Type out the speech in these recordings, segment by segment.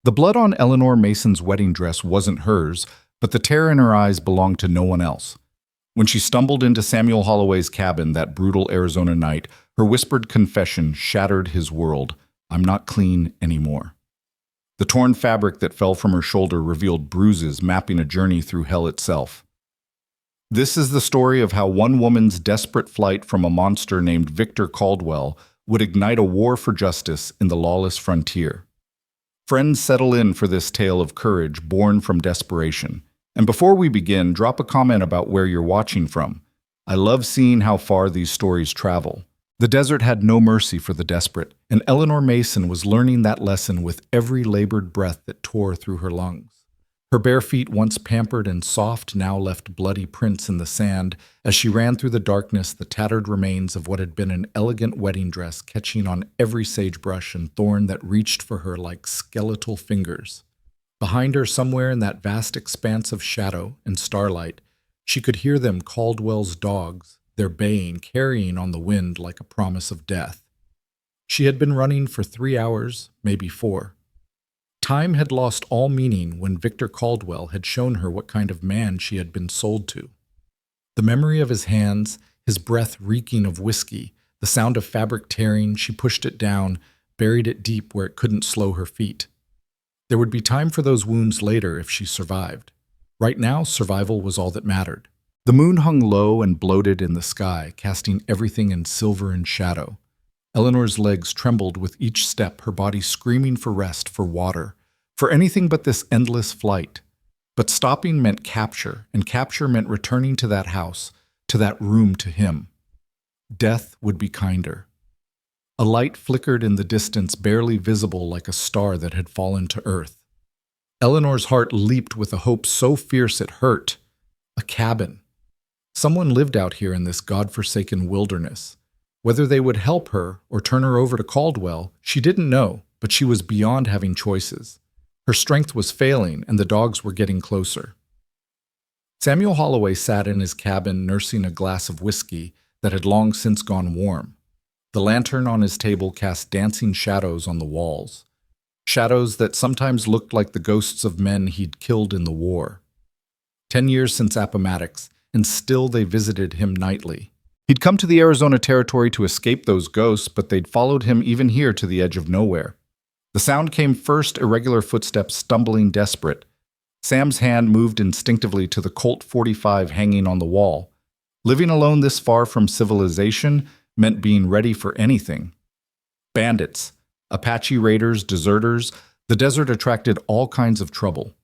The blood on Eleanor Mason's wedding dress wasn't hers, but the terror in her eyes belonged to no one else. When she stumbled into Samuel Holloway's cabin that brutal Arizona night, her whispered confession shattered his world. I'm not clean anymore. The torn fabric that fell from her shoulder revealed bruises mapping a journey through hell itself. This is the story of how one woman's desperate flight from a monster named Victor Caldwell would ignite a war for justice in the lawless frontier. Friends, settle in for this tale of courage born from desperation. And before we begin, drop a comment about where you're watching from. I love seeing how far these stories travel. The desert had no mercy for the desperate, and Eleanor Mason was learning that lesson with every labored breath that tore through her lungs. Her bare feet, once pampered and soft, now left bloody prints in the sand as she ran through the darkness, the tattered remains of what had been an elegant wedding dress catching on every sagebrush and thorn that reached for her like skeletal fingers. Behind her, somewhere in that vast expanse of shadow and starlight, she could hear them, Caldwell's dogs, their baying, carrying on the wind like a promise of death. She had been running for 3 hours, maybe 4. Time had lost all meaning when Victor Caldwell had shown her what kind of man she had been sold to. The memory of his hands, his breath reeking of whiskey, the sound of fabric tearing, she pushed it down, buried it deep where it couldn't slow her feet. There would be time for those wounds later if she survived. Right now, survival was all that mattered. The moon hung low and bloated in the sky, casting everything in silver and shadow. Eleanor's legs trembled with each step, her body screaming for rest, for water, for anything but this endless flight. But stopping meant capture, and capture meant returning to that house, to that room, to him. Death would be kinder. A light flickered in the distance, barely visible like a star that had fallen to earth. Eleanor's heart leaped with a hope so fierce it hurt. A cabin. Someone lived out here in this godforsaken wilderness. Whether they would help her or turn her over to Caldwell, she didn't know, but she was beyond having choices. Her strength was failing, and the dogs were getting closer. Samuel Holloway sat in his cabin nursing a glass of whiskey that had long since gone warm. The lantern on his table cast dancing shadows on the walls, shadows that sometimes looked like the ghosts of men he'd killed in the war. 10 years since Appomattox, and still they visited him nightly. He'd come to the Arizona Territory to escape those ghosts, but they'd followed him even here to the edge of nowhere. The sound came first, irregular footsteps stumbling desperate. Sam's hand moved instinctively to the Colt .45 hanging on the wall. Living alone this far from civilization meant being ready for anything. Bandits, Apache raiders, deserters, the desert attracted all kinds of trouble.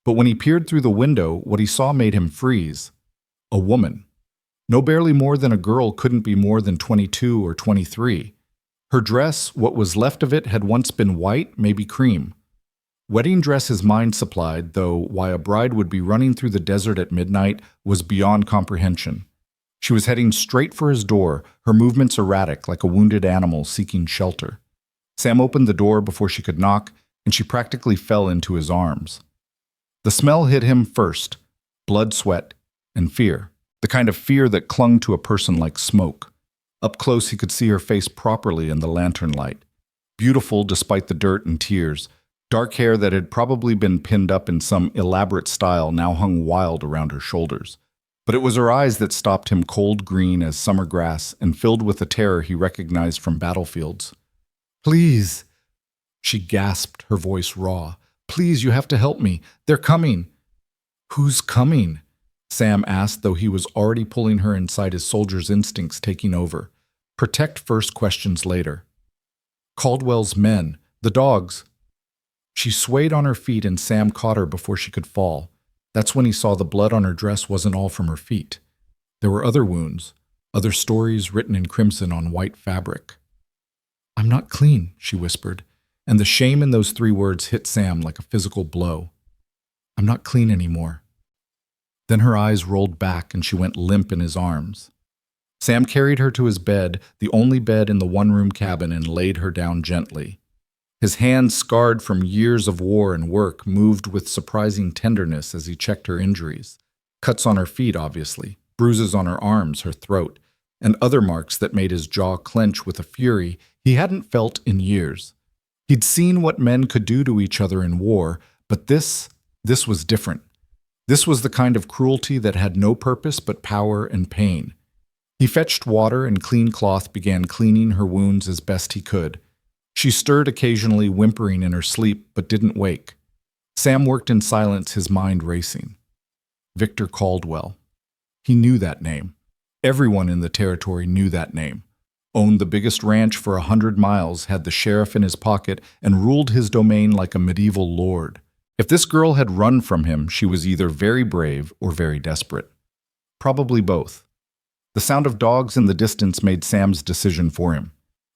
But when he peered through the window, what he saw made him freeze. A woman. No, barely more than a girl, couldn't be more than 22 or 23. Her dress, what was left of it, had once been white, maybe cream. Wedding dress his mind supplied, though why a bride would be running through the desert at midnight was beyond comprehension. She was heading straight for his door, her movements erratic like a wounded animal seeking shelter. Sam opened the door before she could knock, and she practically fell into his arms. The smell hit him first, blood, sweat, and fear, the kind of fear that clung to a person like smoke. Up close he could see her face properly in the lantern light. Beautiful despite the dirt and tears, dark hair that had probably been pinned up in some elaborate style now hung wild around her shoulders. But it was her eyes that stopped him, cold green as summer grass and filled with a terror he recognized from battlefields. "Please," she gasped, her voice raw. "Please, you have to help me. They're coming." "Who's coming?" Sam asked, though he was already pulling her inside, his soldier's instincts taking over. Protect first, questions later. "Caldwell's men. The dogs." She swayed on her feet and Sam caught her before she could fall. That's when he saw the blood on her dress wasn't all from her feet. There were other wounds, other stories written in crimson on white fabric. "I'm not clean," she whispered, and the shame in those 3 words hit Sam like a physical blow. "I'm not clean anymore." Then her eyes rolled back and she went limp in his arms. Sam carried her to his bed, the only bed in the one-room cabin, and laid her down gently. His hands, scarred from years of war and work, moved with surprising tenderness as he checked her injuries. Cuts on her feet, obviously, bruises on her arms, her throat, and other marks that made his jaw clench with a fury he hadn't felt in years. He'd seen what men could do to each other in war, but this was different. This was the kind of cruelty that had no purpose but power and pain. He fetched water and clean cloth began cleaning her wounds as best he could. She stirred occasionally, whimpering in her sleep, but didn't wake. Sam worked in silence, his mind racing. Victor Caldwell. He knew that name. Everyone in the territory knew that name. Owned the biggest ranch for 100 miles, had the sheriff in his pocket, and ruled his domain like a medieval lord. If this girl had run from him, she was either very brave or very desperate. Probably both. The sound of dogs in the distance made Sam's decision for him.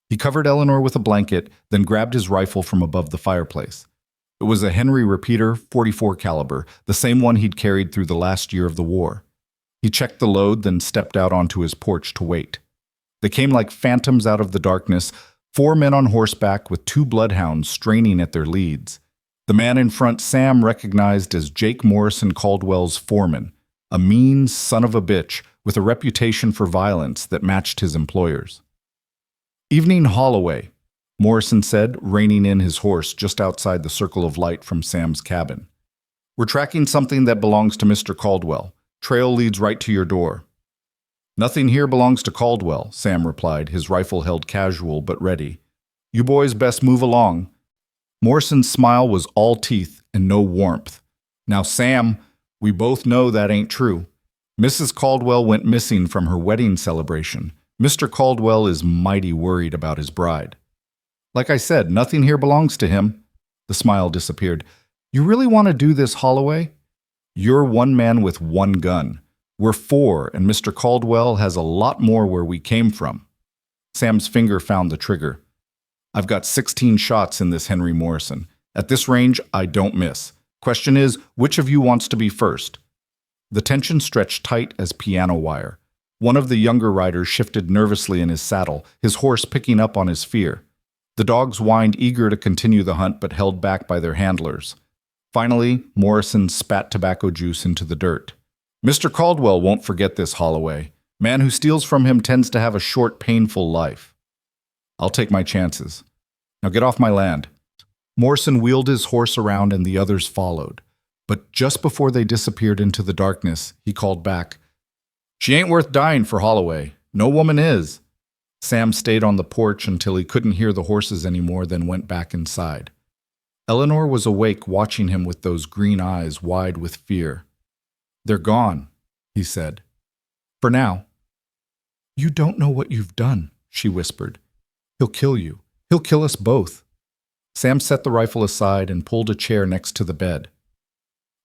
He covered Eleanor with a blanket, then grabbed his rifle from above the fireplace. It was a Henry repeater, .44 caliber, the same one he'd carried through the last year of the war. He checked the load, then stepped out onto his porch to wait. They came like phantoms out of the darkness, 4 men on horseback with 2 bloodhounds straining at their leads. The man in front Sam recognized as Jake Morrison Caldwell's foreman, a mean son of a bitch with a reputation for violence that matched his employer's. "Evening, Holloway," Morrison said, reining in his horse just outside the circle of light from Sam's cabin. "We're tracking something that belongs to Mr. Caldwell. Trail leads right to your door." "Nothing here belongs to Caldwell," Sam replied, his rifle held casual but ready. "You boys best move along." Morrison's smile was all teeth and no warmth. "Now, Sam, we both know that ain't true. Mrs. Caldwell went missing from her wedding celebration. Mr. Caldwell is mighty worried about his bride." "Like I said, nothing here belongs to him." The smile disappeared. "You really want to do this, Holloway? You're one man with 1 gun. We're 4, and Mr. Caldwell has a lot more where we came from." Sam's finger found the trigger. "I've got 16 shots in this Henry Morrison. At this range, I don't miss. Question is, which of you wants to be first?" The tension stretched tight as piano wire. One of the younger riders shifted nervously in his saddle, his horse picking up on his fear. The dogs whined, eager to continue the hunt, but held back by their handlers. Finally, Morrison spat tobacco juice into the dirt. "Mr. Caldwell won't forget this, Holloway. Man who steals from him tends to have a short, painful life. I'll take my chances. Now get off my land." Morrison wheeled his horse around and the others followed. But just before they disappeared into the darkness, he called back, "She ain't worth dying for, Holloway. No woman is." Sam stayed on the porch until he couldn't hear the horses anymore, then went back inside. Eleanor was awake, watching him with those green eyes wide with fear. "They're gone," he said. "For now." "You don't know what you've done," she whispered. "He'll kill you. He'll kill us both." Sam set the rifle aside and pulled a chair next to the bed.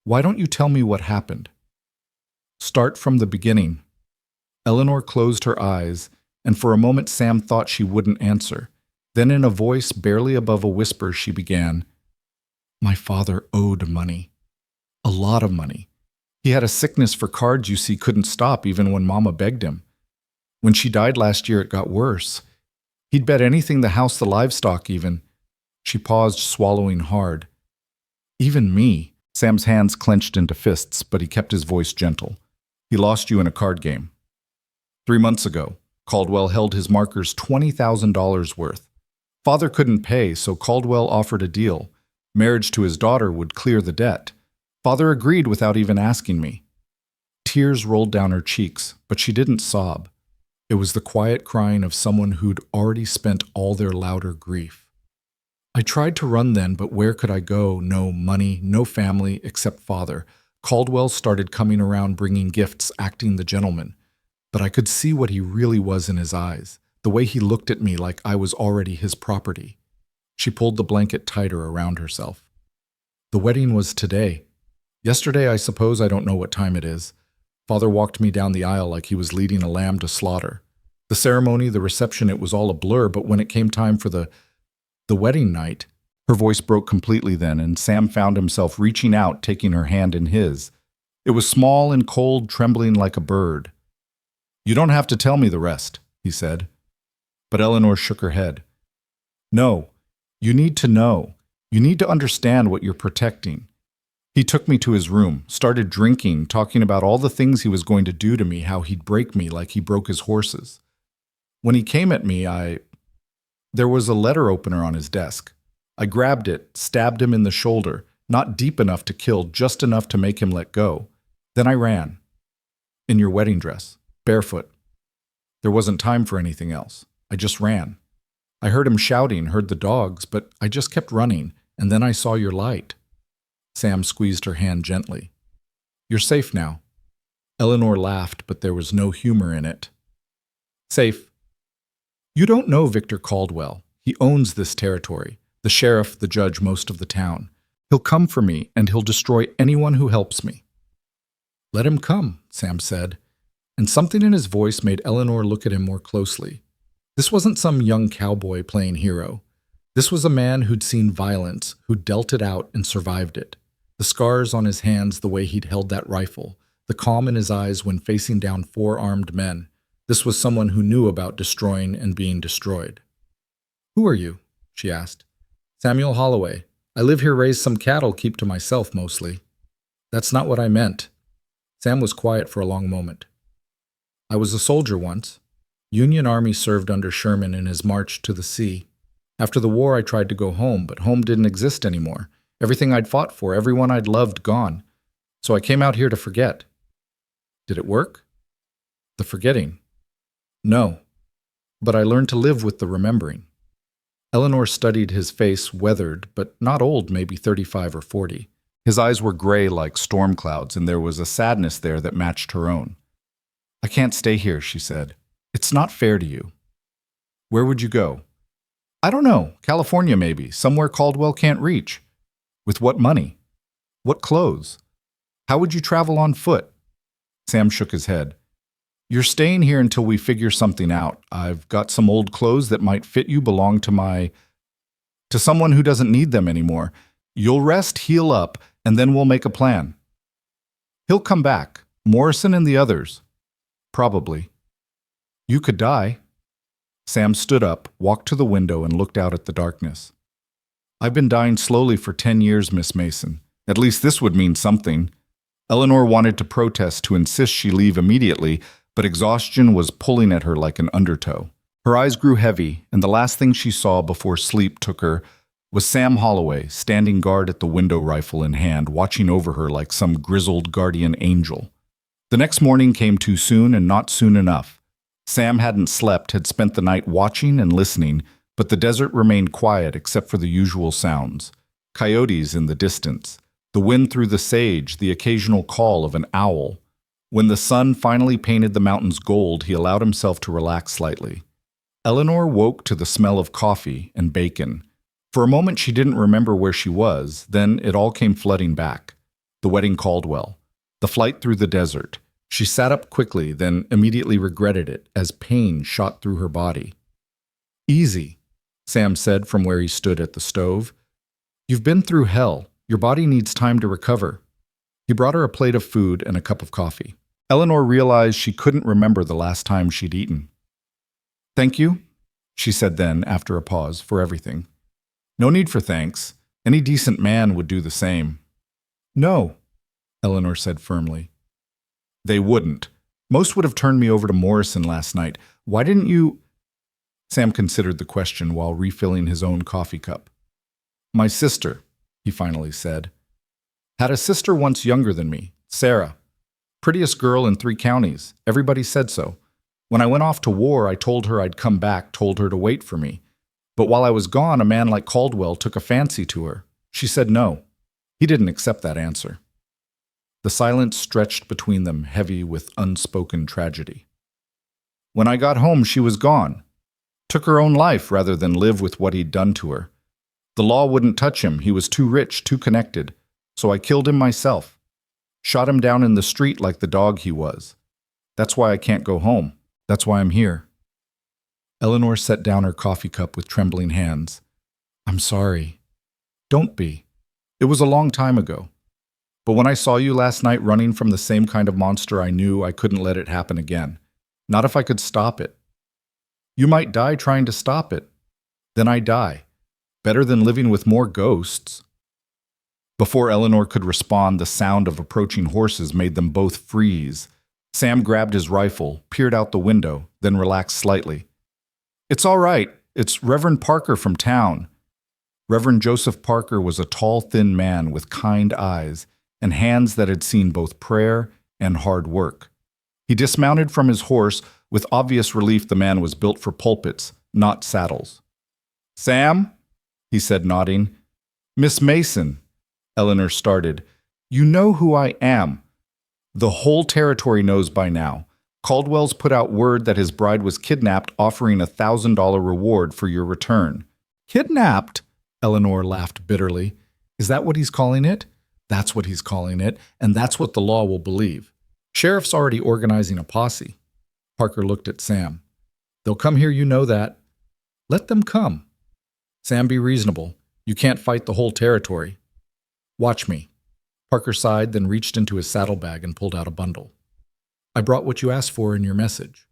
"Why don't you tell me what happened?" "Start from the beginning." Eleanor closed her eyes, and for a moment Sam thought she wouldn't answer. Then in a voice barely above a whisper she began, "My father owed money. A lot of money. He had a sickness for cards you see couldn't stop even when Mama begged him. When she died last year it got worse. He'd bet anything, the house, the livestock even." She paused, swallowing hard. "Even me." Sam's hands clenched into fists, but he kept his voice gentle. "He lost you in a card game. 3 months ago, Caldwell held his markers $20,000 worth. Father couldn't pay, so Caldwell offered a deal. Marriage to his daughter would clear the debt. Father agreed without even asking me." Tears rolled down her cheeks, but she didn't sob. It was the quiet crying of someone who'd already spent all their louder grief. "I tried to run then, but where could I go? No money, no family, except Father. Caldwell started coming around bringing gifts, acting the gentleman. But I could see what he really was in his eyes, the way he looked at me like I was already his property." She pulled the blanket tighter around herself. "The wedding was today. Yesterday, I suppose. I don't know what time it is. Father walked me down the aisle like he was leading a lamb to slaughter. The ceremony, the reception, it was all a blur, but when it came time for the wedding night," her voice broke completely then, and Sam found himself reaching out, taking her hand in his. It was small and cold, trembling like a bird. "You don't have to tell me the rest," he said. But Eleanor shook her head. "No, you need to know. You need to understand what you're protecting. He took me to his room, started drinking, talking about all the things he was going to do to me, how he'd break me like he broke his horses. When he came at me, there was a letter opener on his desk. I grabbed it, stabbed him in the shoulder, not deep enough to kill, just enough to make him let go. Then I ran. In your wedding dress, barefoot. There wasn't time for anything else. I just ran. I heard him shouting, heard the dogs, but I just kept running, and then I saw your light. Sam squeezed her hand gently. You're safe now. Eleanor laughed, but there was no humor in it. Safe. You don't know Victor Caldwell. He owns this territory. The sheriff, the judge, most of the town. He'll come for me, and he'll destroy anyone who helps me. Let him come, Sam said, and something in his voice made Eleanor look at him more closely. This wasn't some young cowboy playing hero. This was a man who'd seen violence, who'd dealt it out and survived it. The scars on his hands, the way he'd held that rifle, the calm in his eyes when facing down 4 armed men. This was someone who knew about destroying and being destroyed. Who are you? She asked. Samuel Holloway. I live here, raise some cattle, keep to myself mostly. That's not what I meant. Sam was quiet for a long moment. I was a soldier once. Union Army served under Sherman in his march to the sea. After the war, I tried to go home, but home didn't exist anymore. Everything I'd fought for, everyone I'd loved, gone. So I came out here to forget. Did it work? The forgetting? No. But I learned to live with the remembering. Eleanor studied his face, weathered, but not old, maybe 35 or 40. His eyes were gray like storm clouds, and there was a sadness there that matched her own. I can't stay here, she said. It's not fair to you. Where would you go? I don't know. California, maybe. Somewhere Caldwell can't reach. With what money? What clothes? How would you travel on foot? Sam shook his head. You're staying here until we figure something out. I've got some old clothes that might fit you, belong to someone who doesn't need them anymore. You'll rest, heal up, and then we'll make a plan. He'll come back. Morrison and the others. Probably. You could die. Sam stood up, walked to the window, and looked out at the darkness. I've been dying slowly for 10 years, Miss Mason. At least this would mean something. Eleanor wanted to protest, to insist she leave immediately, but exhaustion was pulling at her like an undertow. Her eyes grew heavy, and the last thing she saw before sleep took her was Sam Holloway, standing guard at the window, rifle in hand, watching over her like some grizzled guardian angel. The next morning came too soon and not soon enough. Sam hadn't slept, had spent the night watching and listening, but the desert remained quiet except for the usual sounds. Coyotes in the distance, the wind through the sage, the occasional call of an owl. When the sun finally painted the mountains gold, he allowed himself to relax slightly. Eleanor woke to the smell of coffee and bacon. For a moment she didn't remember where she was, then it all came flooding back. The wedding Caldwell, the flight through the desert. She sat up quickly, then immediately regretted it as pain shot through her body. Easy, Sam said from where he stood at the stove. You've been through hell. Your body needs time to recover. He brought her a plate of food and a cup of coffee. Eleanor realized she couldn't remember the last time she'd eaten. Thank you, she said then, after a pause, for everything. No need for thanks. Any decent man would do the same. No, Eleanor said firmly. They wouldn't. Most would have turned me over to Morrison last night. Why didn't you... Sam considered the question while refilling his own coffee cup. My sister, he finally said. Had a sister once younger than me, Sarah. Prettiest girl in 3 counties. Everybody said so. When I went off to war, I told her I'd come back, told her to wait for me. But while I was gone, a man like Caldwell took a fancy to her. She said no. He didn't accept that answer. The silence stretched between them, heavy with unspoken tragedy. When I got home, she was gone. Took her own life rather than live with what he'd done to her. The law wouldn't touch him. He was too rich, too connected. So I killed him myself. Shot him down in the street like the dog he was. That's why I can't go home. That's why I'm here. Eleanor set down her coffee cup with trembling hands. I'm sorry. Don't be. It was a long time ago. But when I saw you last night running from the same kind of monster, I knew I couldn't let it happen again. Not if I could stop it. You might die trying to stop it. Then I die. Better than living with more ghosts. Before Eleanor could respond, the sound of approaching horses made them both freeze. Sam grabbed his rifle, peered out the window, then relaxed slightly. It's all right. It's Reverend Parker from town. Reverend Joseph Parker was a tall, thin man with kind eyes and hands that had seen both prayer and hard work. He dismounted from his horse with obvious relief. The man was built for pulpits, not saddles. "Sam," he said, nodding. "Miss Mason," Eleanor started, "you know who I am." "The whole territory knows by now. Caldwell's put out word that his bride was kidnapped, offering a $1,000 reward for your return." "Kidnapped?" Eleanor laughed bitterly. "Is that what he's calling it?" "That's what he's calling it, and that's what the law will believe. Sheriff's already organizing a posse." Parker looked at Sam. "They'll come here, you know that." "Let them come." "Sam, be reasonable. You can't fight the whole territory." "Watch me." Parker sighed, then reached into his saddlebag and pulled out a bundle. "I brought what you asked for in your message."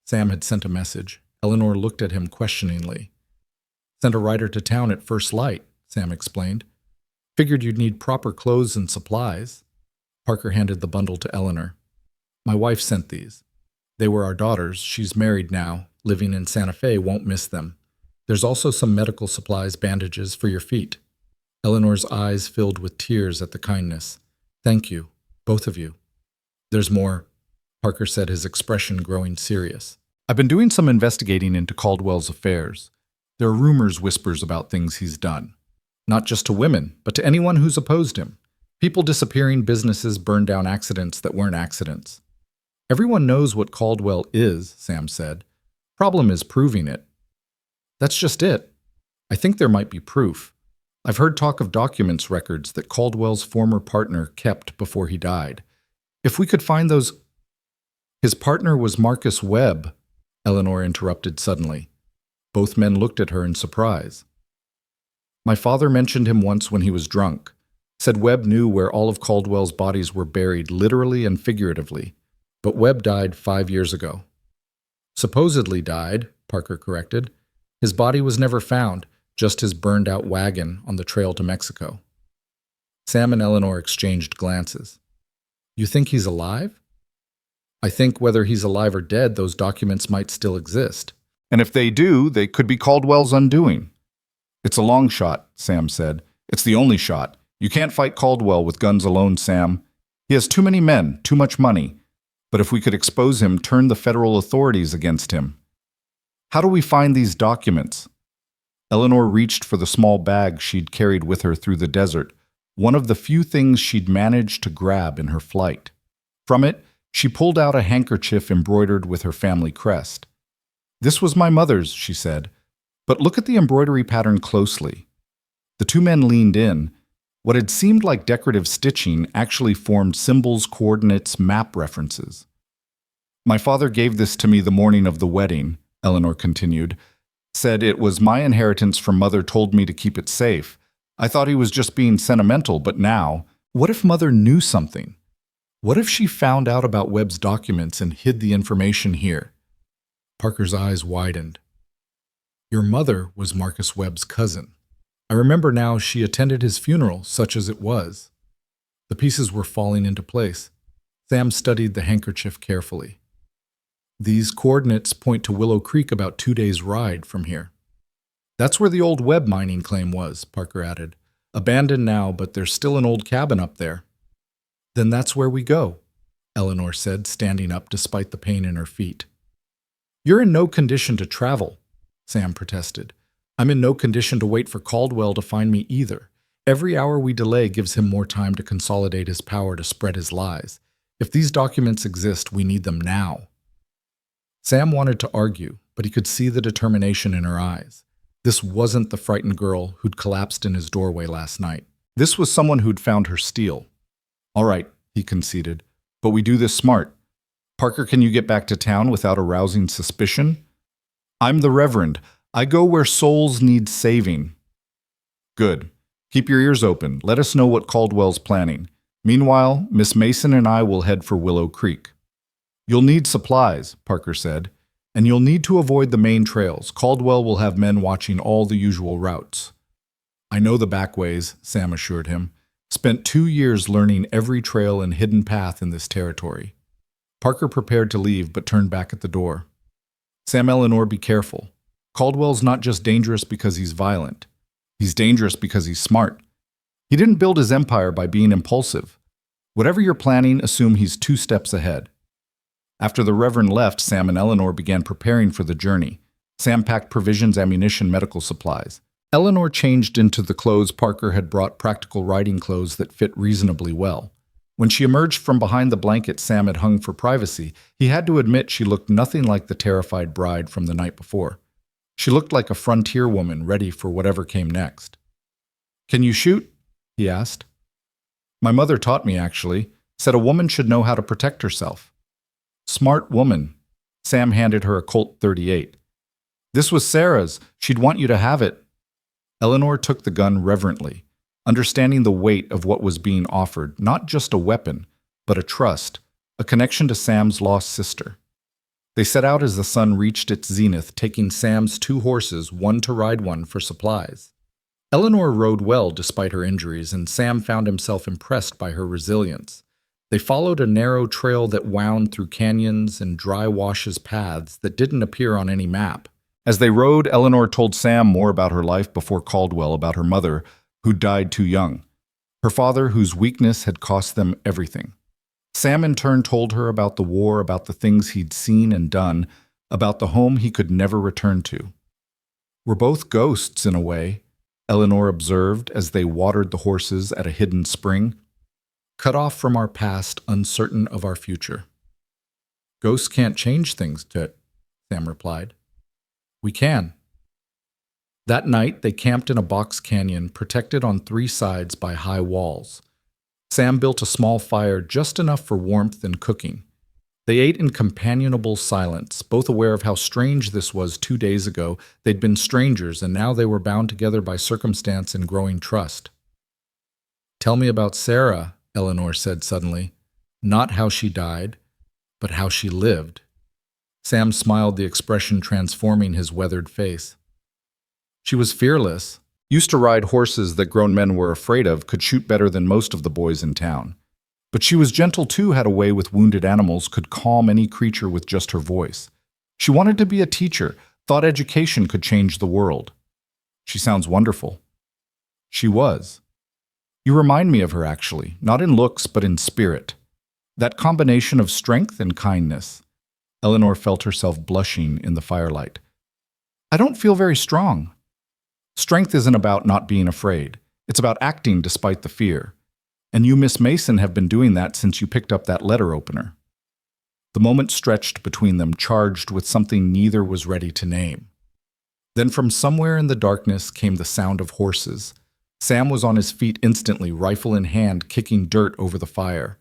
Sam had sent a message. Eleanor looked at him questioningly. "Sent a rider to town at first light," Sam explained. "Figured you'd need proper clothes and supplies." Parker handed the bundle to Eleanor. "My wife sent these. They were our daughter's. She's married now, living in Santa Fe, won't miss them. There's also some medical supplies, bandages for your feet." Eleanor's eyes filled with tears at the kindness. "Thank you, both of you." "There's more," Parker said, his expression growing serious. "I've been doing some investigating into Caldwell's affairs. There are rumors, whispers about things he's done. Not just to women, but to anyone who's opposed him. People disappearing, businesses burned down, accidents that weren't accidents. Everyone knows what Caldwell is," Sam said. "Problem is proving it." "That's just it. I think there might be proof. I've heard talk of documents, records that Caldwell's former partner kept before he died. If we could find those—" "His partner was Marcus Webb," Eleanor interrupted suddenly. Both men looked at her in surprise. "My father mentioned him once when he was drunk. Said Webb knew where all of Caldwell's bodies were buried, literally and figuratively. But Webb died 5 years ago." "Supposedly died," Parker corrected. "His body was never found, just his burned-out wagon on the trail to Mexico." Sam and Eleanor exchanged glances. "You think he's alive?" "I think whether he's alive or dead, those documents might still exist. "And if they do, they could be Caldwell's undoing." "It's a long shot," Sam said. "It's the only shot. You can't fight Caldwell with guns alone, Sam. He has too many men, too much money. But if we could expose him, turn the federal authorities against him." "How do we find these documents?" Eleanor reached for the small bag she'd carried with her through the desert, one of the few things she'd managed to grab in her flight. From it, she pulled out a handkerchief embroidered with her family crest. "This was my mother's," she said. "But look at the embroidery pattern closely." The two men leaned in. What had seemed like decorative stitching actually formed symbols, coordinates, map references. "My father gave this to me the morning of the wedding," Eleanor continued. "Said it was my inheritance from Mother, told me to keep it safe. I thought he was just being sentimental, but now, what if Mother knew something? What if she found out about Webb's documents and hid the information here?" Parker's eyes widened. "Your mother was Marcus Webb's cousin. I remember now, she attended his funeral, such as it was." The pieces were falling into place. Sam studied the handkerchief carefully. "These coordinates point to Willow Creek, about 2 days' ride from here." "That's where the old Webb mining claim was," Parker added. "Abandoned now, but there's still an old cabin up there." "Then that's where we go," Eleanor said, standing up despite the pain in her feet. "You're in no condition to travel," Sam protested. "I'm in no condition to wait for Caldwell to find me either. Every hour we delay gives him more time to consolidate his power to spread his lies. If these documents exist, we need them now." Sam wanted to argue, but he could see the determination in her eyes. This wasn't the frightened girl who'd collapsed in his doorway last night. This was someone who'd found her steel. "All right," he conceded, "but we do this smart. Parker, can you get back to town without arousing suspicion?" "I'm the Reverend. I go where souls need saving." "Good. Keep your ears open. Let us know what Caldwell's planning. Meanwhile, Miss Mason and I will head for Willow Creek." "You'll need supplies," Parker said, "and you'll need to avoid the main trails. Caldwell will have men watching all the usual routes." "I know the back ways," Sam assured him. "Spent 2 years learning every trail and hidden path in this territory." Parker prepared to leave, but turned back at the door. "Sam, Eleanor, be careful. Caldwell's not just dangerous because he's violent. He's dangerous because he's smart. He didn't build his empire by being impulsive. Whatever you're planning, assume he's 2 steps ahead. After the Reverend left, Sam and Eleanor began preparing for the journey. Sam packed provisions, ammunition, medical supplies. Eleanor changed into the clothes Parker had brought, practical riding clothes that fit reasonably well. When she emerged from behind the blanket Sam had hung for privacy, he had to admit she looked nothing like the terrified bride from the night before. She looked like a frontier woman ready for whatever came next. "Can you shoot?" he asked. "My mother taught me, actually. Said a woman should know how to protect herself." "Smart woman." Sam handed her a Colt .38. "This was Sarah's. She'd want you to have it." Eleanor took the gun reverently, understanding the weight of what was being offered, not just a weapon, but a trust, a connection to Sam's lost sister. They set out as the sun reached its zenith, taking Sam's 2 horses, one to ride, one for supplies. Eleanor rode well despite her injuries, and Sam found himself impressed by her resilience. They followed a narrow trail that wound through canyons and dry washes paths that didn't appear on any map. As they rode, Eleanor told Sam more about her life before Caldwell, about her mother, who died too young, her father, whose weakness had cost them everything. Sam in turn told her about the war, about the things he'd seen and done, about the home he could never return to. "We're both ghosts in a way," Eleanor observed as they watered the horses at a hidden spring. "Cut off from our past, uncertain of our future." "Ghosts can't change things, Tut," Sam replied. "We can." That night, they camped in a box canyon protected on 3 sides by high walls. Sam built a small fire, just enough for warmth and cooking. They ate in companionable silence, both aware of how strange this was 2 days ago. They'd been strangers, and now they were bound together by circumstance and growing trust. "Tell me about Sarah," Eleanor said suddenly. "Not how she died, but how she lived." Sam smiled, the expression transforming his weathered face. "She was fearless. Used to ride horses that grown men were afraid of, could shoot better than most of the boys in town. But she was gentle too, had a way with wounded animals, could calm any creature with just her voice. She wanted to be a teacher, thought education could change the world." "She sounds wonderful." "She was. You remind me of her, actually, not in looks, but in spirit. That combination of strength and kindness." Eleanor felt herself blushing in the firelight. "I don't feel very strong." "Strength isn't about not being afraid. It's about acting despite the fear. And you, Miss Mason, have been doing that since you picked up that letter opener." The moment stretched between them, charged with something neither was ready to name. Then from somewhere in the darkness came the sound of horses. Sam was on his feet instantly, rifle in hand, kicking dirt over the fire.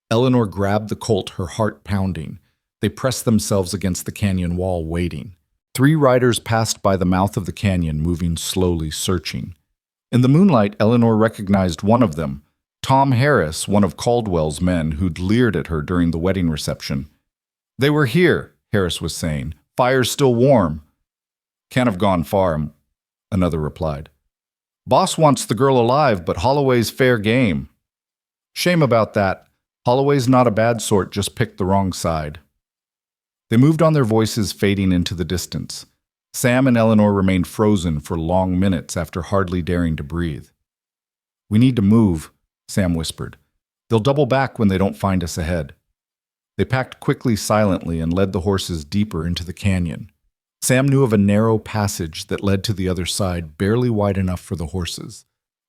Eleanor grabbed the Colt, her heart pounding. They pressed themselves against the canyon wall, waiting. 3 riders passed by the mouth of the canyon, moving slowly, searching. In the moonlight, Eleanor recognized one of them, Tom Harris, one of Caldwell's men who'd leered at her during the wedding reception. "They were here," Harris was saying. "Fire's still warm." "Can't have gone far," another replied. "Boss wants the girl alive, but Holloway's fair game." "Shame about that. Holloway's not a bad sort, just picked the wrong side." They moved on, their voices fading into the distance. Sam and Eleanor remained frozen for long minutes after hardly daring to breathe. "We need to move," Sam whispered. "They'll double back when they don't find us ahead." They packed quickly, silently, and led the horses deeper into the canyon. Sam knew of a narrow passage that led to the other side, barely wide enough for the horses.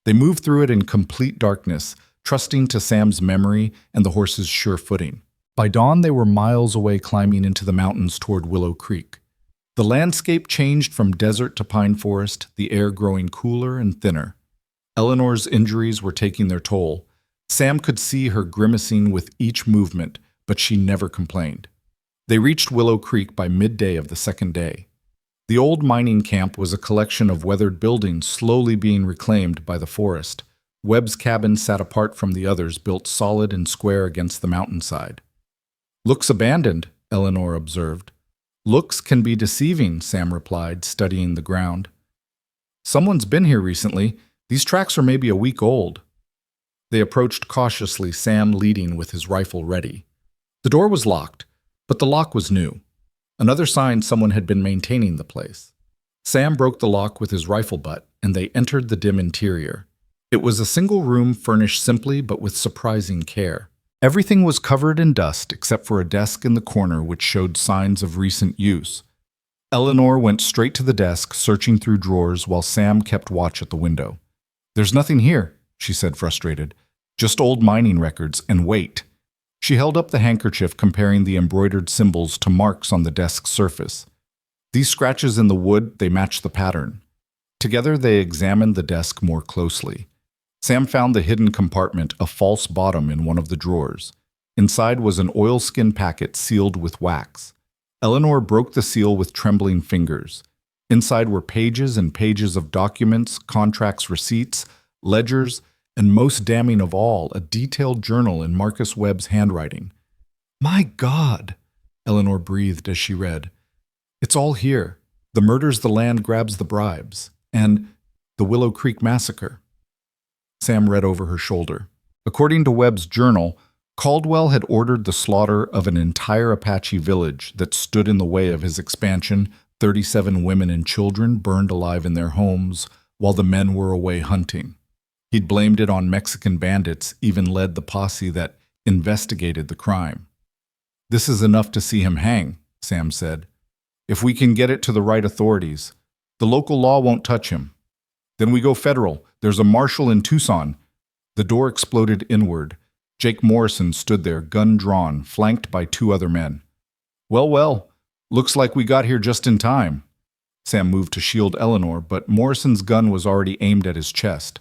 They moved through it in complete darkness, trusting to Sam's memory and the horses' sure footing. By dawn, they were miles away, climbing into the mountains toward Willow Creek. The landscape changed from desert to pine forest, the air growing cooler and thinner. Eleanor's injuries were taking their toll. Sam could see her grimacing with each movement, but she never complained. They reached Willow Creek by midday of the 2nd day. The old mining camp was a collection of weathered buildings slowly being reclaimed by the forest. Webb's cabin sat apart from the others, built solid and square against the mountainside. "Looks abandoned," Eleanor observed. "Looks can be deceiving," Sam replied, studying the ground. "Someone's been here recently. These tracks are maybe a week old." They approached cautiously, Sam leading with his rifle ready. The door was locked, but the lock was new. Another sign someone had been maintaining the place. Sam broke the lock with his rifle butt, and they entered the dim interior. It was a single room furnished simply but with surprising care. Everything was covered in dust except for a desk in the corner which showed signs of recent use. Eleanor went straight to the desk, searching through drawers while Sam kept watch at the window. "There's nothing here," she said, frustrated. "Just old mining records and weight." She held up the handkerchief, comparing the embroidered symbols to marks on the desk's surface. These scratches in the wood, they matched the pattern. Together they examined the desk more closely. Sam found the hidden compartment, a false bottom in one of the drawers. Inside was an oilskin packet sealed with wax. Eleanor broke the seal with trembling fingers. Inside were pages and pages of documents, contracts, receipts, ledgers, and most damning of all, a detailed journal in Marcus Webb's handwriting. "My God," Eleanor breathed as she read. "It's all here. The murders, the land grabs, the bribes, and the Willow Creek Massacre." Sam read over her shoulder. According to Webb's journal, Caldwell had ordered the slaughter of an entire Apache village that stood in the way of his expansion. 37 women and children burned alive in their homes while the men were away hunting. He'd blamed it on Mexican bandits, even led the posse that investigated the crime. "This is enough to see him hang," Sam said. "If we can get it to the right authorities. The local law won't touch him. Then we go federal. There's a marshal in Tucson." The door exploded inward. Jake Morrison stood there, gun drawn, flanked by 2 other men. Well, looks like we got here just in time." Sam moved to shield Eleanor, but Morrison's gun was already aimed at his chest.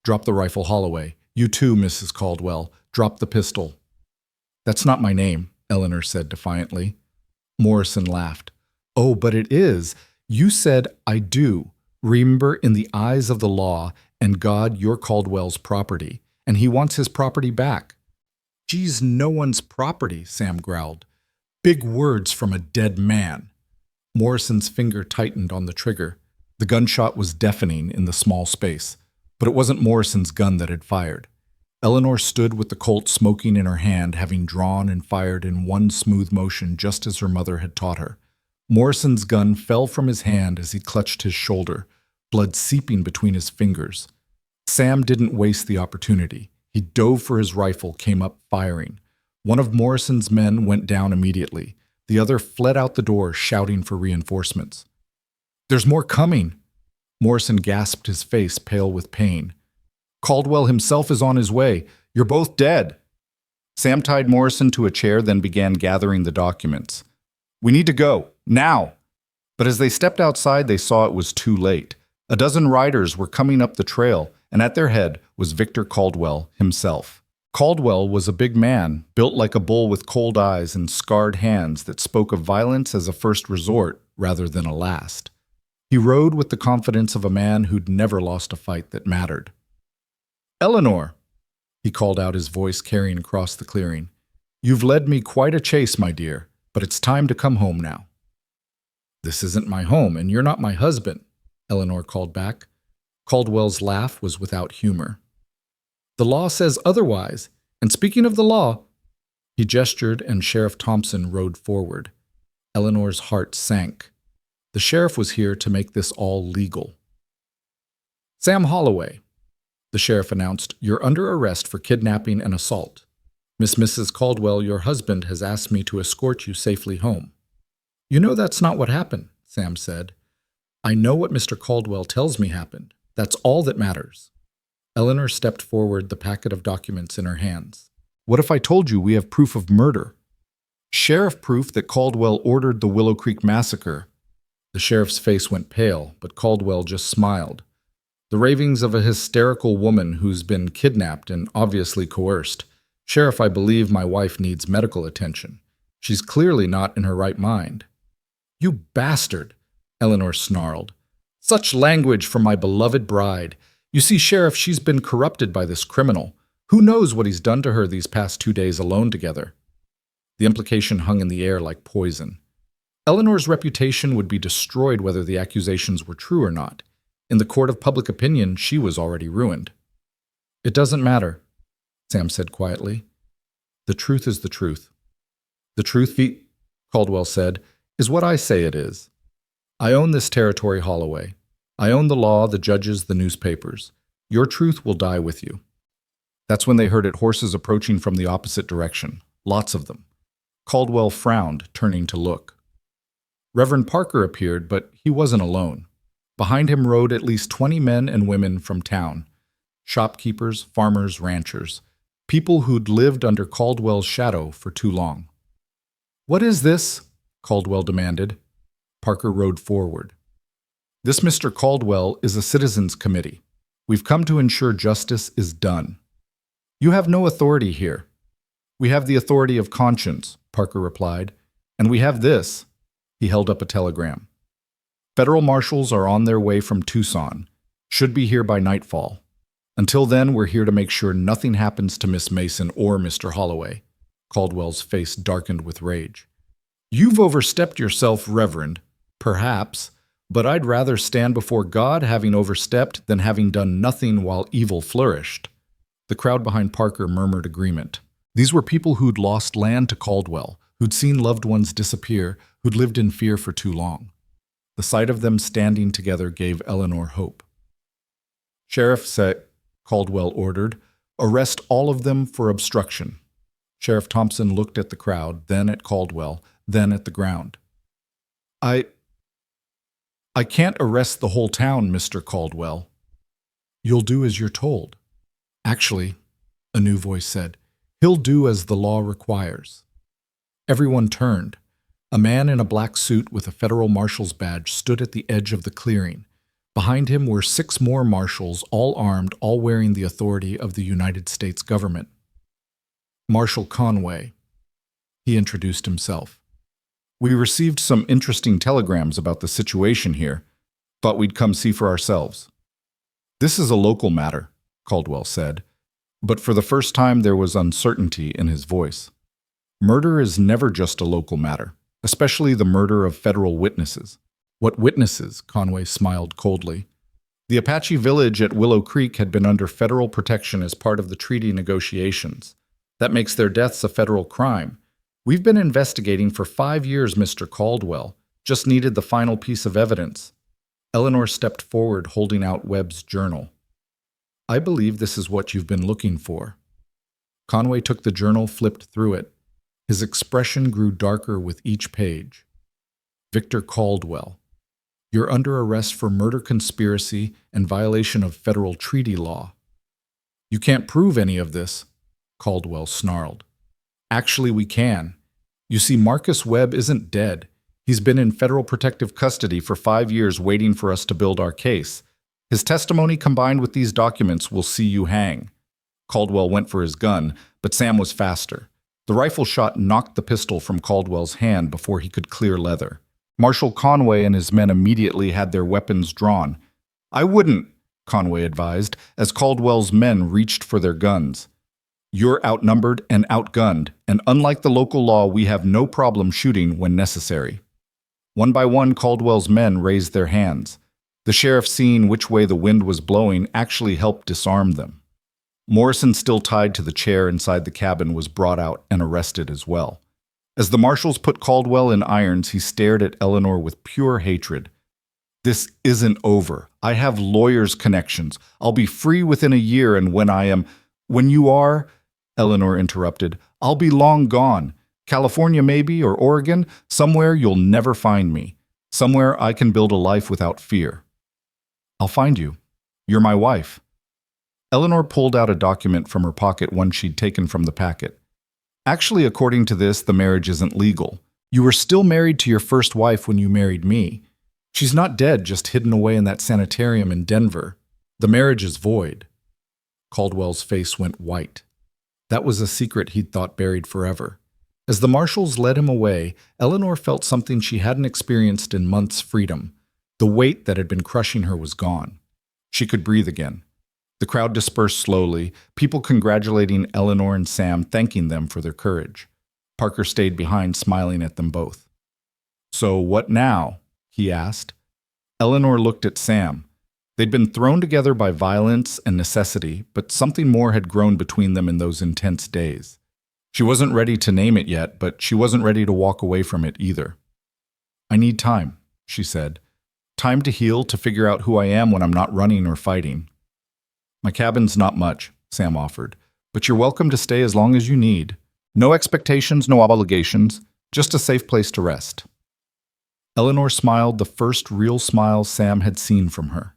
"Drop the rifle, Holloway. You too, Mrs. Caldwell. Drop the pistol." "That's not my name," Eleanor said defiantly. Morrison laughed. "Oh, but it is. You said, 'I do.' Remember, in the eyes of the law and God, you're Caldwell's property, and he wants his property back." "Geez, no one's property," Sam growled. "Big words from a dead man." Morrison's finger tightened on the trigger. The gunshot was deafening in the small space, but it wasn't Morrison's gun that had fired. Eleanor stood with the Colt smoking in her hand, having drawn and fired in one smooth motion just as her mother had taught her. Morrison's gun fell from his hand as he clutched his shoulder, blood seeping between his fingers. Sam didn't waste the opportunity. He dove for his rifle, came up firing. One of Morrison's men went down immediately. The other fled out the door, shouting for reinforcements. "There's more coming!" Morrison gasped, his face pale with pain. "Caldwell himself is on his way. You're both dead." Sam tied Morrison to a chair, then began gathering the documents. "We need to go, now!" But as they stepped outside, they saw it was too late. A dozen riders were coming up the trail, and at their head was Victor Caldwell himself. Caldwell was a big man, built like a bull with cold eyes and scarred hands that spoke of violence as a first resort rather than a last. He rode with the confidence of a man who'd never lost a fight that mattered. "Eleanor," he called out, his voice carrying across the clearing. "You've led me quite a chase, my dear, but it's time to come home now." "This isn't my home, and you're not my husband," Eleanor called back. Caldwell's laugh was without humor. "The law says otherwise, and speaking of the law—" He gestured, and Sheriff Thompson rode forward. Eleanor's heart sank. The sheriff was here to make this all legal. "Sam Holloway," the sheriff announced, "you're under arrest for kidnapping and assault. Mrs. Caldwell, your husband, has asked me to escort you safely home." "You know that's not what happened," Sam said. "I know what Mr. Caldwell tells me happened. That's all that matters." Eleanor stepped forward, the packet of documents in her hands. "What if I told you we have proof of murder? Sheriff proof that Caldwell ordered the Willow Creek Massacre." The sheriff's face went pale, but Caldwell just smiled. "The ravings of a hysterical woman who's been kidnapped and obviously coerced. Sheriff, I believe my wife needs medical attention. She's clearly not in her right mind." "You bastard!" Eleanor snarled. "Such language from my beloved bride. You see, Sheriff, she's been corrupted by this criminal. Who knows what he's done to her these past 2 days alone together?" The implication hung in the air like poison. Eleanor's reputation would be destroyed whether the accusations were true or not. In the court of public opinion, she was already ruined. "It doesn't matter," Sam said quietly. "The truth is the truth." "The truth, Caldwell said, "is what I say it is." I own this territory, Holloway. I own the law, the judges, the newspapers. Your truth will die with you. That's when they heard horses approaching from the opposite direction, lots of them. Caldwell frowned, turning to look. Reverend Parker appeared, but he wasn't alone. Behind him rode at least 20 men and women from town. Shopkeepers, farmers, ranchers. People who'd lived under Caldwell's shadow for too long. "What is this?" Caldwell demanded. Parker rode forward. "This, Mr. Caldwell, is a citizens' committee. We've come to ensure justice is done. You have no authority here." "We have the authority of conscience," Parker replied. "And we have this." He held up a telegram. "Federal marshals are on their way from Tucson. Should be here by nightfall. Until then, we're here to make sure nothing happens to Miss Mason or Mr. Holloway." Caldwell's face darkened with rage. "You've overstepped yourself, Reverend. Perhaps. But I'd rather stand before God having overstepped than having done nothing while evil flourished." The crowd behind Parker murmured agreement. These were people who'd lost land to Caldwell, who'd seen loved ones disappear, who'd lived in fear for too long. The sight of them standing together gave Eleanor hope. "Sheriff," Caldwell ordered, "arrest all of them for obstruction." Sheriff Thompson looked at the crowd, then at Caldwell, then at the ground. I can't arrest the whole town, Mr. Caldwell." "You'll do as you're told." "Actually," a new voice said, "he'll do as the law requires." Everyone turned. A man in a black suit with a federal marshal's badge stood at the edge of the clearing. Behind him were 6 more marshals, all armed, all wearing the authority of the United States government. "Marshal Conway," he introduced himself. "We received some interesting telegrams about the situation here. Thought we'd come see for ourselves." "This is a local matter," Caldwell said, but for the first time there was uncertainty in his voice. "Murder is never just a local matter, especially the murder of federal witnesses." "What witnesses?" Conway smiled coldly. "The Apache village at Willow Creek had been under federal protection as part of the treaty negotiations. That makes their deaths a federal crime. We've been investigating for 5 years, Mr. Caldwell. Just needed the final piece of evidence." Eleanor stepped forward, holding out Webb's journal. "I believe this is what you've been looking for." Conway took the journal, flipped through it. His expression grew darker with each page. "Victor Caldwell, you're under arrest for murder conspiracy and violation of federal treaty law." "You can't prove any of this," Caldwell snarled. "Actually, we can. You see, Marcus Webb isn't dead. He's been in federal protective custody for 5 years waiting for us to build our case. His testimony combined with these documents will see you hang." Caldwell went for his gun, but Sam was faster. The rifle shot knocked the pistol from Caldwell's hand before he could clear leather. Marshal Conway and his men immediately had their weapons drawn. "I wouldn't," Conway advised, as Caldwell's men reached for their guns. "You're outnumbered and outgunned, and unlike the local law, we have no problem shooting when necessary." One by one, Caldwell's men raised their hands. The sheriff, seeing which way the wind was blowing, actually helped disarm them. Morrison, still tied to the chair inside the cabin, was brought out and arrested as well. As the marshals put Caldwell in irons, he stared at Eleanor with pure hatred. "This isn't over. I have lawyers' connections. I'll be free within a year, and when you are," Eleanor interrupted, "I'll be long gone. California maybe, or Oregon, somewhere you'll never find me. Somewhere I can build a life without fear." "I'll find you. You're my wife." Eleanor pulled out a document from her pocket, one she'd taken from the packet. "Actually, according to this, the marriage isn't legal. You were still married to your first wife when you married me. She's not dead, just hidden away in that sanitarium in Denver. The marriage is void." Caldwell's face went white. That was a secret he'd thought buried forever. As the marshals led him away, Eleanor felt something she hadn't experienced in months' freedom. The weight that had been crushing her was gone. She could breathe again. The crowd dispersed slowly, people congratulating Eleanor and Sam, thanking them for their courage. Parker stayed behind, smiling at them both. "So what now?" he asked. Eleanor looked at Sam. They'd been thrown together by violence and necessity, but something more had grown between them in those intense days. She wasn't ready to name it yet, but she wasn't ready to walk away from it either. "I need time," she said. Time to heal, to figure out who I am when I'm not running or fighting. My cabin's not much, Sam offered, but you're welcome to stay as long as you need. No expectations, no obligations, just a safe place to rest. Eleanor smiled, the first real smile Sam had seen from her.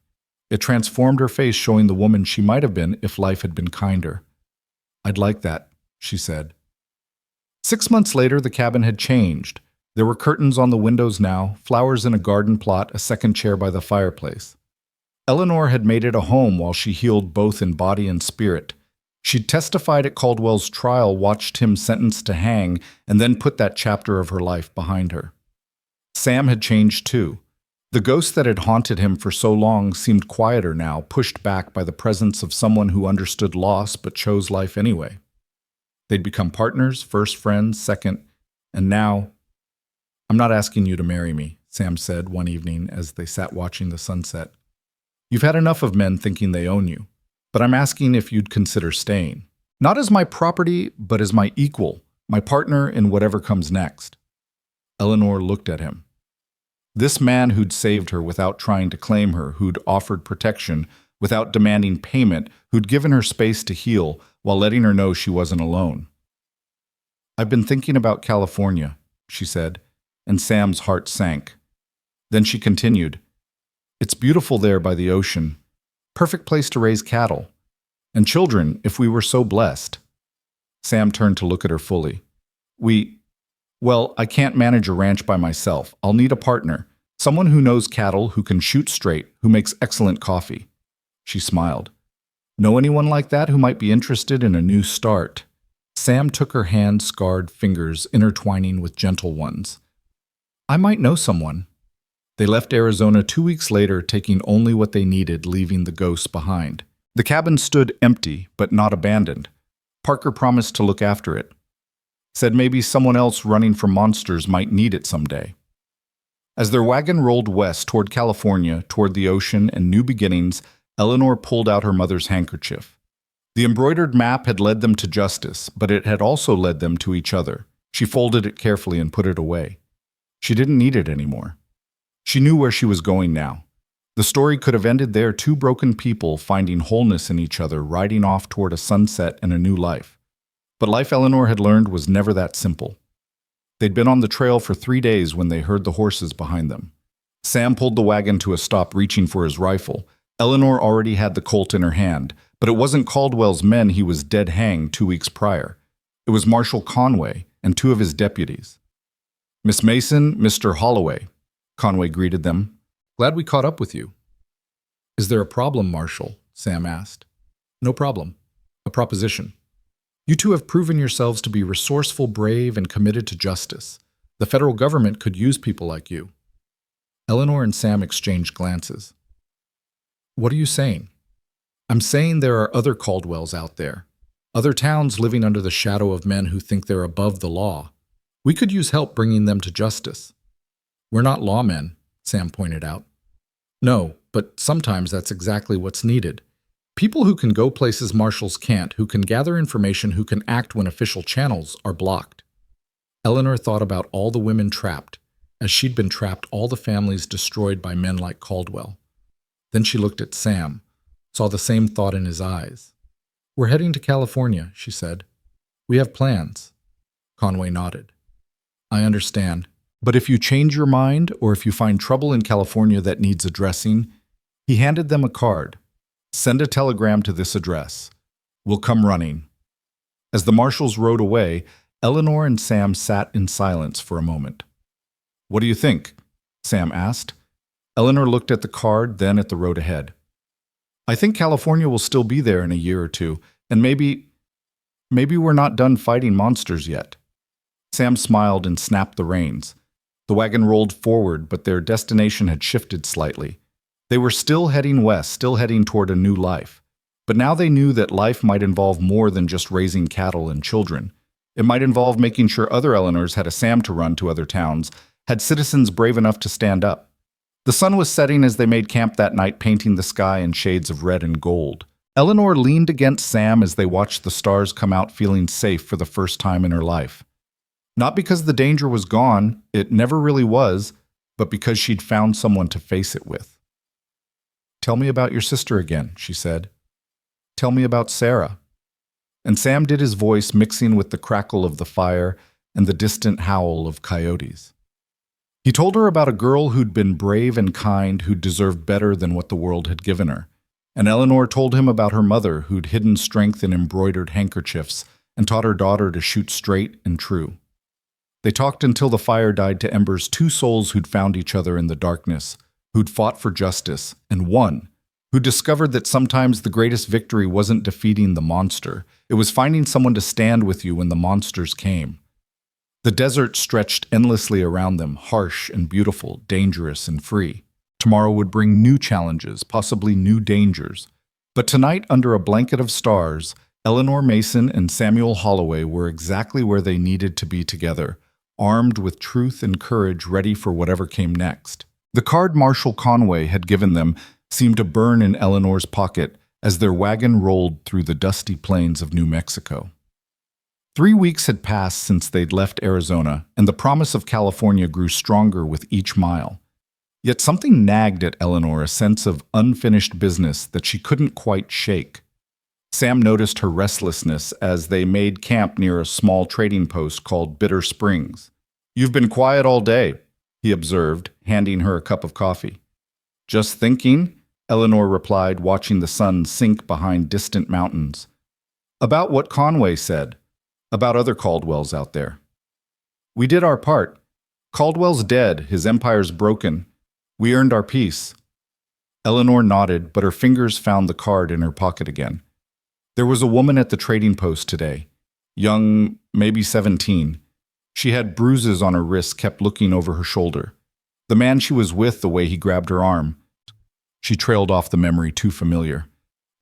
It transformed her face, showing the woman she might have been if life had been kinder. I'd like that, she said. 6 months later, the cabin had changed. There were curtains on the windows now, flowers in a garden plot, a second chair by the fireplace. Eleanor had made it a home while she healed both in body and spirit. She'd testified at Caldwell's trial, watched him sentenced to hang, and then put that chapter of her life behind her. Sam had changed too. The ghost that had haunted him for so long seemed quieter now, pushed back by the presence of someone who understood loss but chose life anyway. They'd become partners, first friends, second, and now, "I'm not asking you to marry me," Sam said one evening as they sat watching the sunset. "You've had enough of men thinking they own you, but I'm asking if you'd consider staying. Not as my property, but as my equal, my partner in whatever comes next." Eleanor looked at him. This man who'd saved her without trying to claim her, who'd offered protection without demanding payment, who'd given her space to heal while letting her know she wasn't alone. "I've been thinking about California," she said, and Sam's heart sank. Then she continued, "It's beautiful there by the ocean. Perfect place to raise cattle. And children, if we were so blessed." Sam turned to look at her fully. Well, I can't manage a ranch by myself. I'll need a partner. Someone who knows cattle, who can shoot straight, who makes excellent coffee." She smiled. "Know anyone like that who might be interested in a new start?" Sam took her hand-scarred fingers, intertwining with gentle ones. "I might know someone." They left Arizona 2 weeks later, taking only what they needed, leaving the ghosts behind. The cabin stood empty, but not abandoned. Parker promised to look after it. Said maybe someone else running from monsters might need it someday. As their wagon rolled west toward California, toward the ocean and new beginnings, Eleanor pulled out her mother's handkerchief. The embroidered map had led them to justice, but it had also led them to each other. She folded it carefully and put it away. She didn't need it anymore. She knew where she was going now. The story could have ended there, two broken people finding wholeness in each other, riding off toward a sunset and a new life. But life, Eleanor had learned, was never that simple. They'd been on the trail for 3 days when they heard the horses behind them. Sam pulled the wagon to a stop, reaching for his rifle. Eleanor already had the Colt in her hand, but it wasn't Caldwell's men he was dead hanged 2 weeks prior. It was Marshal Conway and 2 of his deputies. "Miss Mason, Mr. Holloway," Conway greeted them. "Glad we caught up with you." "Is there a problem, Marshal?" Sam asked. "No problem. A proposition. You two have proven yourselves to be resourceful, brave, and committed to justice. The federal government could use people like you." Eleanor and Sam exchanged glances. "What are you saying?" "I'm saying there are other Caldwells out there. Other towns living under the shadow of men who think they're above the law. We could use help bringing them to justice." "We're not lawmen," Sam pointed out. "No, but sometimes that's exactly what's needed. People who can go places marshals can't, who can gather information, who can act when official channels are blocked." Eleanor thought about all the women trapped, as she'd been trapped, all the families destroyed by men like Caldwell. Then she looked at Sam, saw the same thought in his eyes. "We're heading to California," she said. "We have plans." Conway nodded. "I understand. But if you change your mind, or if you find trouble in California that needs addressing," he handed them a card. "Send a telegram to this address. We'll come running." As the marshals rode away, Eleanor and Sam sat in silence for a moment. "What do you think?" Sam asked. Eleanor looked at the card, then at the road ahead. "I think California will still be there in a year or two, and maybe we're not done fighting monsters yet." Sam smiled and snapped the reins. The wagon rolled forward, but their destination had shifted slightly. They were still heading west, still heading toward a new life. But now they knew that life might involve more than just raising cattle and children. It might involve making sure other Eleanors had a Sam to run to other towns, had citizens brave enough to stand up. The sun was setting as they made camp that night, painting the sky in shades of red and gold. Eleanor leaned against Sam as they watched the stars come out, feeling safe for the first time in her life. Not because the danger was gone, it never really was, but because she'd found someone to face it with. "Tell me about your sister again," she said. "Tell me about Sarah." And Sam did his voice mixing with the crackle of the fire and the distant howl of coyotes. He told her about a girl who'd been brave and kind, who deserved better than what the world had given her. And Eleanor told him about her mother, who'd hidden strength in embroidered handkerchiefs and taught her daughter to shoot straight and true. They talked until the fire died to embers, two souls who'd found each other in the darkness, who'd fought for justice, and one who discovered that sometimes the greatest victory wasn't defeating the monster, it was finding someone to stand with you when the monsters came. The desert stretched endlessly around them, harsh and beautiful, dangerous and free. Tomorrow would bring new challenges, possibly new dangers. But tonight, under a blanket of stars, Eleanor Mason and Samuel Holloway were exactly where they needed to be together, armed with truth and courage, ready for whatever came next. The card Marshal Conway had given them seemed to burn in Eleanor's pocket as their wagon rolled through the dusty plains of New Mexico. 3 weeks had passed since they'd left Arizona, and the promise of California grew stronger with each mile. Yet something nagged at Eleanor, a sense of unfinished business that she couldn't quite shake. Sam noticed her restlessness as they made camp near a small trading post called Bitter Springs. "You've been quiet all day," he observed, handing her a cup of coffee. "Just thinking," Eleanor replied, watching the sun sink behind distant mountains. "About what Conway said, about other Caldwells out there." "We did our part. Caldwell's dead, his empire's broken. We earned our peace." Eleanor nodded, but her fingers found the card in her pocket again. "There was a woman at the trading post today. Young, maybe 17. She had bruises on her wrists, kept looking over her shoulder. The man she was with, the way he grabbed her arm." She trailed off, the memory too familiar.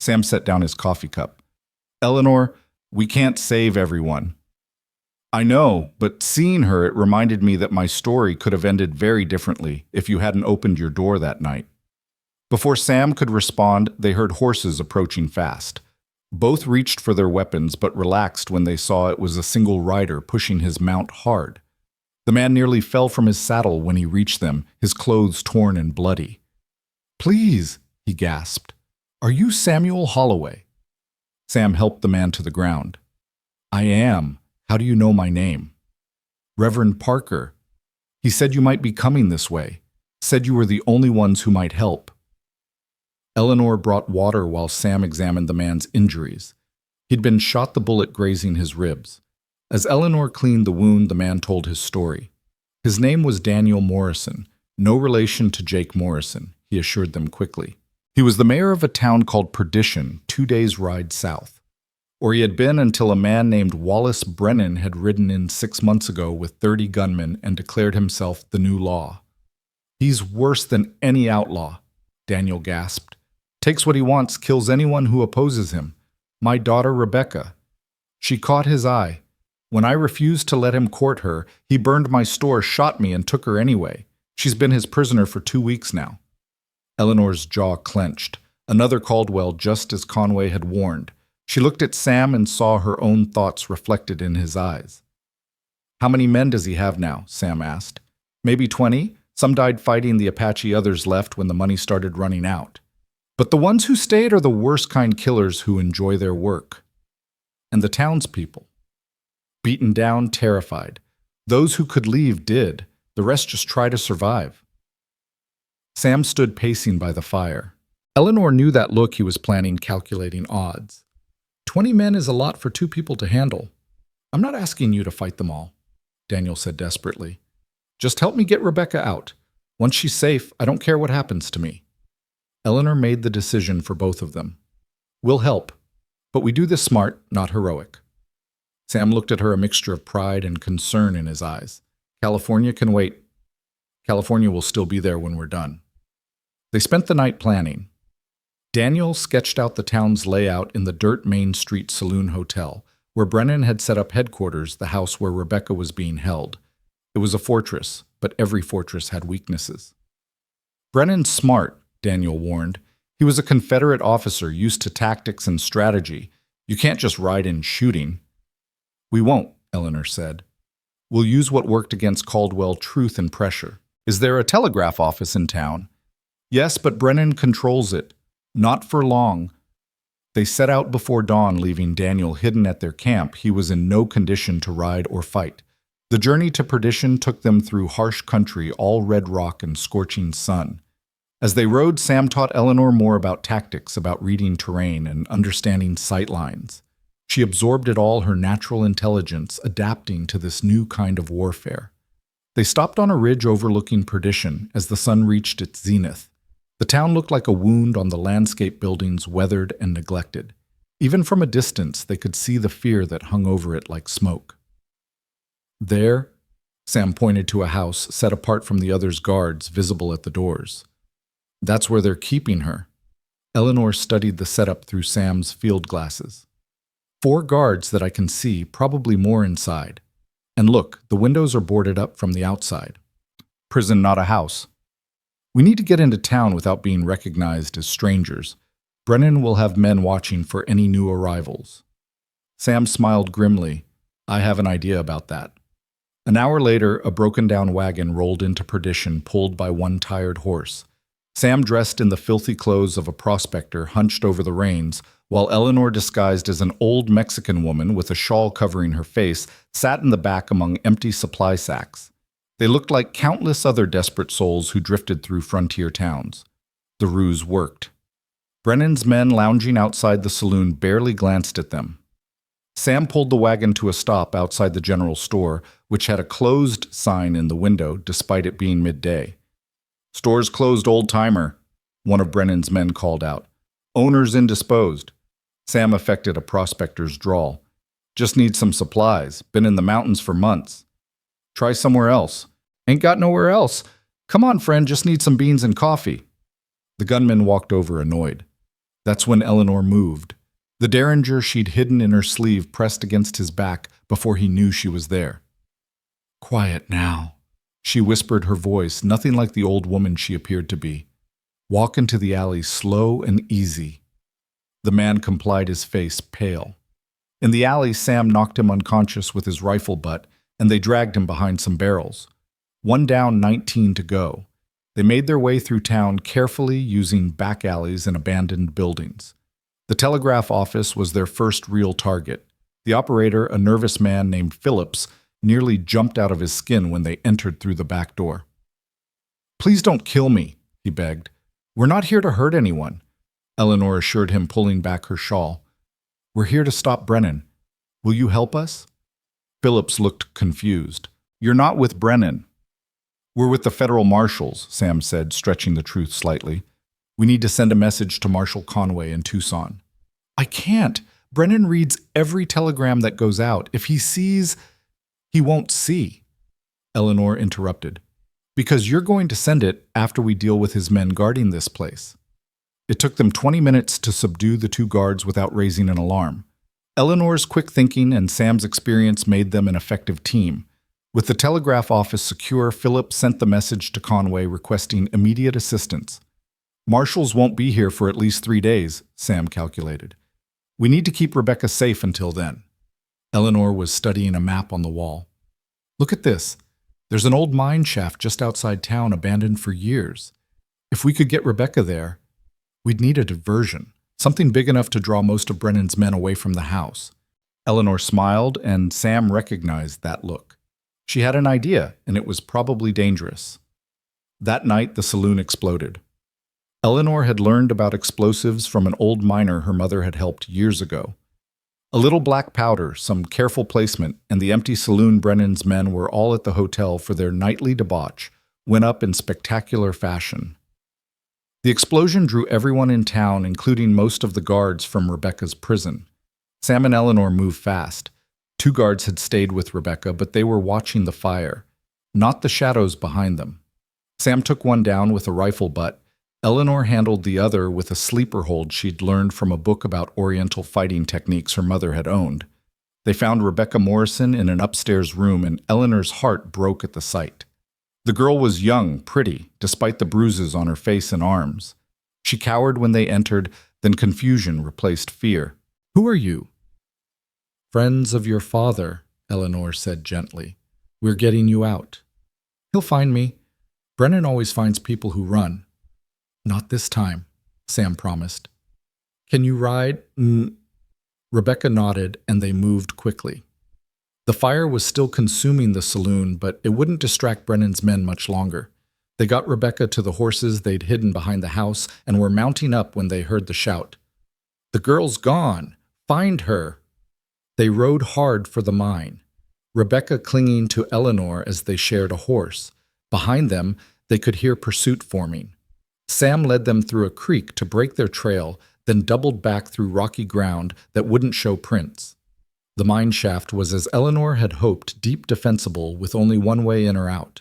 Sam set down his coffee cup. "Eleanor, we can't save everyone." "I know, but seeing her, it reminded me that my story could have ended very differently if you hadn't opened your door that night." Before Sam could respond, they heard horses approaching fast. Both reached for their weapons, but relaxed when they saw it was a single rider pushing his mount hard. The man nearly fell from his saddle when he reached them, his clothes torn and bloody. "Please," he gasped, "are you Samuel Holloway?" Sam helped the man to the ground. "I am. How do you know my name?" "Reverend Parker. He said you might be coming this way. Said you were the only ones who might help." Eleanor brought water while Sam examined the man's injuries. He'd been shot, the bullet grazing his ribs. As Eleanor cleaned the wound, the man told his story. His name was Daniel Morrison, no relation to Jake Morrison, he assured them quickly. He was the mayor of a town called Perdition, 2 days' ride south. Or he had been until a man named Wallace Brennan had ridden in 6 months ago with 30 gunmen and declared himself the new law. "He's worse than any outlaw," Daniel gasped. "Takes what he wants, kills anyone who opposes him. My daughter Rebecca. She caught his eye. When I refused to let him court her, he burned my store, shot me, and took her anyway. She's been his prisoner for 2 weeks now." Eleanor's jaw clenched. Another Caldwell, just as Conway had warned. She looked at Sam and saw her own thoughts reflected in his eyes. "How many men does he have now?" Sam asked. "Maybe 20. Some died fighting the Apache, others left when the money started running out. But the ones who stayed are the worst kind killers who enjoy their work. And the townspeople. Beaten down, terrified. Those who could leave did. The rest just try to survive." Sam stood pacing by the fire. Eleanor knew that look. He was planning, calculating odds. 20 men is a lot for 2 people to handle. "I'm not asking you to fight them all," Daniel said desperately. "Just help me get Rebecca out. Once she's safe, I don't care what happens to me." Eleanor made the decision for both of them. "We'll help, but we do this smart, not heroic." Sam looked at her, a mixture of pride and concern in his eyes. "California can wait. California will still be there when we're done." They spent the night planning. Daniel sketched out the town's layout in the Dirt Main Street Saloon Hotel, where Brennan had set up headquarters, the house where Rebecca was being held. It was a fortress, but every fortress had weaknesses. "Brennan's smart," Daniel warned. "He was a Confederate officer used to tactics and strategy. You can't just ride in shooting." "We won't," Eleanor said. "We'll use what worked against Caldwell: truth and pressure. Is there a telegraph office in town? Yes, but Brennan controls it. Not for long. They set out before dawn, leaving Daniel hidden at their camp. He was in no condition to ride or fight. The journey to perdition took them through harsh country, all red rock and scorching sun. As they rode, Sam taught Eleanor more about tactics, about reading terrain and understanding sight lines. She absorbed it all, her natural intelligence, adapting to this new kind of warfare. They stopped on a ridge overlooking perdition as the sun reached its zenith. The town looked like a wound on the landscape buildings, weathered and neglected. Even from a distance, they could see the fear that hung over it like smoke. There, Sam pointed to a house set apart from the others' guards, visible at the doors. That's where they're keeping her. Eleanor studied the setup through Sam's field glasses. 4 guards that I can see, probably more inside. And look, the windows are boarded up from the outside. Prison, not a house. We need to get into town without being recognized as strangers. Brennan will have men watching for any new arrivals. Sam smiled grimly. I have an idea about that. An hour later, a broken-down wagon rolled into perdition, pulled by one tired horse. Sam, dressed in the filthy clothes of a prospector, hunched over the reins, while Eleanor, disguised as an old Mexican woman with a shawl covering her face, sat in the back among empty supply sacks. They looked like countless other desperate souls who drifted through frontier towns. The ruse worked. Brennan's men lounging outside the saloon barely glanced at them. Sam pulled the wagon to a stop outside the general store, which had a closed sign in the window despite it being midday. Store's closed, old-timer, one of Brennan's men called out. Owner's indisposed. Sam affected a prospector's drawl. Just need some supplies. Been in the mountains for months. Try somewhere else. Ain't got nowhere else. Come on, friend, just need some beans and coffee. The gunman walked over, annoyed. That's when Eleanor moved. The derringer she'd hidden in her sleeve pressed against his back before he knew she was there. Quiet now, she whispered, her voice nothing like the old woman she appeared to be. Walk into the alley slow and easy. The man complied, his face pale. In the alley, Sam knocked him unconscious with his rifle butt, and they dragged him behind some barrels. 1 down, 19 to go. They made their way through town carefully, using back alleys and abandoned buildings. The telegraph office was their first real target. The operator, a nervous man named Phillips, nearly jumped out of his skin when they entered through the back door. Please don't kill me, he begged. We're not here to hurt anyone, Eleanor assured him, pulling back her shawl. We're here to stop Brennan. Will you help us? Phillips looked confused. You're not with Brennan. We're with the federal marshals, Sam said, stretching the truth slightly. We need to send a message to Marshal Conway in Tucson. I can't. Brennan reads every telegram that goes out. If he sees, he won't see. Eleanor interrupted. Because you're going to send it after we deal with his men guarding this place. It took them 20 minutes to subdue the 2 guards without raising an alarm. Eleanor's quick thinking and Sam's experience made them an effective team. With the telegraph office secure, Philip sent the message to Conway requesting immediate assistance. Marshals won't be here for at least 3 days, Sam calculated. We need to keep Rebecca safe until then. Eleanor was studying a map on the wall. Look at this. There's an old mine shaft just outside town, abandoned for years. If we could get Rebecca there, we'd need a diversion, something big enough to draw most of Brennan's men away from the house. Eleanor smiled, and Sam recognized that look. She had an idea, and it was probably dangerous. That night, the saloon exploded. Eleanor had learned about explosives from an old miner her mother had helped years ago. A little black powder, some careful placement, and the empty saloon Brennan's men were all at the hotel for their nightly debauch, went up in spectacular fashion. The explosion drew everyone in town, including most of the guards from Rebecca's prison. Sam and Eleanor moved fast. 2 guards had stayed with Rebecca, but they were watching the fire, not the shadows behind them. Sam took one down with a rifle butt. Eleanor handled the other with a sleeper hold she'd learned from a book about Oriental fighting techniques her mother had owned. They found Rebecca Morrison in an upstairs room, and Eleanor's heart broke at the sight. The girl was young, pretty, despite the bruises on her face and arms. She cowered when they entered, then confusion replaced fear. Who are you? Friends of your father, Eleanor said gently. We're getting you out. He'll find me. Brennan always finds people who run. Not this time, Sam promised. Can you ride? Rebecca nodded, and they moved quickly. The fire was still consuming the saloon, but it wouldn't distract Brennan's men much longer. They got Rebecca to the horses they'd hidden behind the house and were mounting up when they heard the shout. "The girl's gone! Find her!" They rode hard for the mine, Rebecca clinging to Eleanor as they shared a horse. Behind them, they could hear pursuit forming. Sam led them through a creek to break their trail, then doubled back through rocky ground that wouldn't show prints. The mine shaft was, as Eleanor had hoped, deep defensible with only one way in or out.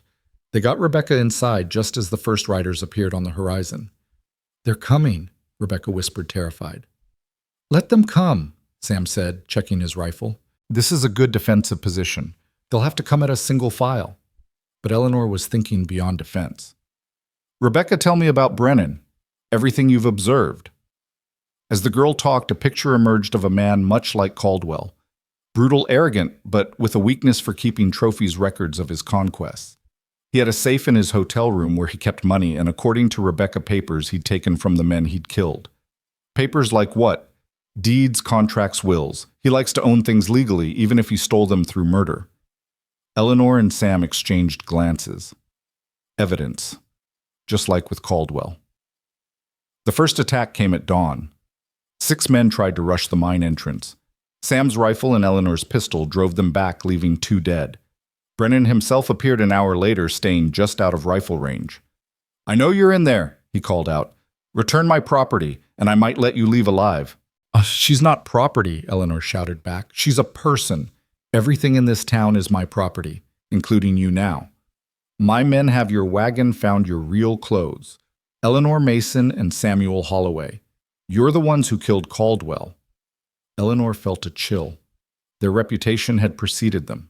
They got Rebecca inside just as the first riders appeared on the horizon. "They're coming," Rebecca whispered, terrified. "Let them come," Sam said, checking his rifle. "This is a good defensive position. They'll have to come at us single file." But Eleanor was thinking beyond defense. "Rebecca, tell me about Brennan. Everything you've observed." As the girl talked, a picture emerged of a man much like Caldwell. Brutal, arrogant, but with a weakness for keeping trophies records of his conquests. He had a safe in his hotel room where he kept money, and according to Rebecca, papers he'd taken from the men he'd killed. Papers like what? Deeds, contracts, wills. He likes to own things legally, even if he stole them through murder. Eleanor and Sam exchanged glances. Evidence. Just like with Caldwell. The first attack came at dawn. 6 men tried to rush the mine entrance. Sam's rifle and Eleanor's pistol drove them back, leaving 2 dead. Brennan himself appeared an hour later, staying just out of rifle range. "I know you're in there," he called out. "Return my property, and I might let you leave alive." She's not property," Eleanor shouted back. "She's a person. Everything in this town is my property, including you now. My men have your wagon found your real clothes. Eleanor Mason and Samuel Holloway. You're the ones who killed Caldwell." Eleanor felt a chill. Their reputation had preceded them.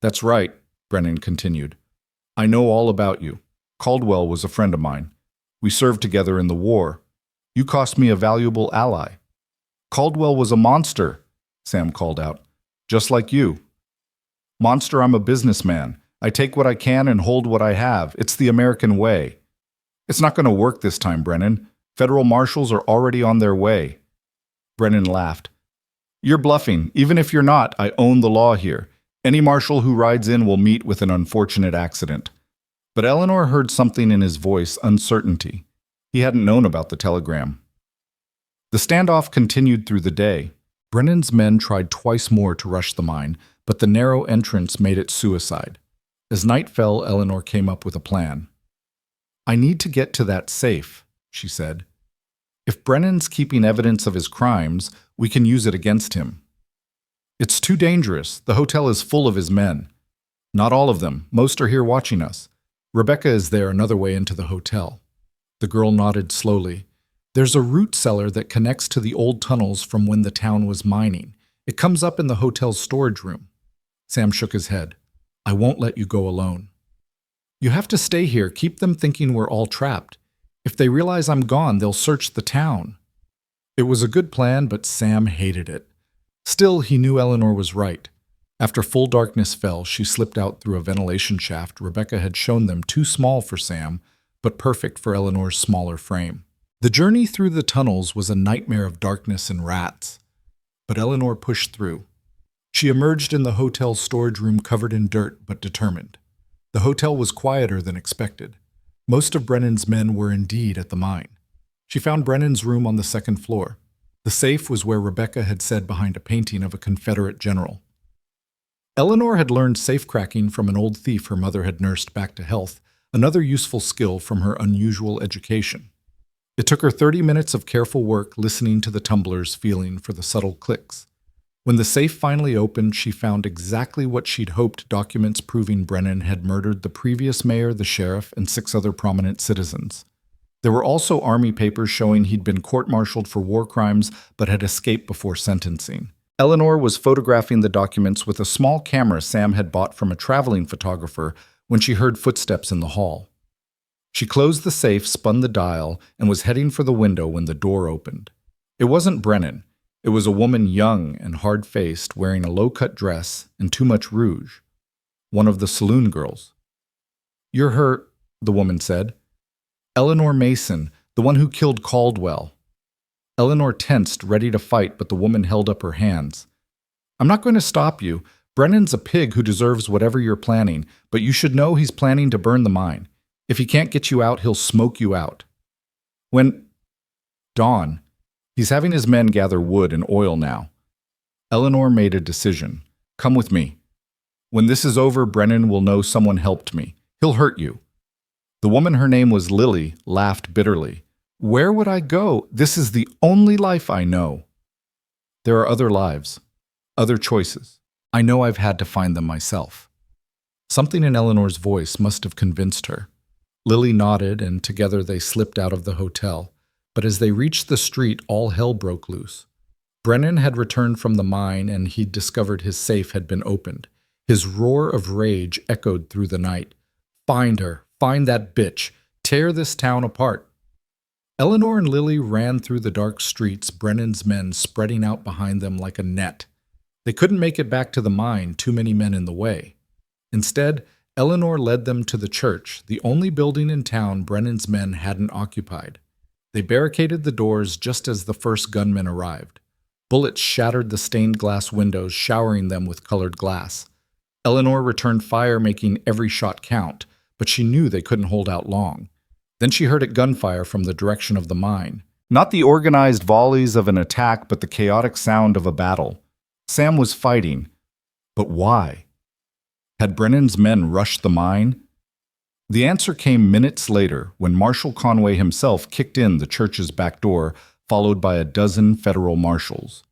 "That's right," Brennan continued. "I know all about you. Caldwell was a friend of mine. We served together in the war. You cost me a valuable ally." "Caldwell was a monster," Sam called out. "Just like you." "Monster, I'm a businessman. I take what I can and hold what I have. It's the American way." "It's not going to work this time, Brennan. Federal marshals are already on their way." Brennan laughed. "You're bluffing. Even if you're not, I own the law here. Any marshal who rides in will meet with an unfortunate accident." But Eleanor heard something in his voice, uncertainty. He hadn't known about the telegram. The standoff continued through the day. Brennan's men tried twice more to rush the mine, but the narrow entrance made it suicide. As night fell, Eleanor came up with a plan. "I need to get to that safe," she said. "If Brennan's keeping evidence of his crimes, we can use it against him." "It's too dangerous. The hotel is full of his men." "Not all of them. Most are here watching us. Rebecca is there another way into the hotel." The girl nodded slowly. "There's a root cellar that connects to the old tunnels from when the town was mining. It comes up in the hotel's storage room." Sam shook his head. "I won't let you go alone." "You have to stay here. Keep them thinking we're all trapped. If they realize I'm gone, they'll search the town." It was a good plan, but Sam hated it. Still, he knew Eleanor was right. After full darkness fell, she slipped out through a ventilation shaft Rebecca had shown them, too small for Sam, but perfect for Eleanor's smaller frame. The journey through the tunnels was a nightmare of darkness and rats. But Eleanor pushed through. She emerged in the hotel's storage room covered in dirt, but determined. The hotel was quieter than expected. Most of Brennan's men were indeed at the mine. She found Brennan's room on the 2nd floor. The safe was where Rebecca had said behind a painting of a Confederate general. Eleanor had learned safecracking from an old thief her mother had nursed back to health, another useful skill from her unusual education. It took her 30 minutes of careful work listening to the tumblers, feeling for the subtle clicks. When the safe finally opened, she found exactly what she'd hoped: documents proving Brennan had murdered the previous mayor, the sheriff, and 6 other prominent citizens. There were also army papers showing he'd been court-martialed for war crimes but had escaped before sentencing. Eleanor was photographing the documents with a small camera Sam had bought from a traveling photographer when she heard footsteps in the hall. She closed the safe, spun the dial, and was heading for the window when the door opened. It wasn't Brennan. It was a woman, young and hard-faced, wearing a low-cut dress and too much rouge. One of the saloon girls. "You're her..." the woman said. Eleanor Mason, the one who killed Caldwell. Eleanor tensed, ready to fight, but the woman held up her hands. I'm not going to stop you. Brennan's a pig who deserves whatever you're planning, but you should know he's planning to burn the mine. If he can't get you out, he'll smoke you out. Dawn. He's having his men gather wood and oil now. Eleanor made a decision. Come with me. When this is over, Brennan will know someone helped me. He'll hurt you. The woman, her name was Lily, laughed bitterly. Where would I go? This is the only life I know. There are other lives, other choices. I know I've had to find them myself. Something in Eleanor's voice must have convinced her. Lily nodded, and together they slipped out of the hotel. But as they reached the street, all hell broke loose. Brennan had returned from the mine, and he'd discovered his safe had been opened. His roar of rage echoed through the night. Find her! Find that bitch! Tear this town apart! Eleanor and Lily ran through the dark streets, Brennan's men spreading out behind them like a net. They couldn't make it back to the mine, too many men in the way. Instead, Eleanor led them to the church, the only building in town Brennan's men hadn't occupied. They barricaded the doors just as the first gunmen arrived. Bullets shattered the stained glass windows, showering them with colored glass. Eleanor returned fire, making every shot count, but she knew they couldn't hold out long. Then she heard a gunfire from the direction of the mine. Not the organized volleys of an attack, but the chaotic sound of a battle. Sam was fighting. But why? Had Brennan's men rushed the mine? The answer came minutes later when Marshal Conway himself kicked in the church's back door, followed by a dozen federal marshals.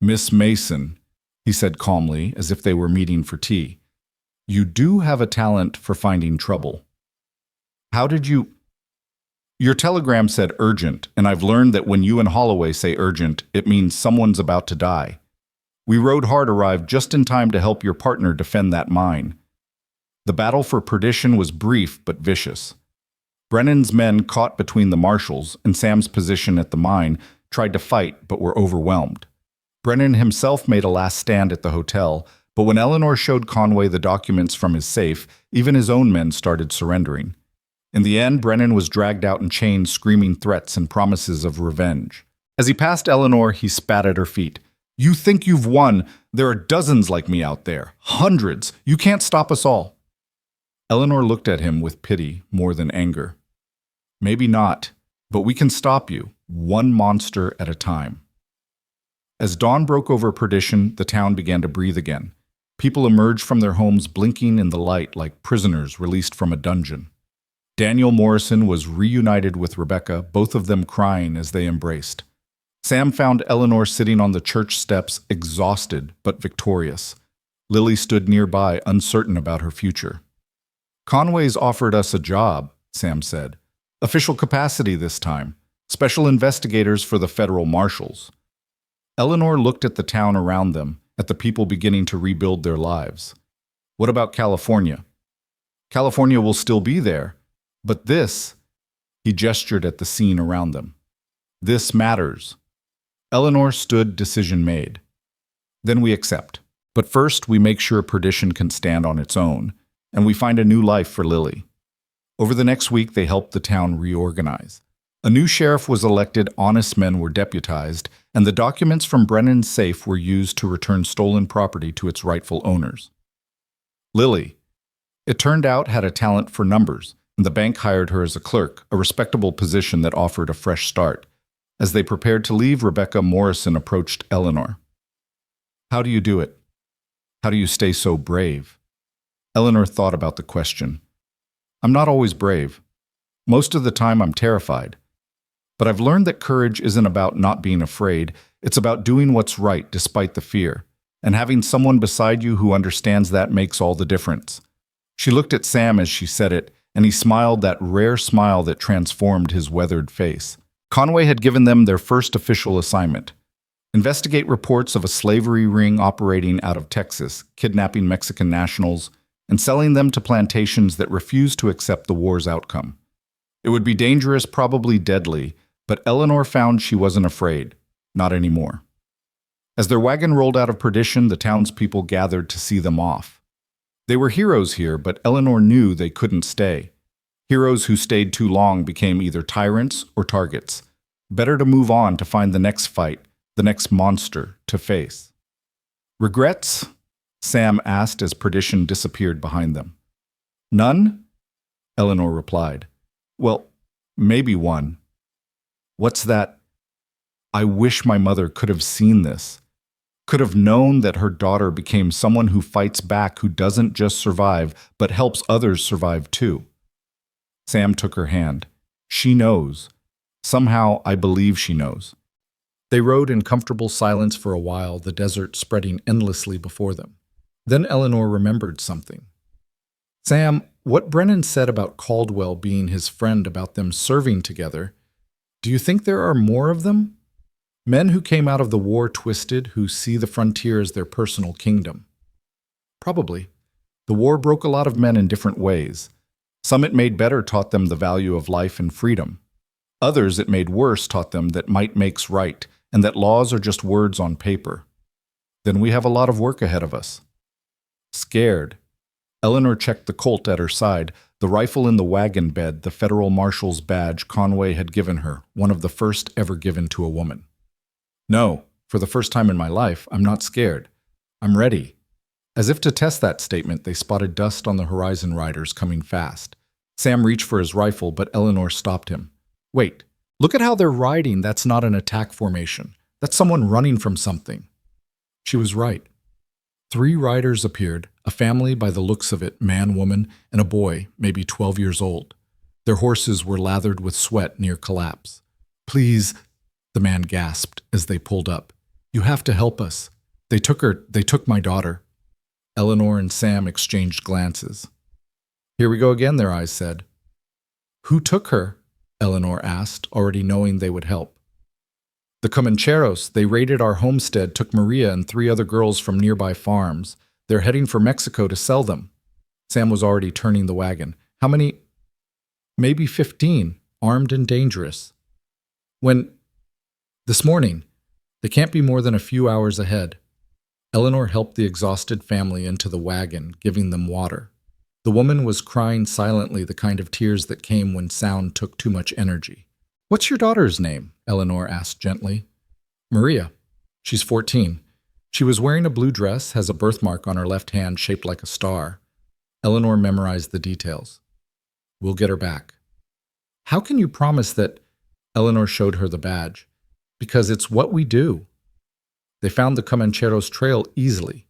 Miss Mason, he said calmly, as if they were meeting for tea, you do have a talent for finding trouble. How did you... Your telegram said urgent, and I've learned that when you and Holloway say urgent, it means someone's about to die. We rode hard arrived just in time to help your partner defend that mine. The battle for Perdition was brief but vicious. Brennan's men, caught between the marshals and Sam's position at the mine, tried to fight but were overwhelmed. Brennan himself made a last stand at the hotel, but when Eleanor showed Conway the documents from his safe, even his own men started surrendering. In the end, Brennan was dragged out in chains, screaming threats and promises of revenge. As he passed Eleanor, he spat at her feet. You think you've won? There are dozens like me out there. Hundreds. You can't stop us all. Eleanor looked at him with pity more than anger. Maybe not, but we can stop you, one monster at a time. As dawn broke over Perdition, the town began to breathe again. People emerged from their homes blinking in the light like prisoners released from a dungeon. Daniel Morrison was reunited with Rebecca, both of them crying as they embraced. Sam found Eleanor sitting on the church steps, exhausted but victorious. Lily stood nearby, uncertain about her future. Conway's offered us a job, Sam said. Official capacity this time. Special investigators for the federal marshals. Eleanor looked at the town around them, at the people beginning to rebuild their lives. What about California? California will still be there, but this, he gestured at the scene around them. This matters. Eleanor stood, decision made. Then we accept. But first we make sure Perdition can stand on its own, and we find a new life for Lily. Over the next week, they helped the town reorganize. A new sheriff was elected, honest men were deputized, and the documents from Brennan's safe were used to return stolen property to its rightful owners. Lily, it turned out, had a talent for numbers, and the bank hired her as a clerk, a respectable position that offered a fresh start. As they prepared to leave, Rebecca Morrison approached Eleanor. How do you do it? How do you stay so brave? Eleanor thought about the question. I'm not always brave. Most of the time I'm terrified. But I've learned that courage isn't about not being afraid, it's about doing what's right despite the fear. And having someone beside you who understands that makes all the difference. She looked at Sam as she said it, and he smiled, that rare smile that transformed his weathered face. Conway had given them their first official assignment. Investigate reports of a slavery ring operating out of Texas, kidnapping Mexican nationals, and selling them to plantations that refused to accept the war's outcome. It would be dangerous, probably deadly, but Eleanor found she wasn't afraid. Not anymore. As their wagon rolled out of Perdition, the townspeople gathered to see them off. They were heroes here, but Eleanor knew they couldn't stay. Heroes who stayed too long became either tyrants or targets. Better to move on to find the next fight, the next monster to face. Regrets? Sam asked as perdition disappeared behind them. None? Eleanor replied. Well, maybe one. What's that? I wish my mother could have seen this. Could have known that her daughter became someone who fights back, who doesn't just survive, but helps others survive too. Sam took her hand. She knows. Somehow, I believe she knows. They rode in comfortable silence for a while, the desert spreading endlessly before them. Then Eleanor remembered something. Sam, what Brennan said about Caldwell being his friend, about them serving together, do you think there are more of them? Men who came out of the war twisted, who see the frontier as their personal kingdom. Probably. The war broke a lot of men in different ways. Some it made better, taught them the value of life and freedom. Others it made worse, taught them that might makes right, and that laws are just words on paper. Then we have a lot of work ahead of us. Scared. Eleanor checked the Colt at her side, the rifle in the wagon bed, the federal marshal's badge Conway had given her, one of the first ever given to a woman. No, for the first time in my life, I'm not scared. I'm ready. As if to test that statement, they spotted dust on the horizon riders coming fast. Sam reached for his rifle, but Eleanor stopped him. Wait, look at how they're riding. That's not an attack formation. That's someone running from something. She was right. 3 riders appeared, a family by the looks of it, man, woman, and a boy, maybe 12 years old. Their horses were lathered with sweat near collapse. Please, the man gasped as they pulled up. You have to help us. They took my daughter. Eleanor and Sam exchanged glances. Here we go again, their eyes said. Who took her? Eleanor asked, already knowing they would help. The Comancheros, they raided our homestead, took Maria and 3 other girls from nearby farms. They're heading for Mexico to sell them. Sam was already turning the wagon. How many? Maybe 15, armed and dangerous. This morning. They can't be more than a few hours ahead. Eleanor helped the exhausted family into the wagon, giving them water. The woman was crying silently, the kind of tears that came when sound took too much energy. What's your daughter's name? Eleanor asked gently. Maria. She's 14. She was wearing a blue dress, has a birthmark on her left hand shaped like a star. Eleanor memorized the details. We'll get her back. How can you promise that? Eleanor showed her the badge. Because it's what we do. They found the Comancheros trail easily.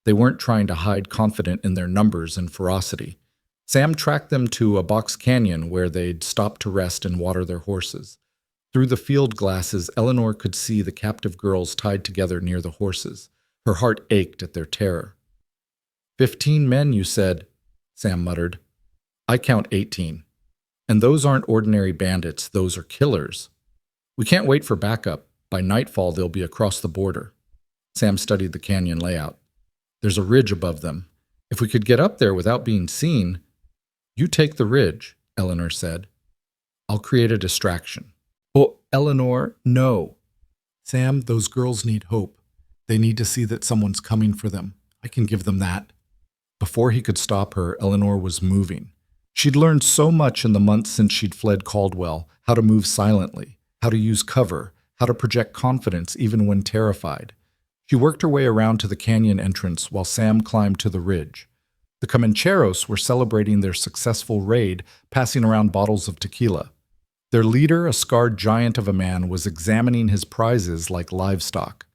They weren't trying to hide, confident in their numbers and ferocity. Sam tracked them to a box canyon where they'd stop to rest and water their horses. Through the field glasses, Eleanor could see the captive girls tied together near the horses. Her heart ached at their terror. 15 men, you said, Sam muttered. I count 18. And those aren't ordinary bandits, those are killers. We can't wait for backup. By nightfall, they'll be across the border. Sam studied the canyon layout. There's a ridge above them. If we could get up there without being seen... You take the ridge, Eleanor said. I'll create a distraction. Oh, Eleanor, no. Sam, those girls need hope. They need to see that someone's coming for them. I can give them that. Before he could stop her, Eleanor was moving. She'd learned so much in the months since she'd fled Caldwell, how to move silently, how to use cover, how to project confidence even when terrified. She worked her way around to the canyon entrance while Sam climbed to the ridge. The Comancheros were celebrating their successful raid, passing around bottles of tequila. Their leader, a scarred giant of a man, was examining his prizes like livestock.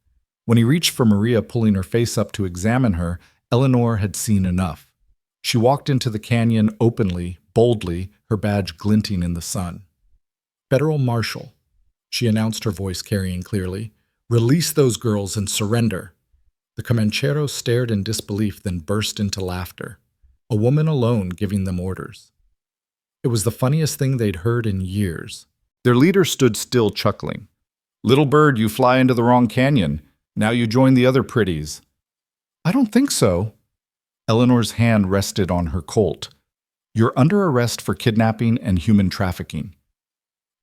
When he reached for Maria, pulling her face up to examine her, Eleanor had seen enough. She walked into the canyon openly, boldly, her badge glinting in the sun. Federal Marshal, she announced, her voice carrying clearly. Release those girls and surrender. The Comancheros stared in disbelief, then burst into laughter. A woman alone giving them orders. It was the funniest thing they'd heard in years. Their leader stood still, chuckling. Little bird, you fly into the wrong canyon. Now you join the other pretties. I don't think so. Eleanor's hand rested on her Colt. You're under arrest for kidnapping and human trafficking.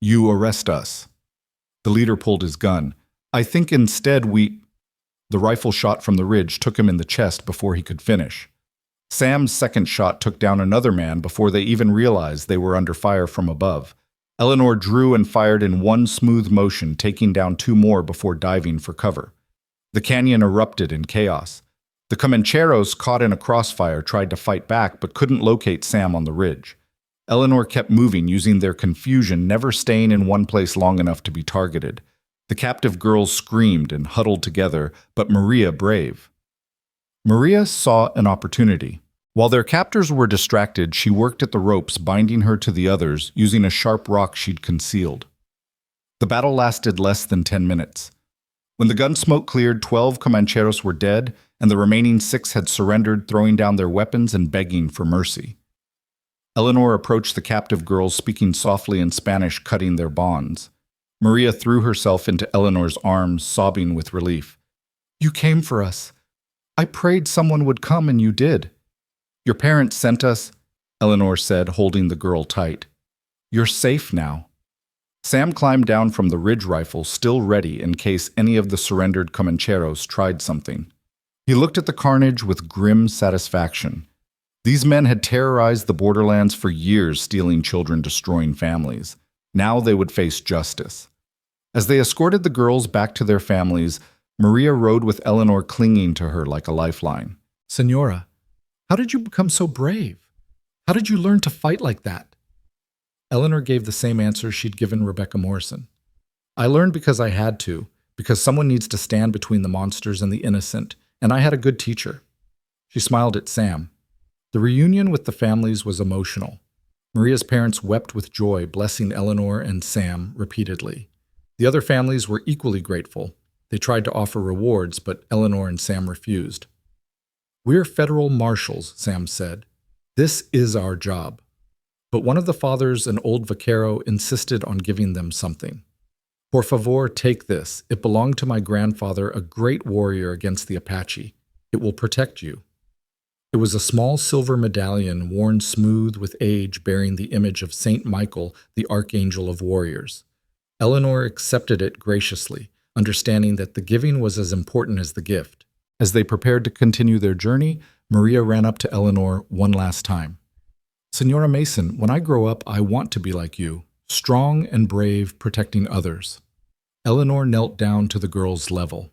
You arrest us. The leader pulled his gun. I think instead we... The rifle shot from the ridge took him in the chest before he could finish. Sam's second shot took down another man before they even realized they were under fire from above. Eleanor drew and fired in one smooth motion, taking down two more before diving for cover. The canyon erupted in chaos. The Comancheros, caught in a crossfire, tried to fight back but couldn't locate Sam on the ridge. Eleanor kept moving, using their confusion, never staying in one place long enough to be targeted. The captive girls screamed and huddled together, but Maria brave. Maria saw an opportunity. While their captors were distracted, she worked at the ropes, binding her to the others, using a sharp rock she'd concealed. The battle lasted less than 10 minutes. When the gun smoke cleared, 12 Comancheros were dead, and the remaining 6 had surrendered, throwing down their weapons and begging for mercy. Eleanor approached the captive girls, speaking softly in Spanish, cutting their bonds. Maria threw herself into Eleanor's arms, sobbing with relief. "You came for us. I prayed someone would come, and you did." "Your parents sent us," Eleanor said, holding the girl tight. "You're safe now." Sam climbed down from the ridge rifle, still ready in case any of the surrendered Comancheros tried something. He looked at the carnage with grim satisfaction. These men had terrorized the borderlands for years, stealing children, destroying families. Now they would face justice. As they escorted the girls back to their families, Maria rode with Eleanor, clinging to her like a lifeline. "Senora, how did you become so brave? How did you learn to fight like that?" Eleanor gave the same answer she'd given Rebecca Morrison. "I learned because I had to, because someone needs to stand between the monsters and the innocent, and I had a good teacher." She smiled at Sam. The reunion with the families was emotional. Maria's parents wept with joy, blessing Eleanor and Sam repeatedly. The other families were equally grateful. They tried to offer rewards, but Eleanor and Sam refused. "We're federal marshals," Sam said. "This is our job." But one of the fathers, an old vaquero, insisted on giving them something. "Por favor, take this. It belonged to my grandfather, a great warrior against the Apache. It will protect you." It was a small silver medallion worn smooth with age, bearing the image of Saint Michael, the archangel of warriors. Eleanor accepted it graciously, understanding that the giving was as important as the gift. As they prepared to continue their journey, Maria ran up to Eleanor one last time. "Senora Mason, when I grow up, I want to be like you, strong and brave, protecting others." Eleanor knelt down to the girl's level.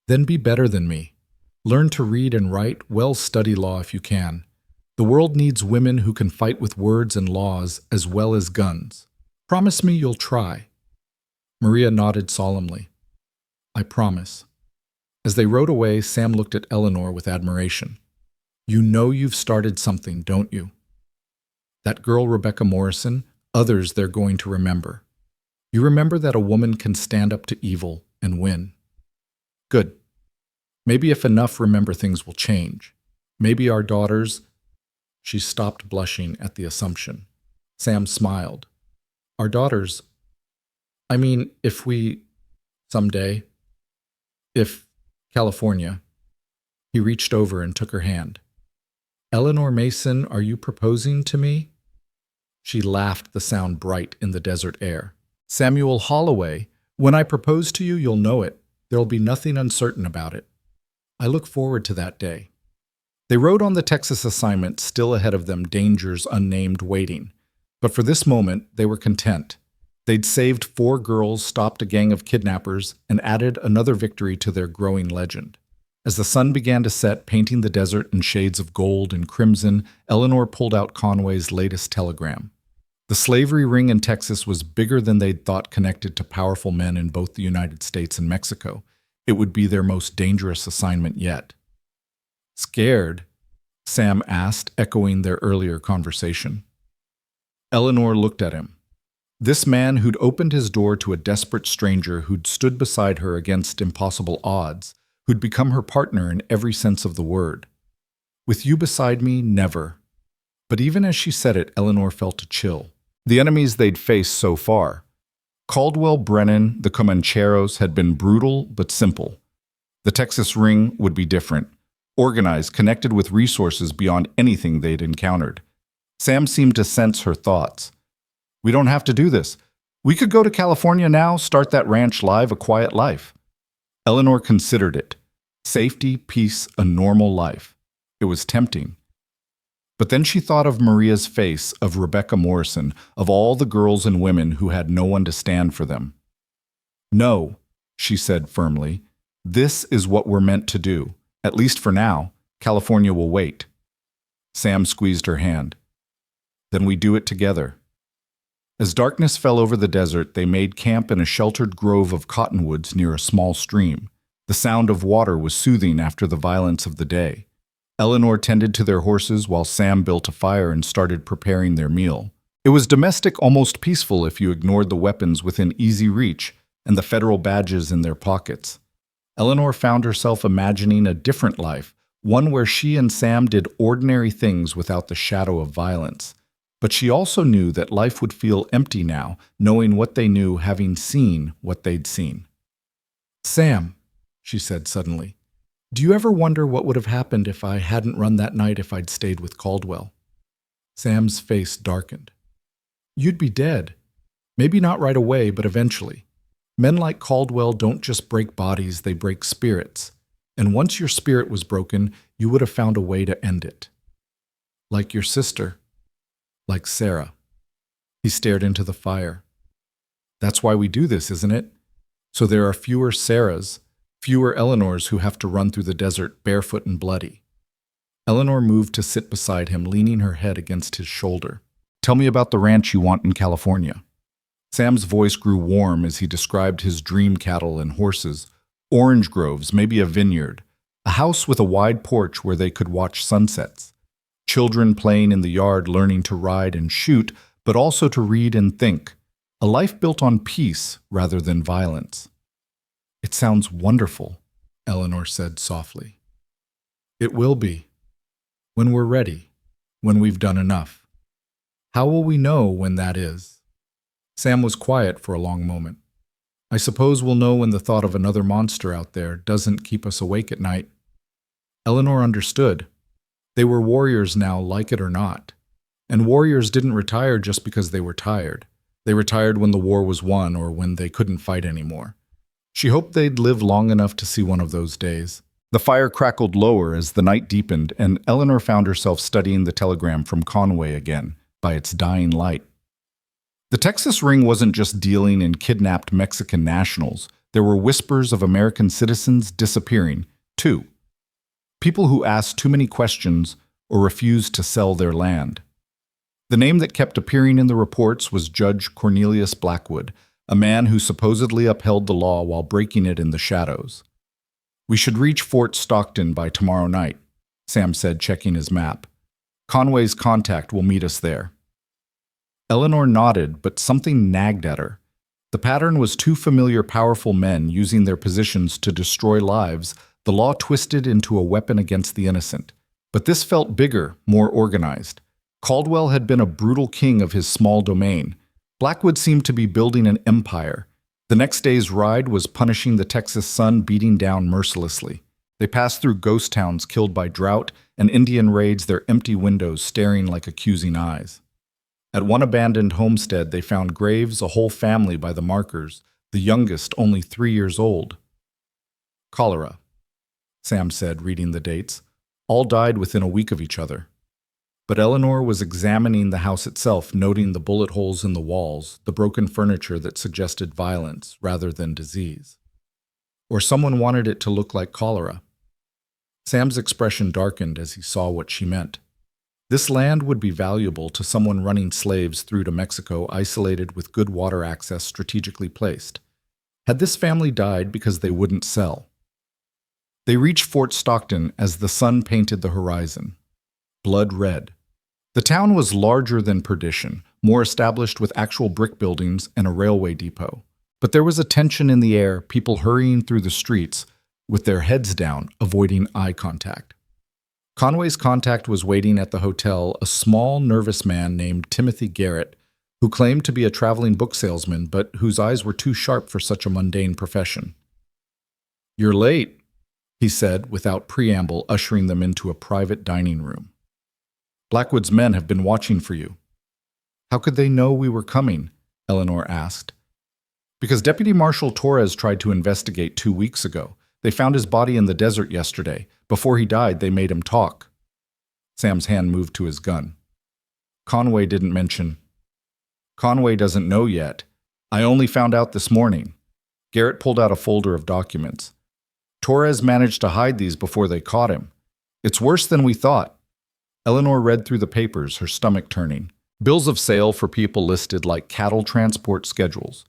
"Then be better than me. Learn to read and write, well study law if you can. The world needs women who can fight with words and laws as well as guns. Promise me you'll try." Maria nodded solemnly. "I promise." As they rode away, Sam looked at Eleanor with admiration. "You know you've started something, don't you? That girl Rebecca Morrison, others they're going to remember. You remember that a woman can stand up to evil and win." "Good. Maybe if enough remember, things will change. Maybe our daughters—" She stopped, blushing at the assumption. Sam smiled. "Our daughters? I mean, if we, someday, if California." He reached over and took her hand. "Eleanor Mason, are you proposing to me?" She laughed, the sound bright in the desert air. "Samuel Holloway, when I propose to you, you'll know it. There'll be nothing uncertain about it. I look forward to that day." They rode on the Texas assignment, still ahead of them, dangers unnamed waiting. But for this moment, they were content. They'd saved 4 girls, stopped a gang of kidnappers, and added another victory to their growing legend. As the sun began to set, painting the desert in shades of gold and crimson, Eleanor pulled out Conway's latest telegram. The slavery ring in Texas was bigger than they'd thought, connected to powerful men in both the United States and Mexico. It would be their most dangerous assignment yet. "Scared?" Sam asked, echoing their earlier conversation. Eleanor looked at him. This man who'd opened his door to a desperate stranger, who'd stood beside her against impossible odds, who'd become her partner in every sense of the word. "With you beside me, never." But even as she said it, Eleanor felt a chill. The enemies they'd faced so far, Caldwell Brennan, the Comancheros, had been brutal but simple. The Texas Ring would be different, organized, connected with resources beyond anything they'd encountered. Sam seemed to sense her thoughts. "We don't have to do this. We could go to California now, start that ranch live, a quiet life." Eleanor considered it. Safety, peace, a normal life. It was tempting. But then she thought of Maria's face, of Rebecca Morrison, of all the girls and women who had no one to stand for them. "No," she said firmly. "This is what we're meant to do. At least for now. California will wait." Sam squeezed her hand. "Then we do it together." As darkness fell over the desert, they made camp in a sheltered grove of cottonwoods near a small stream. The sound of water was soothing after the violence of the day. Eleanor tended to their horses while Sam built a fire and started preparing their meal. It was domestic, almost peaceful if you ignored the weapons within easy reach and the federal badges in their pockets. Eleanor found herself imagining a different life, one where she and Sam did ordinary things without the shadow of violence. But she also knew that life would feel empty now, knowing what they knew, having seen what they'd seen. "Sam," she said suddenly, "do you ever wonder what would have happened if I hadn't run that night, if I'd stayed with Caldwell?" Sam's face darkened. "You'd be dead. Maybe not right away, but eventually. Men like Caldwell don't just break bodies, they break spirits. And once your spirit was broken, you would have found a way to end it. Like your sister. Like Sarah." He stared into the fire. "That's why we do this, isn't it? So there are fewer Sarahs, fewer Eleanors who have to run through the desert barefoot and bloody." Eleanor moved to sit beside him, leaning her head against his shoulder. "Tell me about the ranch you want in California." Sam's voice grew warm as he described his dream cattle and horses, orange groves, maybe a vineyard, a house with a wide porch where they could watch sunsets, children playing in the yard learning to ride and shoot, but also to read and think, a life built on peace rather than violence. "It sounds wonderful," Eleanor said softly. "It will be. When we're ready. When we've done enough. How will we know when that is?" Sam was quiet for a long moment. "I suppose we'll know when the thought of another monster out there doesn't keep us awake at night." Eleanor understood. They were warriors now, like it or not. And warriors didn't retire just because they were tired. They retired when the war was won or when they couldn't fight anymore. She hoped they'd live long enough to see one of those days. The fire crackled lower as the night deepened, and Eleanor found herself studying the telegram from Conway again, by its dying light. The Texas ring wasn't just dealing in kidnapped Mexican nationals. There were whispers of American citizens disappearing, too. People who asked too many questions or refused to sell their land. The name that kept appearing in the reports was Judge Cornelius Blackwood, a man who supposedly upheld the law while breaking it in the shadows. "We should reach Fort Stockton by tomorrow night," Sam said, checking his map. "Conway's contact will meet us there." Eleanor nodded, but something nagged at her. The pattern was two familiar, powerful men using their positions to destroy lives, the law twisted into a weapon against the innocent. But this felt bigger, more organized. Caldwell had been a brutal king of his small domain. Blackwood seemed to be building an empire. The next day's ride was punishing the Texas sun beating down mercilessly. They passed through ghost towns killed by drought and Indian raids, their empty windows staring like accusing eyes. At one abandoned homestead, they found graves, a whole family by the markers, the youngest only 3 years old. "Cholera," Sam said, reading the dates. "All died within a week of each other." But Eleanor was examining the house itself, noting the bullet holes in the walls, the broken furniture that suggested violence rather than disease. Or someone wanted it to look like cholera. Sam's expression darkened as he saw what she meant. This land would be valuable to someone running slaves through to Mexico, isolated with good water access strategically placed. Had this family died because they wouldn't sell? They reached Fort Stockton as the sun painted the horizon. Blood red. The town was larger than Perdition, more established with actual brick buildings and a railway depot. But there was a tension in the air, people hurrying through the streets, with their heads down, avoiding eye contact. Conway's contact was waiting at the hotel, a small, nervous man named Timothy Garrett, who claimed to be a traveling book salesman, but whose eyes were too sharp for such a mundane profession. "You're late," he said, without preamble, ushering them into a private dining room. "Blackwood's men have been watching for you." "How could they know we were coming?" Eleanor asked. "Because Deputy Marshal Torres tried to investigate 2 weeks ago. They found his body in the desert yesterday. Before he died, they made him talk." Sam's hand moved to his gun. Conway didn't mention. Conway doesn't know yet. I only found out this morning. Garrett pulled out a folder of documents. Torres managed to hide these before they caught him. It's worse than we thought. Eleanor read through the papers, her stomach turning. Bills of sale for people listed like cattle transport schedules.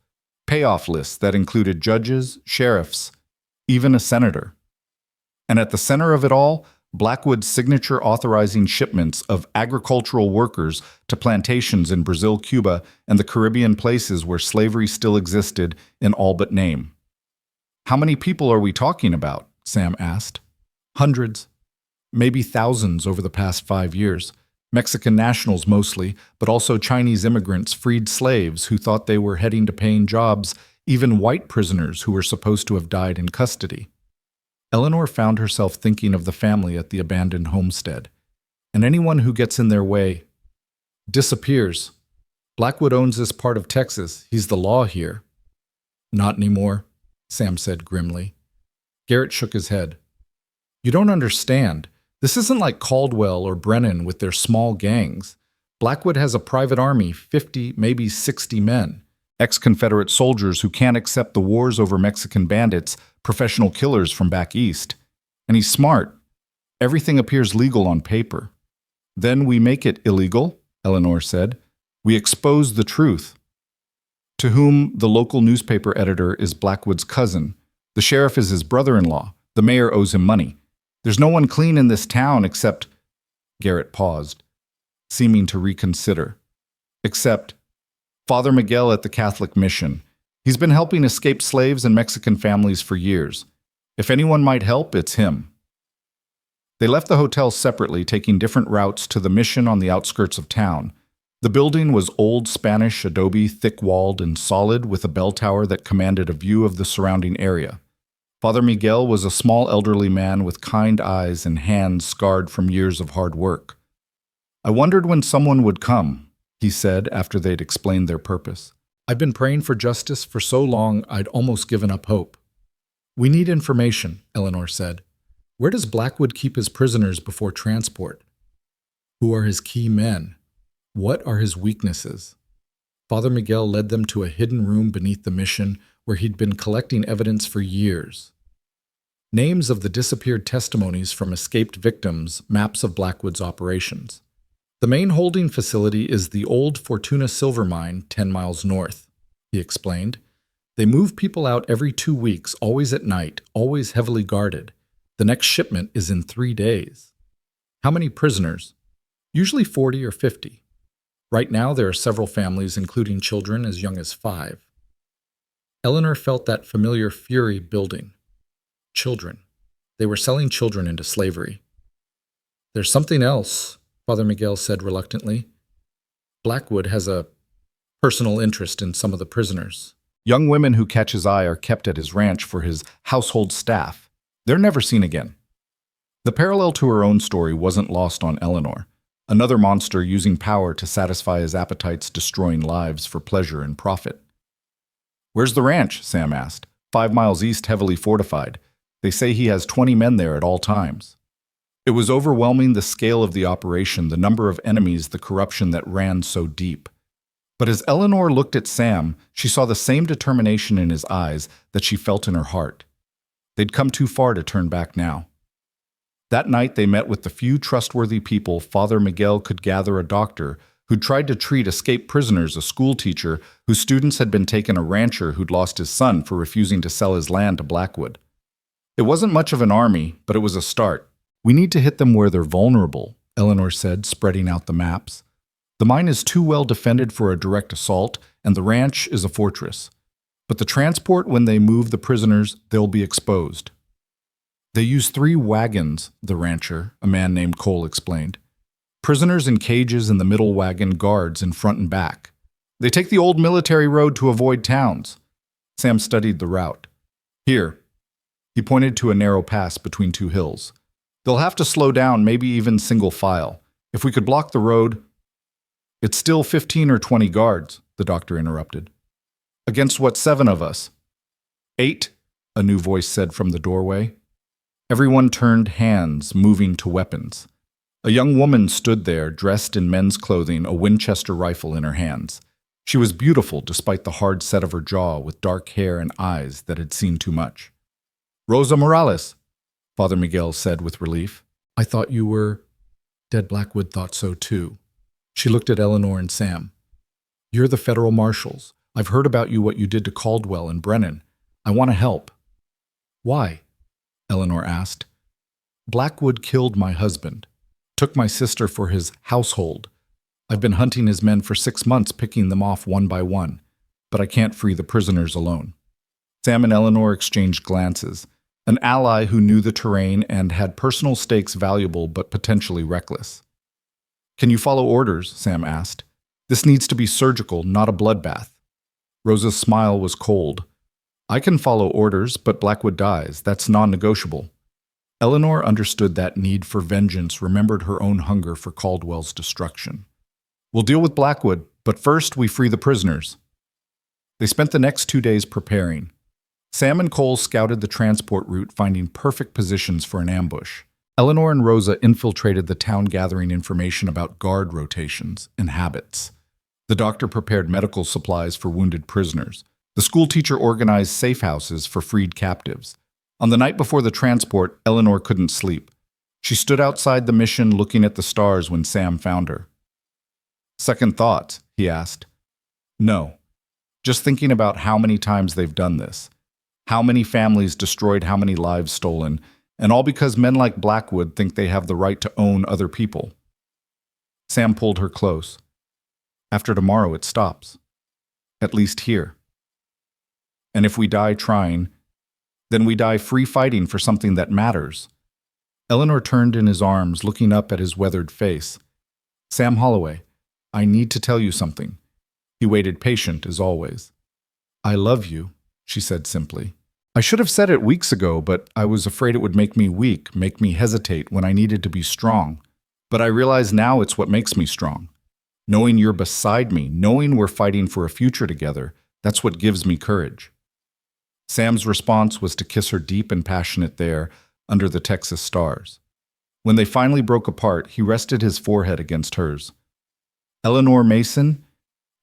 Payoff lists that included judges, sheriffs, even a senator. And at the center of it all, Blackwood's signature authorizing shipments of agricultural workers to plantations in Brazil, Cuba, and the Caribbean places where slavery still existed in all but name. How many people are we talking about? Sam asked. Hundreds, maybe thousands over the past 5 years. Mexican nationals mostly, but also Chinese immigrants, freed slaves who thought they were heading to paying jobs, even white prisoners who were supposed to have died in custody. Eleanor found herself thinking of the family at the abandoned homestead. And anyone who gets in their way disappears. Blackwood owns this part of Texas. He's the law here. Not anymore, Sam said grimly. Garrett shook his head. You don't understand. This isn't like Caldwell or Brennan with their small gangs. Blackwood has a private army, 50, maybe 60 men. Ex-Confederate soldiers who can't accept the wars over Mexican bandits, professional killers from back east. And he's smart. Everything appears legal on paper. Then we make it illegal, Eleanor said. We expose the truth. To whom the local newspaper editor is Blackwood's cousin. The sheriff is his brother-in-law. The mayor owes him money. There's no one clean in this town except... Garrett paused, seeming to reconsider. Except Father Miguel at the Catholic Mission. He's been helping escaped slaves and Mexican families for years. If anyone might help, it's him. They left the hotel separately, taking different routes to the mission on the outskirts of town. The building was old Spanish adobe, thick-walled and solid, with a bell tower that commanded a view of the surrounding area. Father Miguel was a small elderly man with kind eyes and hands scarred from years of hard work. I wondered when someone would come, he said after they'd explained their purpose. I've been praying for justice for so long I'd almost given up hope. We need information, Eleanor said. Where does Blackwood keep his prisoners before transport? Who are his key men? What are his weaknesses? Father Miguel led them to a hidden room beneath the mission where he'd been collecting evidence for years. Names of the disappeared testimonies from escaped victims, maps of Blackwood's operations. The main holding facility is the old Fortuna silver mine 10 miles north, he explained. They move people out every 2 weeks, always at night, always heavily guarded. The next shipment is in 3 days. How many prisoners? Usually 40 or 50. Right now there are several families, including children as young as 5. Eleanor felt that familiar fury building. Children. They were selling children into slavery. There's something else, Father Miguel said reluctantly. Blackwood has a personal interest in some of the prisoners. Young women who catch his eye are kept at his ranch for his household staff. They're never seen again. The parallel to her own story wasn't lost on Eleanor. Another monster using power to satisfy his appetites, destroying lives for pleasure and profit. Where's the ranch? Sam asked. 5 miles east, heavily fortified. They say he has 20 men there at all times. It was overwhelming, the scale of the operation, the number of enemies, the corruption that ran so deep. But as Eleanor looked at Sam, she saw the same determination in his eyes that she felt in her heart. They'd come too far to turn back now. That night they met with the few trustworthy people Father Miguel could gather: a doctor who'd tried to treat escaped prisoners, a school teacher whose students had been taken, a rancher who'd lost his son for refusing to sell his land to Blackwood. It wasn't much of an army, but it was a start. We need to hit them where they're vulnerable, Eleanor said, spreading out the maps. The mine is too well defended for a direct assault, and the ranch is a fortress. But the transport, when they move the prisoners, they'll be exposed. They use 3 wagons, the rancher, a man named Cole, explained. Prisoners in cages in the middle wagon, guards in front and back. They take the old military road to avoid towns. Sam studied the route. Here. He pointed to a narrow pass between 2 hills. They'll have to slow down, maybe even single file. If we could block the road... It's still 15 or 20 guards, the doctor interrupted. Against what, 7 of us? 8, a new voice said from the doorway. Everyone turned hands, moving to weapons. A young woman stood there, dressed in men's clothing, a Winchester rifle in her hands. She was beautiful despite the hard set of her jaw, with dark hair and eyes that had seen too much. "Rosa Morales," Father Miguel said with relief. "I thought you were—" Dead Blackwood thought so too. She looked at Eleanor and Sam. "You're the federal marshals. I've heard about you, what you did to Caldwell and Brennan. I want to help." "Why?" Eleanor asked. "Blackwood killed my husband, took my sister for his household. I've been hunting his men for 6 months, picking them off one by one, but I can't free the prisoners alone." Sam and Eleanor exchanged glances. An ally who knew the terrain and had personal stakes valuable but potentially reckless. "Can you follow orders?" Sam asked. "This needs to be surgical, not a bloodbath." Rosa's smile was cold. "I can follow orders, but Blackwood dies. That's non-negotiable." Eleanor understood that need for vengeance, remembered her own hunger for Caldwell's destruction. "We'll deal with Blackwood, but first we free the prisoners." They spent the next 2 days preparing. Sam and Cole scouted the transport route, finding perfect positions for an ambush. Eleanor and Rosa infiltrated the town, gathering information about guard rotations and habits. The doctor prepared medical supplies for wounded prisoners. The schoolteacher organized safe houses for freed captives. On the night before the transport, Eleanor couldn't sleep. She stood outside the mission looking at the stars when Sam found her. "Second thoughts?" he asked. "No. Just thinking about how many times they've done this. How many families destroyed, how many lives stolen, and all because men like Blackwood think they have the right to own other people." Sam pulled her close. "After tomorrow it stops. At least here. And if we die trying, then we die free fighting for something that matters." Eleanor turned in his arms, looking up at his weathered face. "Sam Holloway, I need to tell you something." He waited, patient as always. "I love you," she said simply. "I should have said it weeks ago, but I was afraid it would make me weak, make me hesitate when I needed to be strong. But I realize now it's what makes me strong. Knowing you're beside me, knowing we're fighting for a future together, that's what gives me courage." Sam's response was to kiss her deep and passionate there under the Texas stars. When they finally broke apart, he rested his forehead against hers. "Eleanor Mason,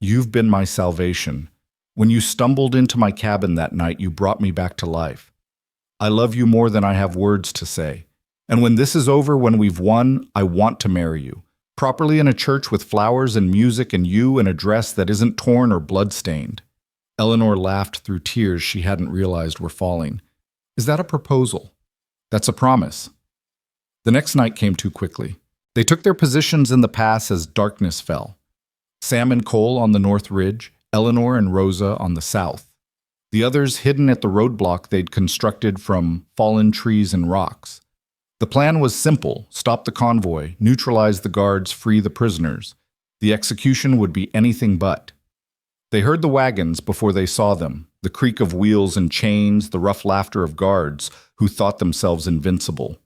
you've been my salvation. When you stumbled into my cabin that night, you brought me back to life. I love you more than I have words to say. And when this is over, when we've won, I want to marry you. Properly in a church with flowers and music and you in a dress that isn't torn or blood-stained." Eleanor laughed through tears she hadn't realized were falling. "Is that a proposal?" "That's a promise." The next night came too quickly. They took their positions in the pass as darkness fell. Sam and Cole on the north ridge, Eleanor and Rosa on the south. The others hidden at the roadblock they'd constructed from fallen trees and rocks. The plan was simple: stop the convoy, neutralize the guards, free the prisoners. The execution would be anything but. They heard the wagons before they saw them, the creak of wheels and chains, the rough laughter of guards who thought themselves invincible.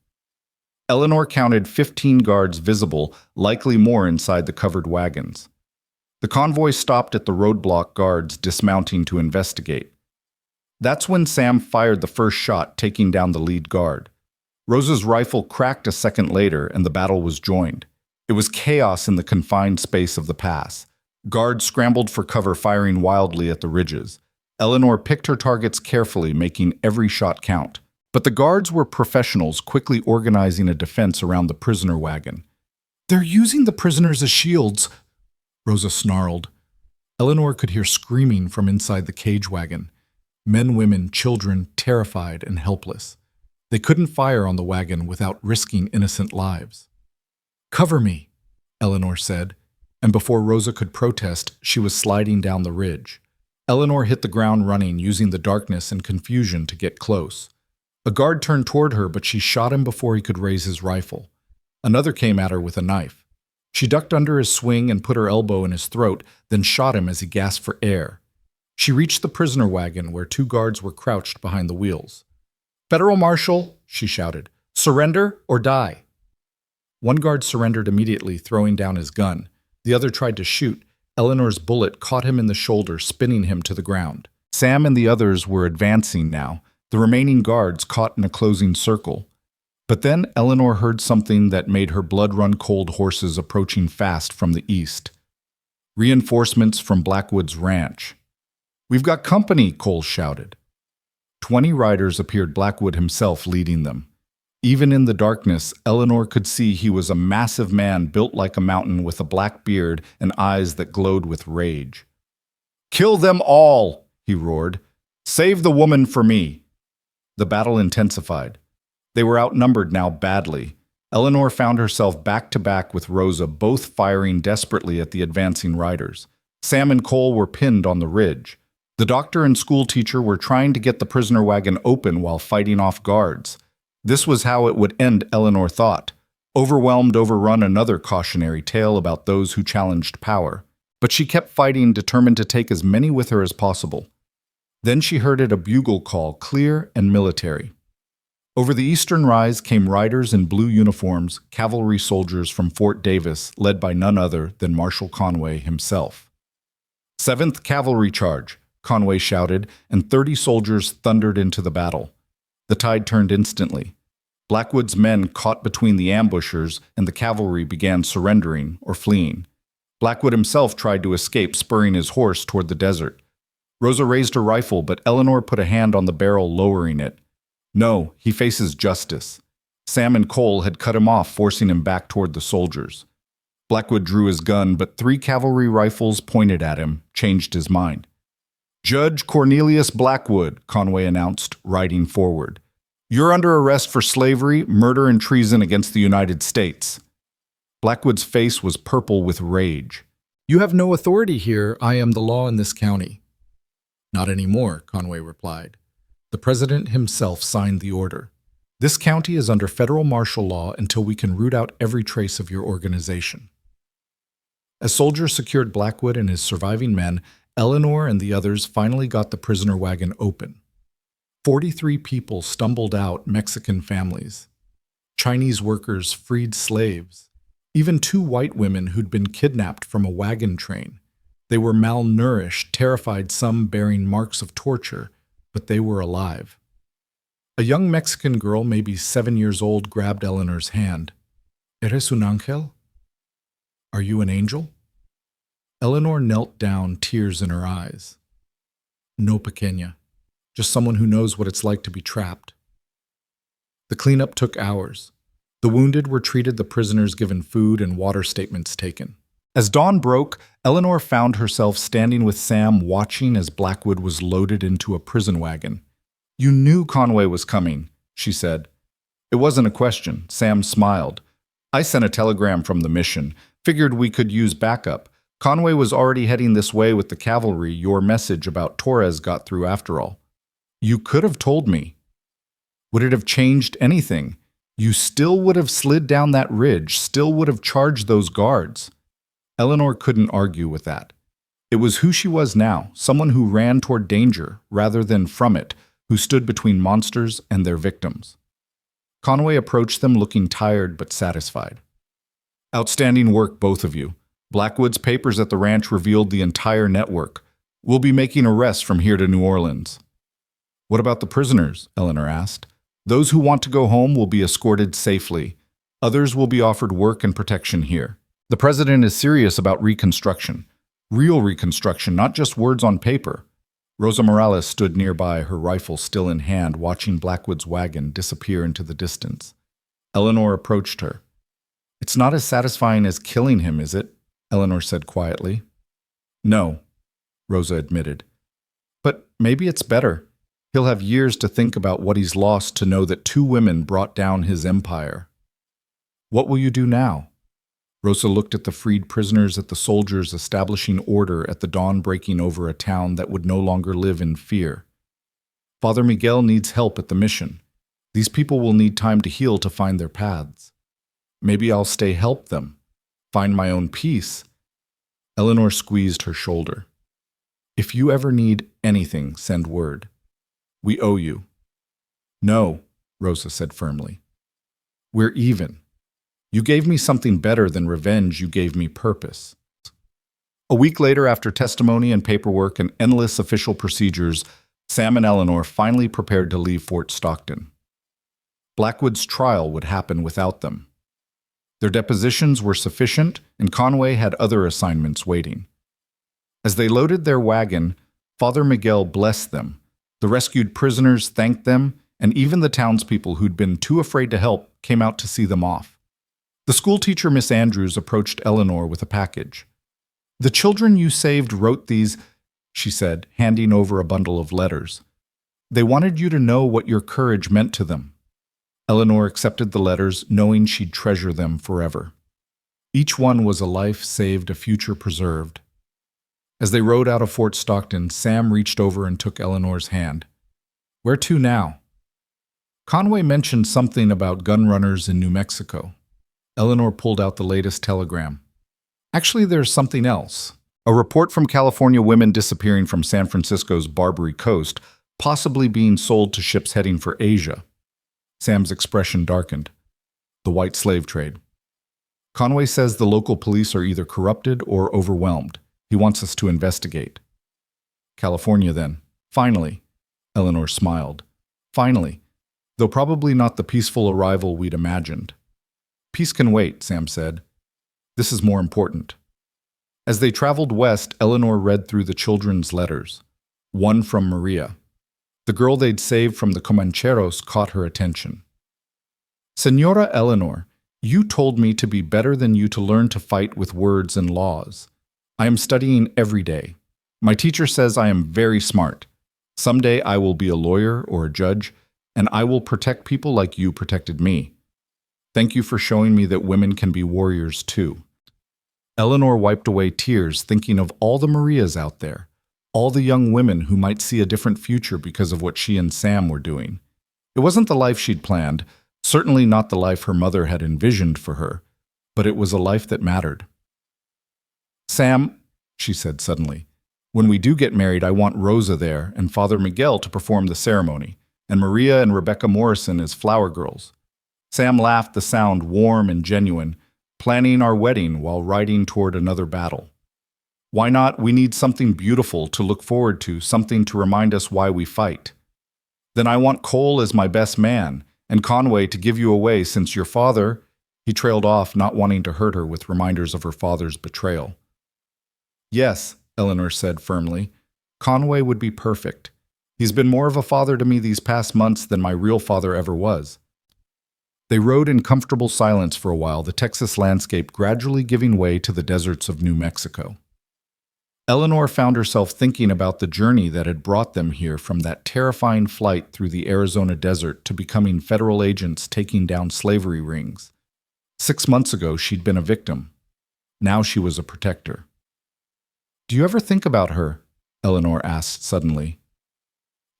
Eleanor counted 15 guards visible, likely more inside the covered wagons. The convoy stopped at the roadblock, guards dismounting to investigate. That's when Sam fired the first shot, taking down the lead guard. Rosa's rifle cracked a second later, and the battle was joined. It was chaos in the confined space of the pass. Guards scrambled for cover, firing wildly at the ridges. Eleanor picked her targets carefully, making every shot count. But the guards were professionals, quickly organizing a defense around the prisoner wagon. "They're using the prisoners as shields," Rosa snarled. Eleanor could hear screaming from inside the cage wagon. Men, women, children, terrified and helpless. They couldn't fire on the wagon without risking innocent lives. "Cover me," Eleanor said, and before Rosa could protest, she was sliding down the ridge. Eleanor hit the ground running, using the darkness and confusion to get close. A guard turned toward her, but she shot him before he could raise his rifle. Another came at her with a knife. She ducked under his swing and put her elbow in his throat, then shot him as he gasped for air. She reached the prisoner wagon where 2 guards were crouched behind the wheels. "Federal Marshal," she shouted, "surrender or die." One guard surrendered immediately, throwing down his gun. The other tried to shoot. Eleanor's bullet caught him in the shoulder, spinning him to the ground. Sam and the others were advancing now, the remaining guards caught in a closing circle. But then Eleanor heard something that made her blood run cold. Horses approaching fast from the east. Reinforcements from Blackwood's ranch. "We've got company," Cole shouted. 20 riders appeared, Blackwood himself leading them. Even in the darkness, Eleanor could see he was a massive man built like a mountain with a black beard and eyes that glowed with rage. "Kill them all!" he roared. "Save the woman for me!" The battle intensified. They were outnumbered now badly. Eleanor found herself back to back with Rosa, both firing desperately at the advancing riders. Sam and Cole were pinned on the ridge. The doctor and schoolteacher were trying to get the prisoner wagon open while fighting off guards. This was how it would end, Eleanor thought. Overwhelmed, overrun, another cautionary tale about those who challenged power. But she kept fighting, determined to take as many with her as possible. Then she heard it, a bugle call, clear and military. Over the eastern rise came riders in blue uniforms, cavalry soldiers from Fort Davis, led by none other than Marshal Conway himself. "7th Cavalry Charge," Conway shouted, and 30 soldiers thundered into the battle. The tide turned instantly. Blackwood's men caught between the ambushers, and the cavalry began surrendering or fleeing. Blackwood himself tried to escape, spurring his horse toward the desert. Rosa raised her rifle, but Eleanor put a hand on the barrel, lowering it. No, he faces justice. Sam and Cole had cut him off, forcing him back toward the soldiers. Blackwood drew his gun, but 3 cavalry rifles pointed at him, changed his mind. "Judge Cornelius Blackwood," Conway announced, riding forward. "You're under arrest for slavery, murder, and treason against the United States." Blackwood's face was purple with rage. "You have no authority here. I am the law in this county." "Not anymore," Conway replied. "The president himself signed the order. This county is under federal martial law until we can root out every trace of your organization." As soldiers secured Blackwood and his surviving men, Eleanor and the others finally got the prisoner wagon open. 43 people stumbled out, Mexican families. Chinese workers, freed slaves. Even 2 white women who'd been kidnapped from a wagon train. They were malnourished, terrified, some bearing marks of torture, but they were alive. A young Mexican girl, maybe 7 years old, grabbed Eleanor's hand. "Eres un ángel? Are you an angel?" Eleanor knelt down, tears in her eyes. "No, pequeña. Just someone who knows what it's like to be trapped." The cleanup took hours. The wounded were treated, the prisoners given food, and water statements taken. As dawn broke, Eleanor found herself standing with Sam, watching as Blackwood was loaded into a prison wagon. "You knew Conway was coming," she said. It wasn't a question. Sam smiled. "I sent a telegram from the mission. Figured we could use backup. Conway was already heading this way with the cavalry. Your message about Torres got through after all." "You could have told me." "Would it have changed anything? You still would have slid down that ridge, still would have charged those guards." Eleanor couldn't argue with that. It was who she was now, someone who ran toward danger rather than from it, who stood between monsters and their victims. Conway approached them, looking tired but satisfied. "Outstanding work, both of you. Blackwood's papers at the ranch revealed the entire network. We'll be making arrests from here to New Orleans." "What about the prisoners?" Eleanor asked. "Those who want to go home will be escorted safely. Others will be offered work and protection here. The president is serious about reconstruction. Real reconstruction, not just words on paper." Rosa Morales stood nearby, her rifle still in hand, watching Blackwood's wagon disappear into the distance. Eleanor approached her. "It's not as satisfying as killing him, is it?" Eleanor said quietly. "No," Rosa admitted. "But maybe it's better. He'll have years to think about what he's lost, to know that 2 women brought down his empire." "What will you do now?" Rosa looked at the freed prisoners, at the soldiers establishing order, at the dawn breaking over a town that would no longer live in fear. "Father Miguel needs help at the mission. These people will need time to heal, to find their paths. Maybe I'll stay, help them, find my own peace." Eleanor squeezed her shoulder. "If you ever need anything, send word. We owe you." "No," Rosa said firmly. "We're even. You gave me something better than revenge. You gave me purpose." A week later, after testimony and paperwork and endless official procedures, Sam and Eleanor finally prepared to leave Fort Stockton. Blackwood's trial would happen without them. Their depositions were sufficient, and Conway had other assignments waiting. As they loaded their wagon, Father Miguel blessed them. The rescued prisoners thanked them, and even the townspeople who'd been too afraid to help came out to see them off. The schoolteacher, Miss Andrews, approached Eleanor with a package. "The children you saved wrote these," she said, handing over a bundle of letters. "They wanted you to know what your courage meant to them." Eleanor accepted the letters, knowing she'd treasure them forever. Each one was a life saved, a future preserved. As they rode out of Fort Stockton, Sam reached over and took Eleanor's hand. "Where to now?" Conway mentioned something about gun runners in New Mexico. Eleanor pulled out the latest telegram. "Actually, there's something else. A report from California women disappearing from San Francisco's Barbary Coast, possibly being sold to ships heading for Asia." Sam's expression darkened. "The white slave trade." "Conway says the local police are either corrupted or overwhelmed. He wants us to investigate." "California, then. Finally." Eleanor smiled. "Finally. Though probably not the peaceful arrival we'd imagined." "Peace can wait," Sam said. "This is more important." As they traveled west, Eleanor read through the children's letters. One from Maria. The girl they'd saved from the Comancheros caught her attention. "Senora Eleanor, you told me to be better than you to learn to fight with words and laws. I am studying every day. My teacher says I am very smart. Someday I will be a lawyer or a judge, and I will protect people like you protected me. Thank you for showing me that women can be warriors too." Eleanor wiped away tears, thinking of all the Marias out there, all the young women who might see a different future because of what she and Sam were doing. It wasn't the life she'd planned, certainly not the life her mother had envisioned for her, but it was a life that mattered. "Sam," she said suddenly, "when we do get married, I want Rosa there and Father Miguel to perform the ceremony, and Maria and Rebecca Morrison as flower girls." Sam laughed, the sound warm and genuine, planning our wedding while riding toward another battle. "Why not? We need something beautiful to look forward to, something to remind us why we fight." "Then I want Cole as my best man, and Conway to give you away since your father—" He trailed off, not wanting to hurt her with reminders of her father's betrayal. "Yes," Eleanor said firmly. "Conway would be perfect. He's been more of a father to me these past months than my real father ever was." They rode in comfortable silence for a while, the Texas landscape gradually giving way to the deserts of New Mexico. Eleanor found herself thinking about the journey that had brought them here, from that terrifying flight through the Arizona desert to becoming federal agents taking down slavery rings. 6 months ago, she'd been a victim. Now she was a protector. "Do you ever think about her?" Eleanor asked suddenly.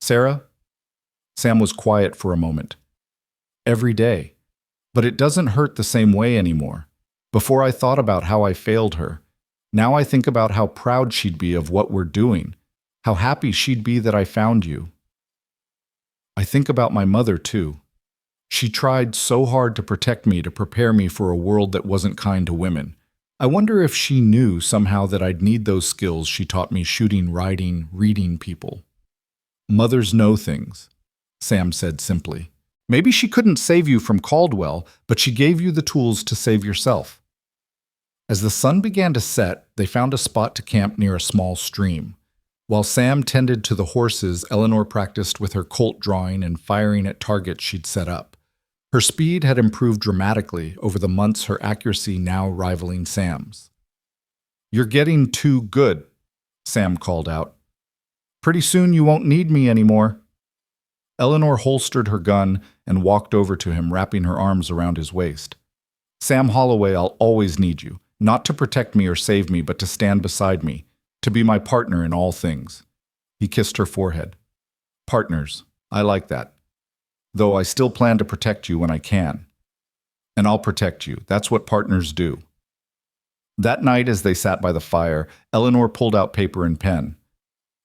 "Sarah?" Sam was quiet for a moment. "Every day. But it doesn't hurt the same way anymore. Before I thought about how I failed her. Now I think about how proud she'd be of what we're doing, how happy she'd be that I found you. I think about my mother, too. She tried so hard to protect me, to prepare me for a world that wasn't kind to women. I wonder if she knew somehow that I'd need those skills she taught me, shooting, riding, reading people." "Mothers know things," Sam said simply. "Maybe she couldn't save you from Caldwell, but she gave you the tools to save yourself." As the sun began to set, they found a spot to camp near a small stream. While Sam tended to the horses, Eleanor practiced with her Colt drawing and firing at targets she'd set up. Her speed had improved dramatically over the months, her accuracy now rivaling Sam's. "You're getting too good," Sam called out. "Pretty soon you won't need me anymore." Eleanor holstered her gun and walked over to him, wrapping her arms around his waist. "Sam Holloway, I'll always need you, not to protect me or save me, but to stand beside me, to be my partner in all things." He kissed her forehead. "Partners, I like that. Though I still plan to protect you when I can. And I'll protect you. That's what partners do." That night, as they sat by the fire, Eleanor pulled out paper and pen.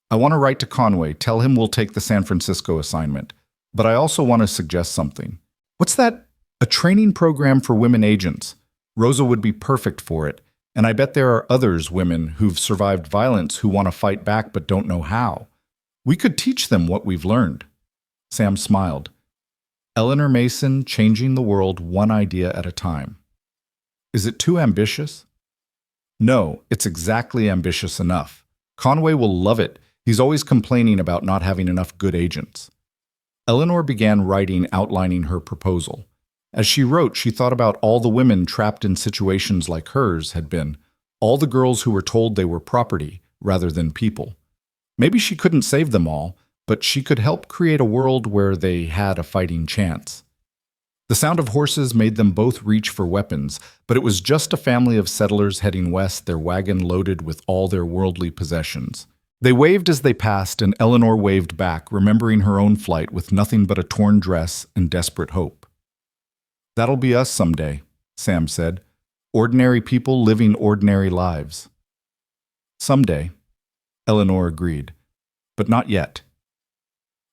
"I want to write to Conway, tell him we'll take the San Francisco assignment. But I also want to suggest something." "What's that?" "A training program for women agents. Rosa would be perfect for it. And I bet there are others, women who've survived violence, who want to fight back but don't know how. We could teach them what we've learned." Sam smiled. Eleanor Mason, changing the world one idea at a time. Is it too ambitious? No, it's exactly ambitious enough. Conway will love it. He's always complaining about not having enough good agents. Eleanor began writing, outlining her proposal. As she wrote, she thought about all the women trapped in situations like hers had been, all the girls who were told they were property rather than people. Maybe she couldn't save them all, but she could help create a world where they had a fighting chance. The sound of horses made them both reach for weapons, but it was just a family of settlers heading west, their wagon loaded with all their worldly possessions. They waved as they passed, and Eleanor waved back, remembering her own flight with nothing but a torn dress and desperate hope. "That'll be us someday," Sam said. "Ordinary people living ordinary lives." "Someday," Eleanor agreed, "but not yet."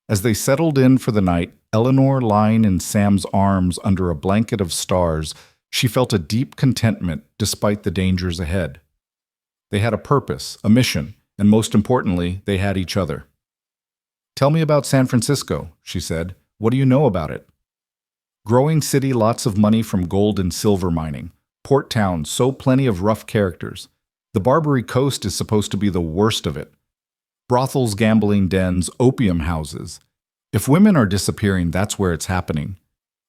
As they settled in for the night, Eleanor lying in Sam's arms under a blanket of stars, she felt a deep contentment despite the dangers ahead. They had a purpose, a mission, and most importantly, they had each other. "Tell me about San Francisco," she said. "What do you know about it?" "Growing city, lots of money from gold and silver mining. Port town, so plenty of rough characters. The Barbary Coast is supposed to be the worst of it. Brothels, gambling dens, opium houses. If women are disappearing, that's where it's happening.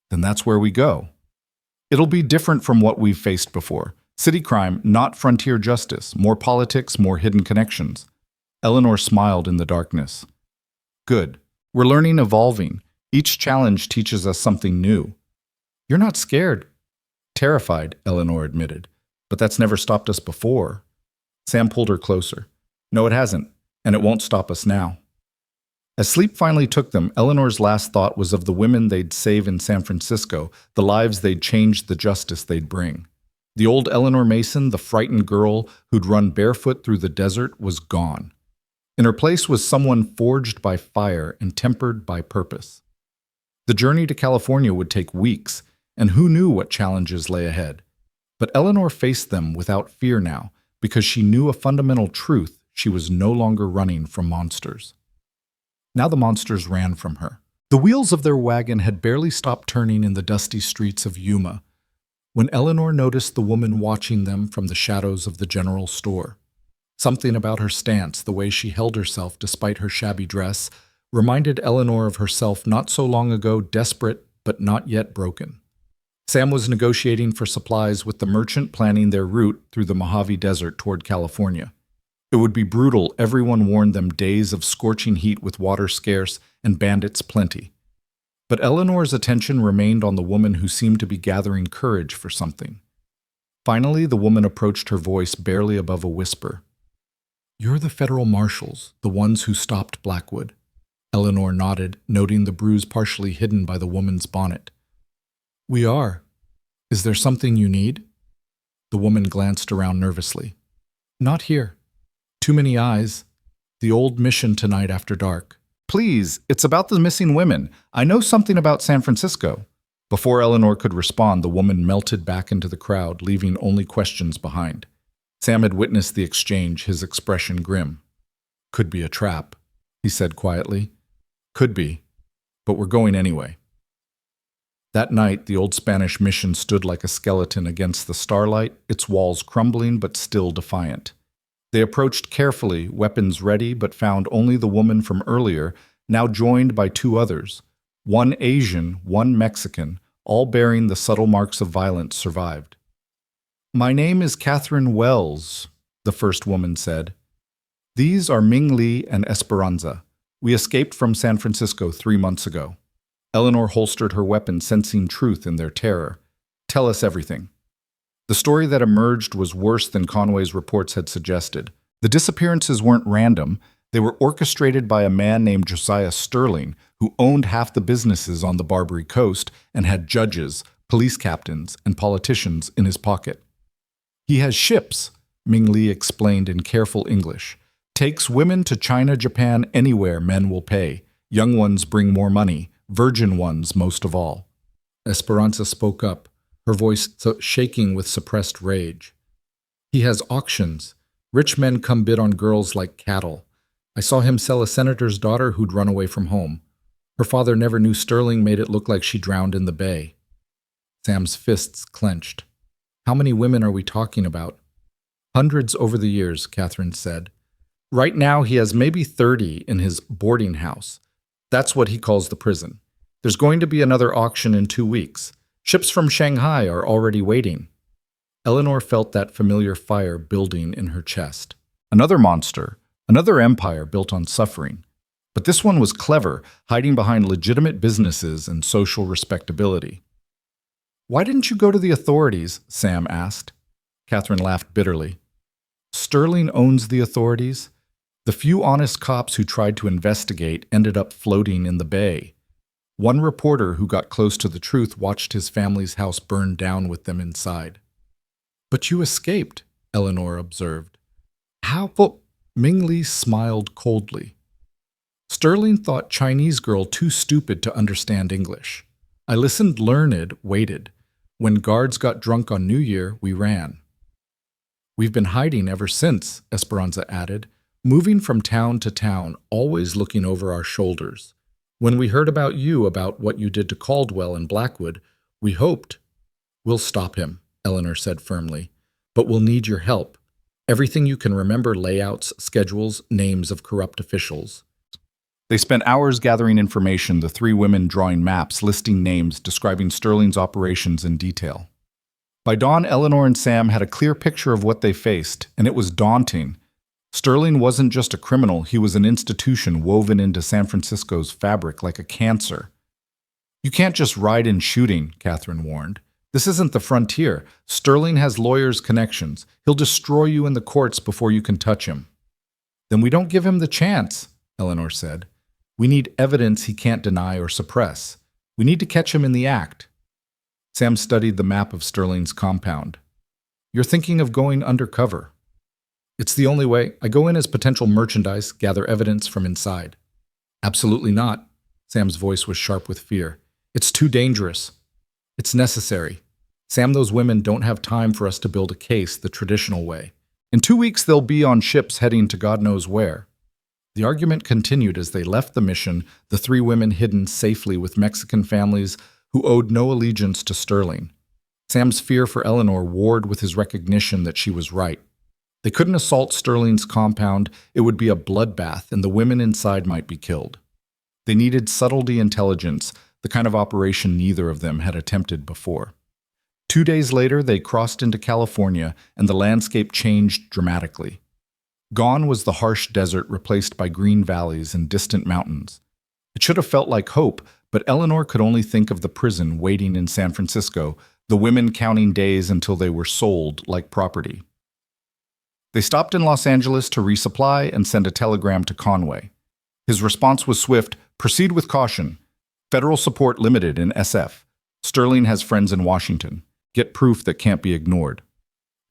Then that's where we go. It'll be different from what we've faced before. City crime, not frontier justice. More politics, more hidden connections." Eleanor smiled in the darkness. "Good. We're learning, evolving. Each challenge teaches us something new." "You're not scared." "Terrified," Eleanor admitted. "But that's never stopped us before." Sam pulled her closer. "No, it hasn't, and it won't stop us now." As sleep finally took them, Eleanor's last thought was of the women they'd save in San Francisco, the lives they'd change, the justice they'd bring. The old Eleanor Mason, the frightened girl who'd run barefoot through the desert, was gone. In her place was someone forged by fire and tempered by purpose. The journey to California would take weeks, and who knew what challenges lay ahead. But Eleanor faced them without fear now, because she knew a fundamental truth: she was no longer running from monsters. Now the monsters ran from her. The wheels of their wagon had barely stopped turning in the dusty streets of Yuma when Eleanor noticed the woman watching them from the shadows of the general store. Something about her stance, the way she held herself despite her shabby dress, reminded Eleanor of herself not so long ago, desperate but not yet broken. Sam was negotiating for supplies with the merchant planning their route through the Mojave Desert toward California. It would be brutal, everyone warned them, days of scorching heat with water scarce and bandits plenty. But Eleanor's attention remained on the woman who seemed to be gathering courage for something. Finally, the woman approached, her voice barely above a whisper. "You're the federal marshals, the ones who stopped Blackwood." Eleanor nodded, noting the bruise partially hidden by the woman's bonnet. "We are. Is there something you need?" The woman glanced around nervously. "Not here. Too many eyes. The old mission tonight after dark." "Please, it's about the missing women. I know something about San Francisco." Before Eleanor could respond, the woman melted back into the crowd, leaving only questions behind. Sam had witnessed the exchange, his expression grim. "Could be a trap," he said quietly. "Could be, but we're going anyway." That night, the old Spanish mission stood like a skeleton against the starlight, its walls crumbling but still defiant. They approached carefully, weapons ready, but found only the woman from earlier, now joined by two others. One Asian, one Mexican, all bearing the subtle marks of violence, survived. "My name is Catherine Wells," the first woman said. "These are Ming Li and Esperanza. We escaped from San Francisco 3 months ago." Eleanor holstered her weapon, sensing truth in their terror. "Tell us everything." The story that emerged was worse than Conway's reports had suggested. The disappearances weren't random. They were orchestrated by a man named Josiah Sterling, who owned half the businesses on the Barbary Coast and had judges, police captains, and politicians in his pocket. "He has ships," Ming Li explained in careful English. "Takes women to China, Japan, anywhere men will pay. Young ones bring more money, virgin ones most of all." Esperanza spoke up, her voice shaking with suppressed rage. "He has auctions. Rich men come bid on girls like cattle. I saw him sell a senator's daughter who'd run away from home. Her father never knew Sterling made it look like she drowned in the bay. Sam's fists clenched. How many women are we talking about? Hundreds over the years, Catherine said. Right now he has maybe 30 in his boarding house. That's what he calls the prison. There's going to be another auction in 2 weeks. Ships from Shanghai are already waiting. Eleanor felt that familiar fire building in her chest. Another monster, another empire built on suffering. But this one was clever, hiding behind legitimate businesses and social respectability. Why didn't you go to the authorities? Sam asked. Catherine laughed bitterly. Sterling owns the authorities. The few honest cops who tried to investigate ended up floating in the bay. One reporter who got close to the truth watched his family's house burn down with them inside. But you escaped, Eleanor observed. How? Ming Li smiled coldly. Sterling thought Chinese girl too stupid to understand English. I listened learned, waited. When guards got drunk on New Year, we ran. We've been hiding ever since, Esperanza added, moving from town to town, always looking over our shoulders. When we heard about what you did to Caldwell and Blackwood, we hoped. We'll stop him, Eleanor said firmly, but we'll need your help. Everything you can remember, layouts, schedules, names of corrupt officials. They spent hours gathering information, the three women drawing maps, listing names, describing Sterling's operations in detail. By dawn, Eleanor and Sam had a clear picture of what they faced, and it was daunting. Sterling wasn't just a criminal, he was an institution woven into San Francisco's fabric like a cancer. You can't just ride in shooting, Catherine warned. This isn't the frontier. Sterling has lawyers' connections. He'll destroy you in the courts before you can touch him. Then we don't give him the chance, Eleanor said. We need evidence he can't deny or suppress. We need to catch him in the act. Sam studied the map of Sterling's compound. You're thinking of going undercover. It's the only way. I go in as potential merchandise, gather evidence from inside. Absolutely not. Sam's voice was sharp with fear. It's too dangerous. It's necessary. Sam, those women don't have time for us to build a case the traditional way. In 2 weeks, they'll be on ships heading to God knows where. The argument continued as they left the mission, the three women hidden safely with Mexican families who owed no allegiance to Sterling. Sam's fear for Eleanor warred with his recognition that she was right. They couldn't assault Sterling's compound, it would be a bloodbath, and the women inside might be killed. They needed subtlety intelligence, the kind of operation neither of them had attempted before. 2 days later, they crossed into California, and the landscape changed dramatically. Gone was the harsh desert replaced by green valleys and distant mountains. It should have felt like hope, but Eleanor could only think of the prison waiting in San Francisco, the women counting days until they were sold like property. They stopped in Los Angeles to resupply and send a telegram to Conway. His response was swift, proceed with caution. Federal support limited in SF. Sterling has friends in Washington. Get proof that can't be ignored.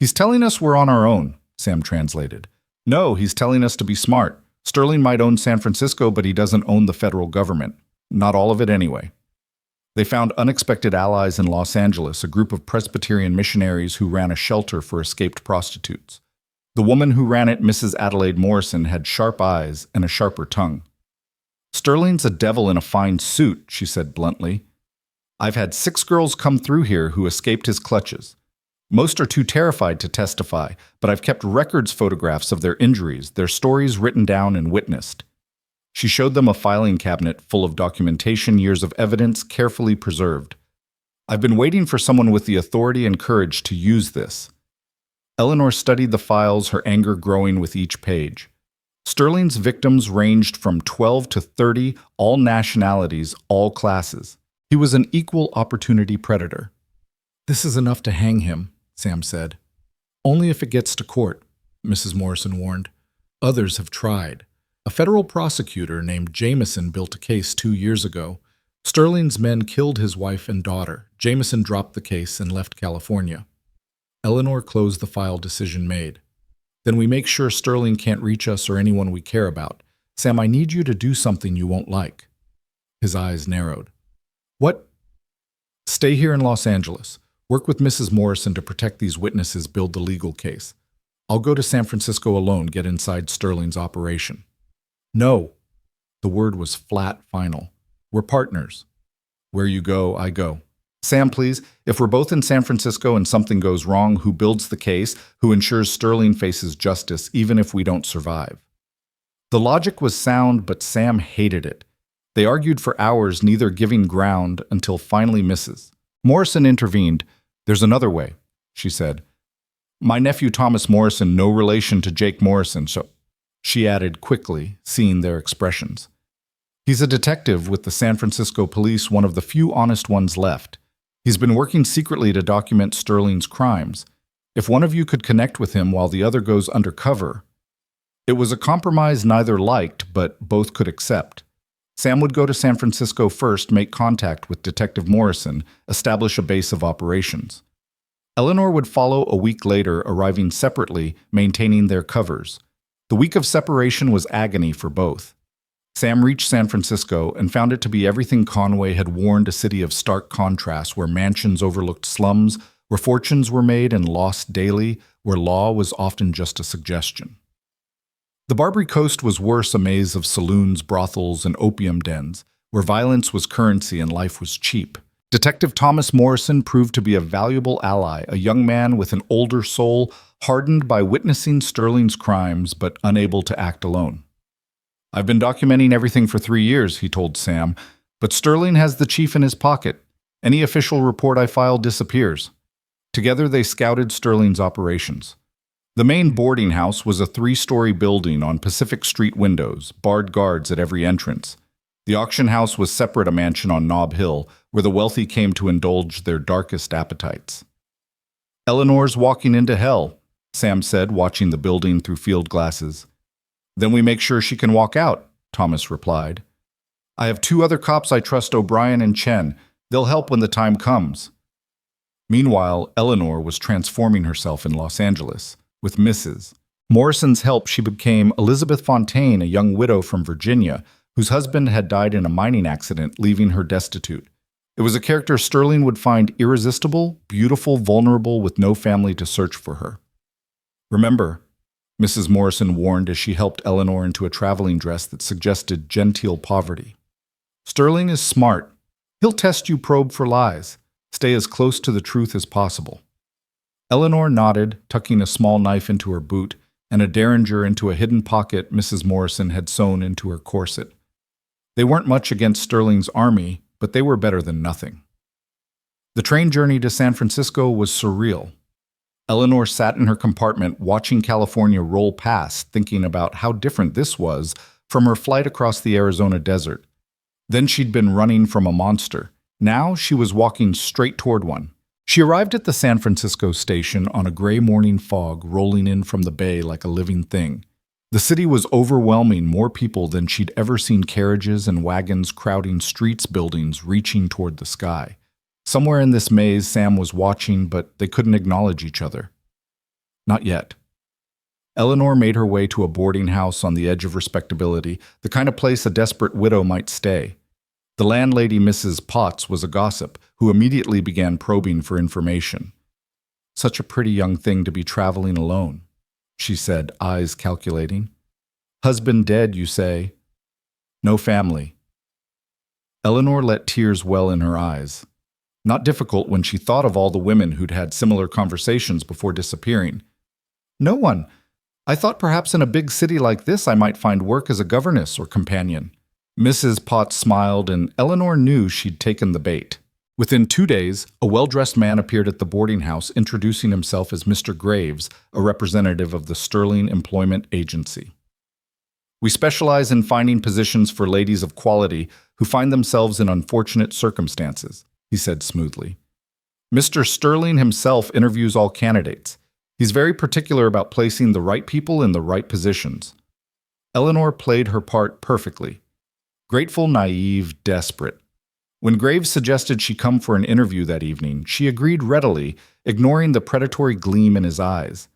He's telling us we're on our own, Sam translated. No, he's telling us to be smart. Sterling might own San Francisco, but he doesn't own the federal government. Not all of it anyway. They found unexpected allies in Los Angeles, a group of Presbyterian missionaries who ran a shelter for escaped prostitutes. The woman who ran it, Mrs. Adelaide Morrison, had sharp eyes and a sharper tongue. Sterling's a devil in a fine suit, she said bluntly. I've had 6 girls come through here who escaped his clutches. Most are too terrified to testify, but I've kept records photographs of their injuries, their stories written down and witnessed. She showed them a filing cabinet full of documentation, years of evidence carefully preserved. I've been waiting for someone with the authority and courage to use this. Eleanor studied the files, her anger growing with each page. Sterling's victims ranged from 12 to 30, all nationalities, all classes. He was an equal opportunity predator. This is enough to hang him, Sam said. Only if it gets to court, Mrs. Morrison warned. Others have tried. A federal prosecutor named Jameson built a case 2 years ago. Sterling's men killed his wife and daughter. Jameson dropped the case and left California. Eleanor closed the file, decision made. Then we make sure Sterling can't reach us or anyone we care about. Sam, I need you to do something you won't like. His eyes narrowed. What? Stay here in Los Angeles. Work with Mrs. Morrison to protect these witnesses, build the legal case. I'll go to San Francisco alone, get inside Sterling's operation. No. The word was flat, final. We're partners. Where you go, I go. Sam, please, if we're both in San Francisco and something goes wrong, who builds the case, who ensures Sterling faces justice, even if we don't survive? The logic was sound, but Sam hated it. They argued for hours, neither giving ground until finally Mrs. Morrison intervened. There's another way, she said. My nephew Thomas Morrison, no relation to Jake Morrison, so she added quickly, seeing their expressions. He's a detective with the San Francisco police, one of the few honest ones left. He's been working secretly to document Sterling's crimes. If one of you could connect with him while the other goes undercover. It was a compromise neither liked, but both could accept. Sam would go to San Francisco first, make contact with Detective Morrison, establish a base of operations. Eleanor would follow a week later, arriving separately, maintaining their covers. The week of separation was agony for both. Sam reached San Francisco and found it to be everything Conway had warned, a city of stark contrast, where mansions overlooked slums, where fortunes were made and lost daily, where law was often just a suggestion. The Barbary Coast was worse, a maze of saloons, brothels, and opium dens, where violence was currency and life was cheap. Detective Thomas Morrison proved to be a valuable ally, a young man with an older soul, hardened by witnessing Sterling's crimes but unable to act alone. I've been documenting everything for 3 years, he told Sam, but Sterling has the chief in his pocket. Any official report I file disappears. Together they scouted Sterling's operations. The main boarding house was a 3-story building on Pacific Street windows, barred guards at every entrance. The auction house was separate, a mansion on Nob Hill, where the wealthy came to indulge their darkest appetites. Eleanor's walking into hell, Sam said, watching the building through field glasses. Then we make sure she can walk out, Thomas replied. I have 2 other cops I trust, O'Brien and Chen. They'll help when the time comes. Meanwhile, Eleanor was transforming herself in Los Angeles. With Mrs. Morrison's help, she became Elizabeth Fontaine, a young widow from Virginia, whose husband had died in a mining accident, leaving her destitute. It was a character Sterling would find irresistible, beautiful, vulnerable, with no family to search for her. Remember, Mrs. Morrison warned as she helped Eleanor into a traveling dress that suggested genteel poverty. Sterling is smart. He'll test you, probe for lies. Stay as close to the truth as possible. Eleanor nodded, tucking a small knife into her boot and a derringer into a hidden pocket Mrs. Morrison had sewn into her corset. They weren't much against Sterling's army, but they were better than nothing. The train journey to San Francisco was surreal. Eleanor sat in her compartment watching California roll past, thinking about how different this was from her flight across the Arizona desert. Then she'd been running from a monster. Now she was walking straight toward one. She arrived at the San Francisco station on a gray morning fog rolling in from the bay like a living thing. The city was overwhelming, more people than she'd ever seen, carriages and wagons crowding streets, buildings reaching toward the sky. Somewhere in this maze, Sam was watching, but they couldn't acknowledge each other. Not yet. Eleanor made her way to a boarding house on the edge of respectability, the kind of place a desperate widow might stay. The landlady, Mrs. Potts, was a gossip who immediately began probing for information. Such a pretty young thing to be traveling alone, she said, eyes calculating. Husband dead, you say? No family. Eleanor let tears well in her eyes. Not difficult when she thought of all the women who'd had similar conversations before disappearing. No one. I thought perhaps in a big city like this I might find work as a governess or companion. Mrs. Potts smiled, and Eleanor knew she'd taken the bait. Within 2 days, a well-dressed man appeared at the boarding house, introducing himself as Mr. Graves, a representative of the Sterling Employment Agency. We specialize in finding positions for ladies of quality who find themselves in unfortunate circumstances, he said smoothly. Mr. Sterling himself interviews all candidates. He's very particular about placing the right people in the right positions. Eleanor played her part perfectly. Grateful, naive, desperate. When Graves suggested she come for an interview that evening, she agreed readily, ignoring the predatory gleam in his eyes.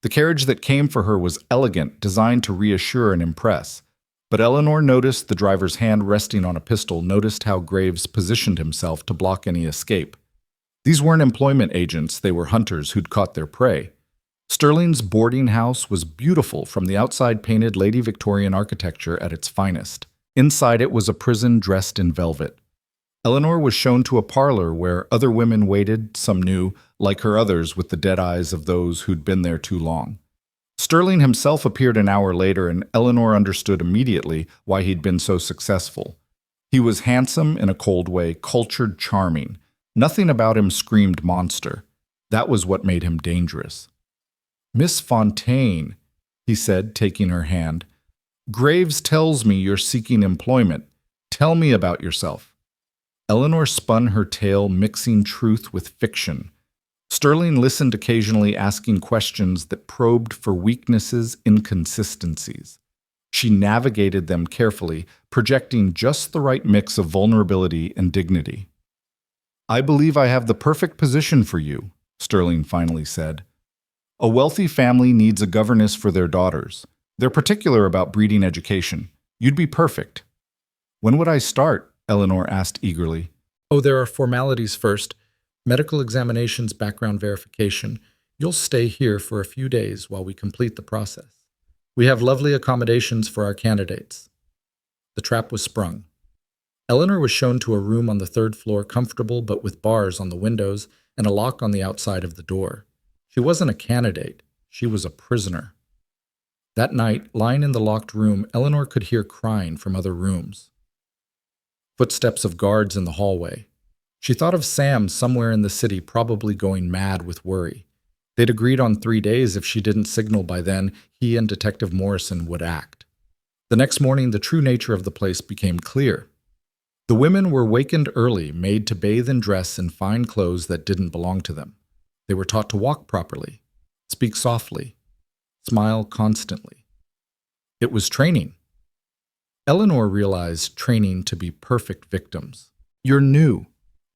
The carriage that came for her was elegant, designed to reassure and impress. But Eleanor noticed the driver's hand resting on a pistol, noticed how Graves positioned himself to block any escape. These weren't employment agents, they were hunters who'd caught their prey. Sterling's boarding house was beautiful, from the outside painted Lady Victorian architecture at its finest. Inside it was a prison dressed in velvet. Eleanor was shown to a parlor where other women waited, some new, like her others, with the dead eyes of those who'd been there too long. Sterling himself appeared an hour later, and Eleanor understood immediately why he'd been so successful. He was handsome in a cold way, cultured, charming. Nothing about him screamed monster. That was what made him dangerous. "Miss Fontaine," he said, taking her hand, "Graves tells me you're seeking employment. Tell me about yourself." Eleanor spun her tale, mixing truth with fiction. Sterling listened occasionally, asking questions that probed for weaknesses, inconsistencies. She navigated them carefully, projecting just the right mix of vulnerability and dignity. "I believe I have the perfect position for you," Sterling finally said. "A wealthy family needs a governess for their daughters. They're particular about breeding education. You'd be perfect." "When would I start?" Eleanor asked eagerly. "Oh, there are formalities first. Medical examinations, background verification. You'll stay here for a few days while we complete the process. We have lovely accommodations for our candidates." The trap was sprung. Eleanor was shown to a room on the third floor, comfortable but with bars on the windows and a lock on the outside of the door. She wasn't a candidate. She was a prisoner. That night, lying in the locked room, Eleanor could hear crying from other rooms. Footsteps of guards in the hallway. She thought of Sam somewhere in the city, probably going mad with worry. They'd agreed on 3 days. If she didn't signal by then, he and Detective Morrison would act. The next morning, the true nature of the place became clear. The women were wakened early, made to bathe and dress in fine clothes that didn't belong to them. They were taught to walk properly, speak softly, smile constantly. It was training. Eleanor realized training to be perfect victims. "You're new,"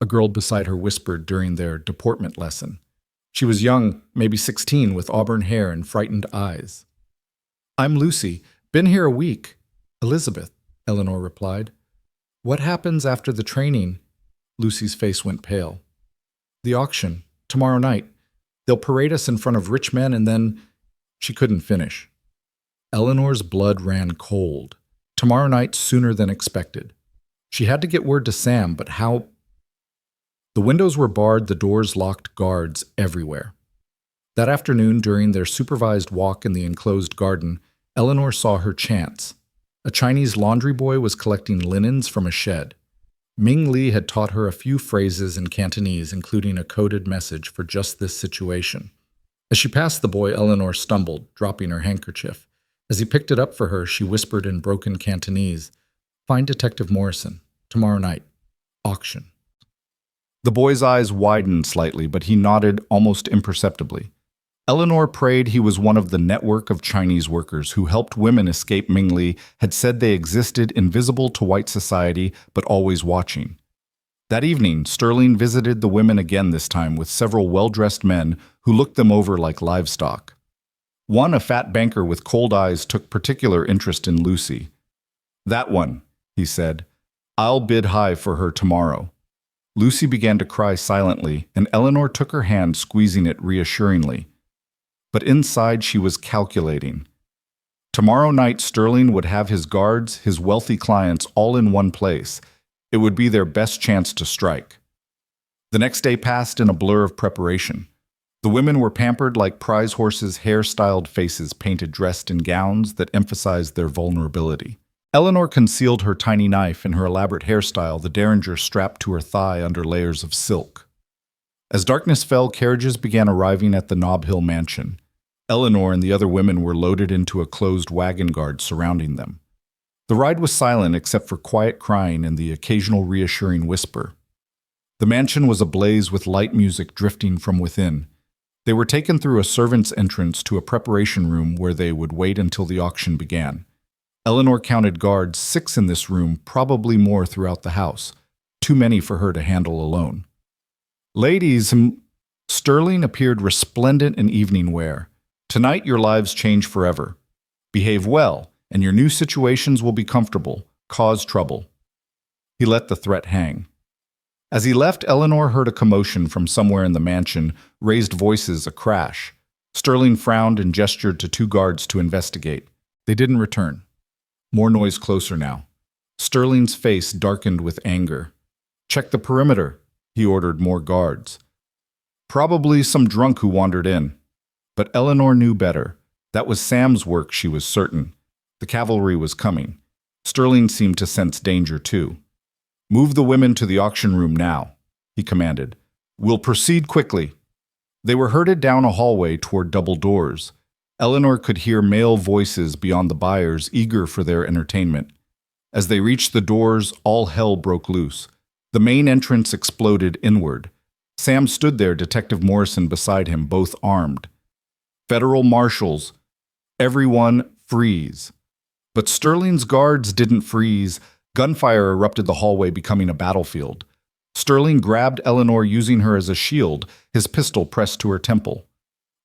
a girl beside her whispered during their deportment lesson. She was young, maybe 16, with auburn hair and frightened eyes. "I'm Lucy. Been here a week." "Elizabeth," Eleanor replied. "What happens after the training?" Lucy's face went pale. "The auction, tomorrow night. They'll parade us in front of rich men and then—" She couldn't finish. Eleanor's blood ran cold. Tomorrow night, sooner than expected. She had to get word to Sam, but how? The windows were barred, the doors locked, guards everywhere. That afternoon, during their supervised walk in the enclosed garden, Eleanor saw her chance. A Chinese laundry boy was collecting linens from a shed. Ming Li had taught her a few phrases in Cantonese, including a coded message for just this situation. As she passed the boy, Eleanor stumbled, dropping her handkerchief. As he picked it up for her, she whispered in broken Cantonese, "Find Detective Morrison. Tomorrow night. Auction." The boy's eyes widened slightly, but he nodded almost imperceptibly. Eleanor prayed he was one of the network of Chinese workers who helped women escape. Ming Li had said they existed invisible to white society, but always watching. That evening, Sterling visited the women again, this time with several well-dressed men who looked them over like livestock. One, a fat banker with cold eyes, took particular interest in Lucy. "That one," he said. "I'll bid high for her tomorrow." Lucy began to cry silently, and Eleanor took her hand, squeezing it reassuringly. But inside she was calculating. Tomorrow night Sterling would have his guards, his wealthy clients, all in one place. It would be their best chance to strike. The next day passed in a blur of preparation. The women were pampered like prize horses, hair-styled faces painted, dressed in gowns that emphasized their vulnerability. Eleanor concealed her tiny knife in her elaborate hairstyle, the derringer strapped to her thigh under layers of silk. As darkness fell, carriages began arriving at the Nob Hill mansion. Eleanor and the other women were loaded into a closed wagon guard surrounding them. The ride was silent except for quiet crying and the occasional reassuring whisper. The mansion was ablaze with light music drifting from within. They were taken through a servant's entrance to a preparation room where they would wait until the auction began. Eleanor counted guards, 6 in this room, probably more throughout the house. Too many for her to handle alone. "Ladies," Sterling appeared resplendent in evening wear. "Tonight your lives change forever. Behave well, and your new situations will be comfortable. Cause trouble." He let the threat hang. As he left, Eleanor heard a commotion from somewhere in the mansion, raised voices, a crash. Sterling frowned and gestured to 2 guards to investigate. They didn't return. More noise closer now. Sterling's face darkened with anger. "Check the perimeter," he ordered more guards. Probably some drunk who wandered in. But Eleanor knew better. That was Sam's work, she was certain. The cavalry was coming. Sterling seemed to sense danger, too. "Move the women to the auction room now," he commanded. "We'll proceed quickly." They were herded down a hallway toward double doors. Eleanor could hear male voices beyond the buyers, eager for their entertainment. As they reached the doors, all hell broke loose. The main entrance exploded inward. Sam stood there, Detective Morrison beside him, both armed. "Federal marshals, everyone freeze." But Sterling's guards didn't freeze. Gunfire erupted the hallway, becoming a battlefield. Sterling grabbed Eleanor, using her as a shield, his pistol pressed to her temple.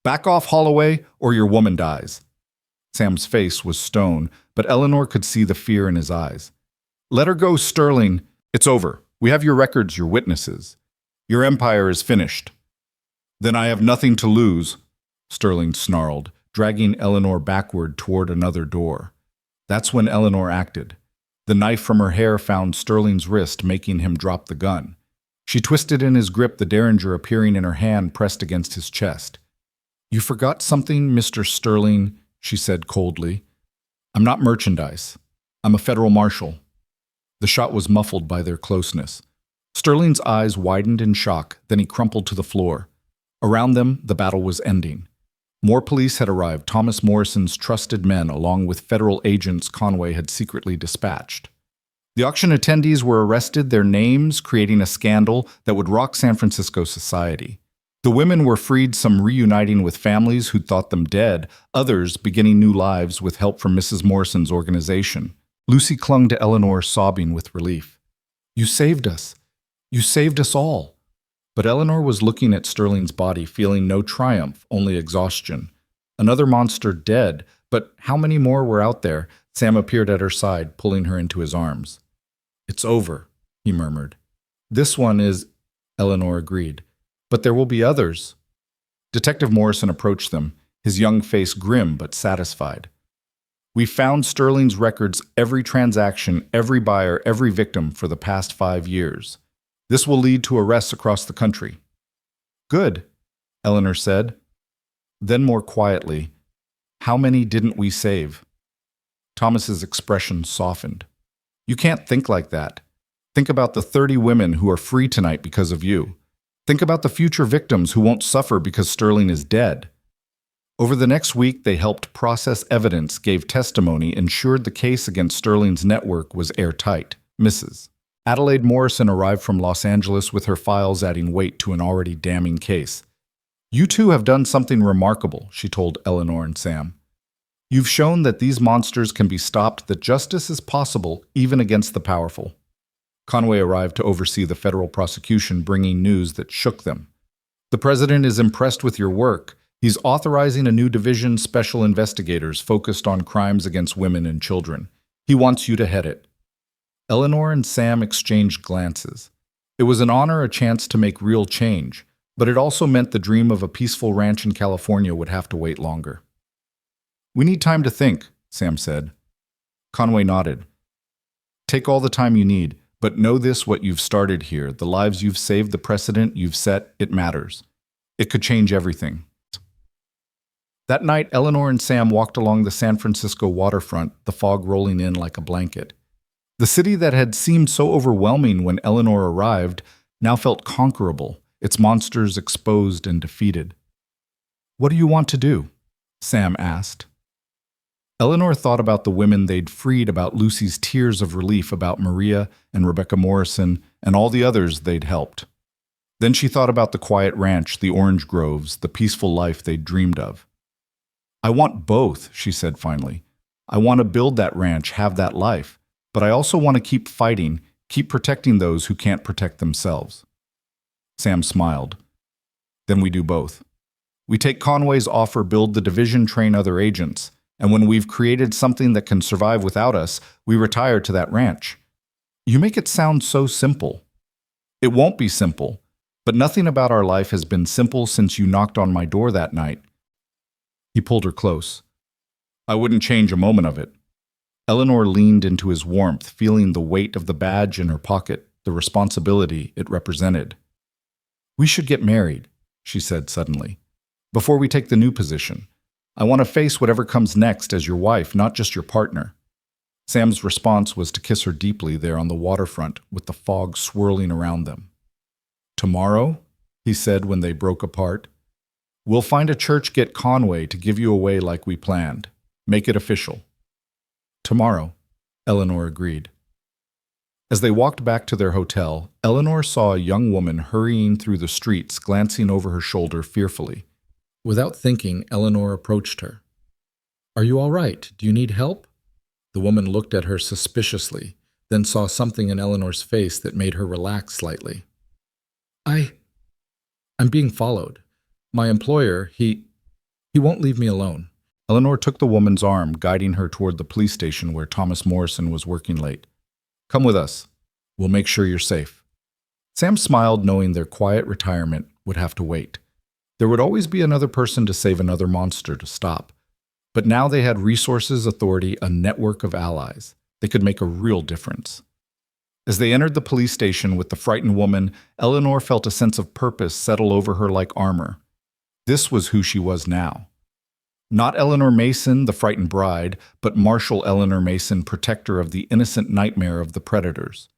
"Back off, Holloway, or your woman dies." Sam's face was stone, but Eleanor could see the fear in his eyes. "Let her go, Sterling. It's over. We have your records, your witnesses. Your empire is finished." "Then I have nothing to lose," Sterling snarled, dragging Eleanor backward toward another door. That's when Eleanor acted. The knife from her hair found Sterling's wrist, making him drop the gun. She twisted in his grip, the derringer appearing in her hand pressed against his chest. "You forgot something, Mr. Sterling," she said coldly. "I'm not merchandise. I'm a federal marshal." The shot was muffled by their closeness. Sterling's eyes widened in shock, then he crumpled to the floor. Around them, the battle was ending. More police had arrived, Thomas Morrison's trusted men, along with federal agents Conway had secretly dispatched. The auction attendees were arrested, their names creating a scandal that would rock San Francisco society. The women were freed, some reuniting with families who'd thought them dead, others beginning new lives with help from Mrs. Morrison's organization. Lucy clung to Eleanor, sobbing with relief. "You saved us. You saved us all." But Eleanor was looking at Sterling's body, feeling no triumph, only exhaustion. Another monster dead, but how many more were out there? Sam appeared at her side, pulling her into his arms. "It's over," he murmured. "This one is," Eleanor agreed. "But there will be others." Detective Morrison approached them, his young face grim but satisfied. "We found Sterling's records, every transaction, every buyer, every victim for the past 5 years. This will lead to arrests across the country." "Good," Eleanor said. Then more quietly, "How many didn't we save?" Thomas's expression softened. "You can't think like that. Think about the 30 women who are free tonight because of you. Think about the future victims who won't suffer because Sterling is dead." Over the next week, they helped process evidence, gave testimony, ensured the case against Sterling's network was airtight. Mrs. Adelaide Morrison arrived from Los Angeles with her files, adding weight to an already damning case. "You two have done something remarkable," she told Eleanor and Sam. "You've shown that these monsters can be stopped, that justice is possible even against the powerful." Conway arrived to oversee the federal prosecution, bringing news that shook them. "The president is impressed with your work. He's authorizing a new division, special investigators focused on crimes against women and children. He wants you to head it." Eleanor and Sam exchanged glances. It was an honor, a chance to make real change, but it also meant the dream of a peaceful ranch in California would have to wait longer. "We need time to think," Sam said. Conway nodded. "Take all the time you need, but know this: what you've started here, the lives you've saved, the precedent you've set, it matters. It could change everything." That night, Eleanor and Sam walked along the San Francisco waterfront, the fog rolling in like a blanket. The city that had seemed so overwhelming when Eleanor arrived now felt conquerable, its monsters exposed and defeated. "What do you want to do?" Sam asked. Eleanor thought about the women they'd freed, about Lucy's tears of relief, about Maria and Rebecca Morrison and all the others they'd helped. Then she thought about the quiet ranch, the orange groves, the peaceful life they'd dreamed of. "I want both," she said finally. "I want to build that ranch, have that life. But I also want to keep fighting, keep protecting those who can't protect themselves." Sam smiled. "Then we do both. We take Conway's offer, build the division, train other agents, and when we've created something that can survive without us, we retire to that ranch." "You make it sound so simple." "It won't be simple, but nothing about our life has been simple since you knocked on my door that night." He pulled her close. "I wouldn't change a moment of it." Eleanor leaned into his warmth, feeling the weight of the badge in her pocket, the responsibility it represented. "We should get married," she said suddenly, "before we take the new position. I want to face whatever comes next as your wife, not just your partner." Sam's response was to kiss her deeply there on the waterfront, with the fog swirling around them. "Tomorrow," he said when they broke apart, "we'll find a church, get Conway to give you away like we planned. Make it official." "Tomorrow," Eleanor agreed. As they walked back to their hotel, Eleanor saw a young woman hurrying through the streets, glancing over her shoulder fearfully. Without thinking, Eleanor approached her. "Are you all right? Do you need help?" The woman looked at her suspiciously, then saw something in Eleanor's face that made her relax slightly. I'm being followed. My employer, he won't leave me alone." Eleanor took the woman's arm, guiding her toward the police station where Thomas Morrison was working late. "Come with us. We'll make sure you're safe." Sam smiled, knowing their quiet retirement would have to wait. There would always be another person to save another monster to stop. But now they had resources, authority, a network of allies. They could make a real difference. As they entered the police station with the frightened woman, Eleanor felt a sense of purpose settle over her like armor. This was who she was now. Not Eleanor Mason, the frightened bride, but Marshal Eleanor Mason, protector of the innocent nightmare of the predators.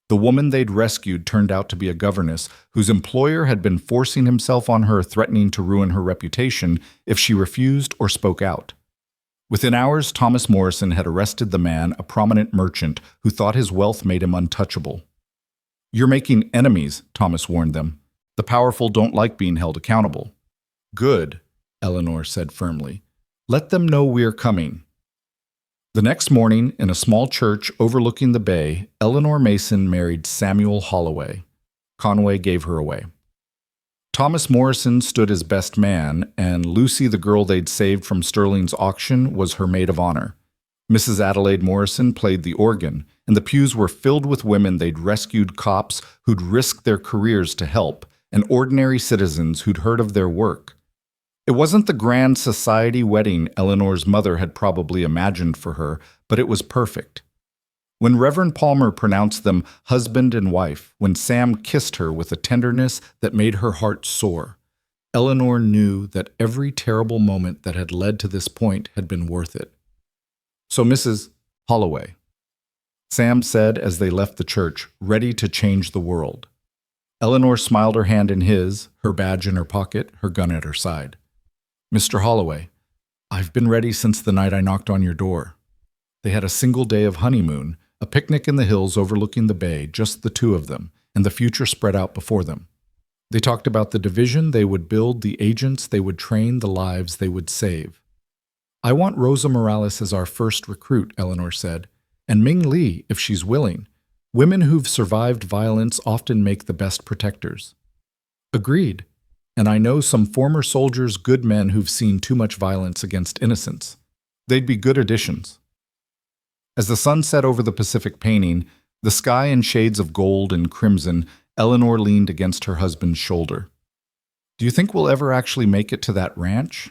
The woman they'd rescued turned out to be a governess whose employer had been forcing himself on her, threatening to ruin her reputation if she refused or spoke out. Within hours, Thomas Morrison had arrested the man, a prominent merchant, who thought his wealth made him untouchable. "You're making enemies," Thomas warned them. "The powerful don't like being held accountable." "Good," Eleanor said firmly. "Let them know we're coming." The next morning, in a small church overlooking the bay, Eleanor Mason married Samuel Holloway. Conway gave her away. Thomas Morrison stood as best man, and Lucy, the girl they'd saved from Sterling's auction, was her maid of honor. Mrs. Adelaide Morrison played the organ, and the pews were filled with women they'd rescued, cops who'd risked their careers to help, and ordinary citizens who'd heard of their work. It wasn't the grand society wedding Eleanor's mother had probably imagined for her, but it was perfect. When Reverend Palmer pronounced them husband and wife, when Sam kissed her with a tenderness that made her heart soar, Eleanor knew that every terrible moment that had led to this point had been worth it. "So, Mrs. Holloway," Sam said as they left the church, ready to change the world. Eleanor smiled, her hand in his, her badge in her pocket, her gun at her side. "Mr. Holloway, I've been ready since the night I knocked on your door." They had a single day of honeymoon, a picnic in the hills overlooking the bay, just the two of them, and the future spread out before them. They talked about the division they would build, the agents they would train, the lives they would save. "I want Rosa Morales as our first recruit," Eleanor said, "and Ming Li, if she's willing. Women who've survived violence often make the best protectors." "Agreed. And I know some former soldiers, good men who've seen too much violence against innocents. They'd be good additions." As the sun set over the Pacific painting, the sky in shades of gold and crimson, Eleanor leaned against her husband's shoulder. "Do you think we'll ever actually make it to that ranch?"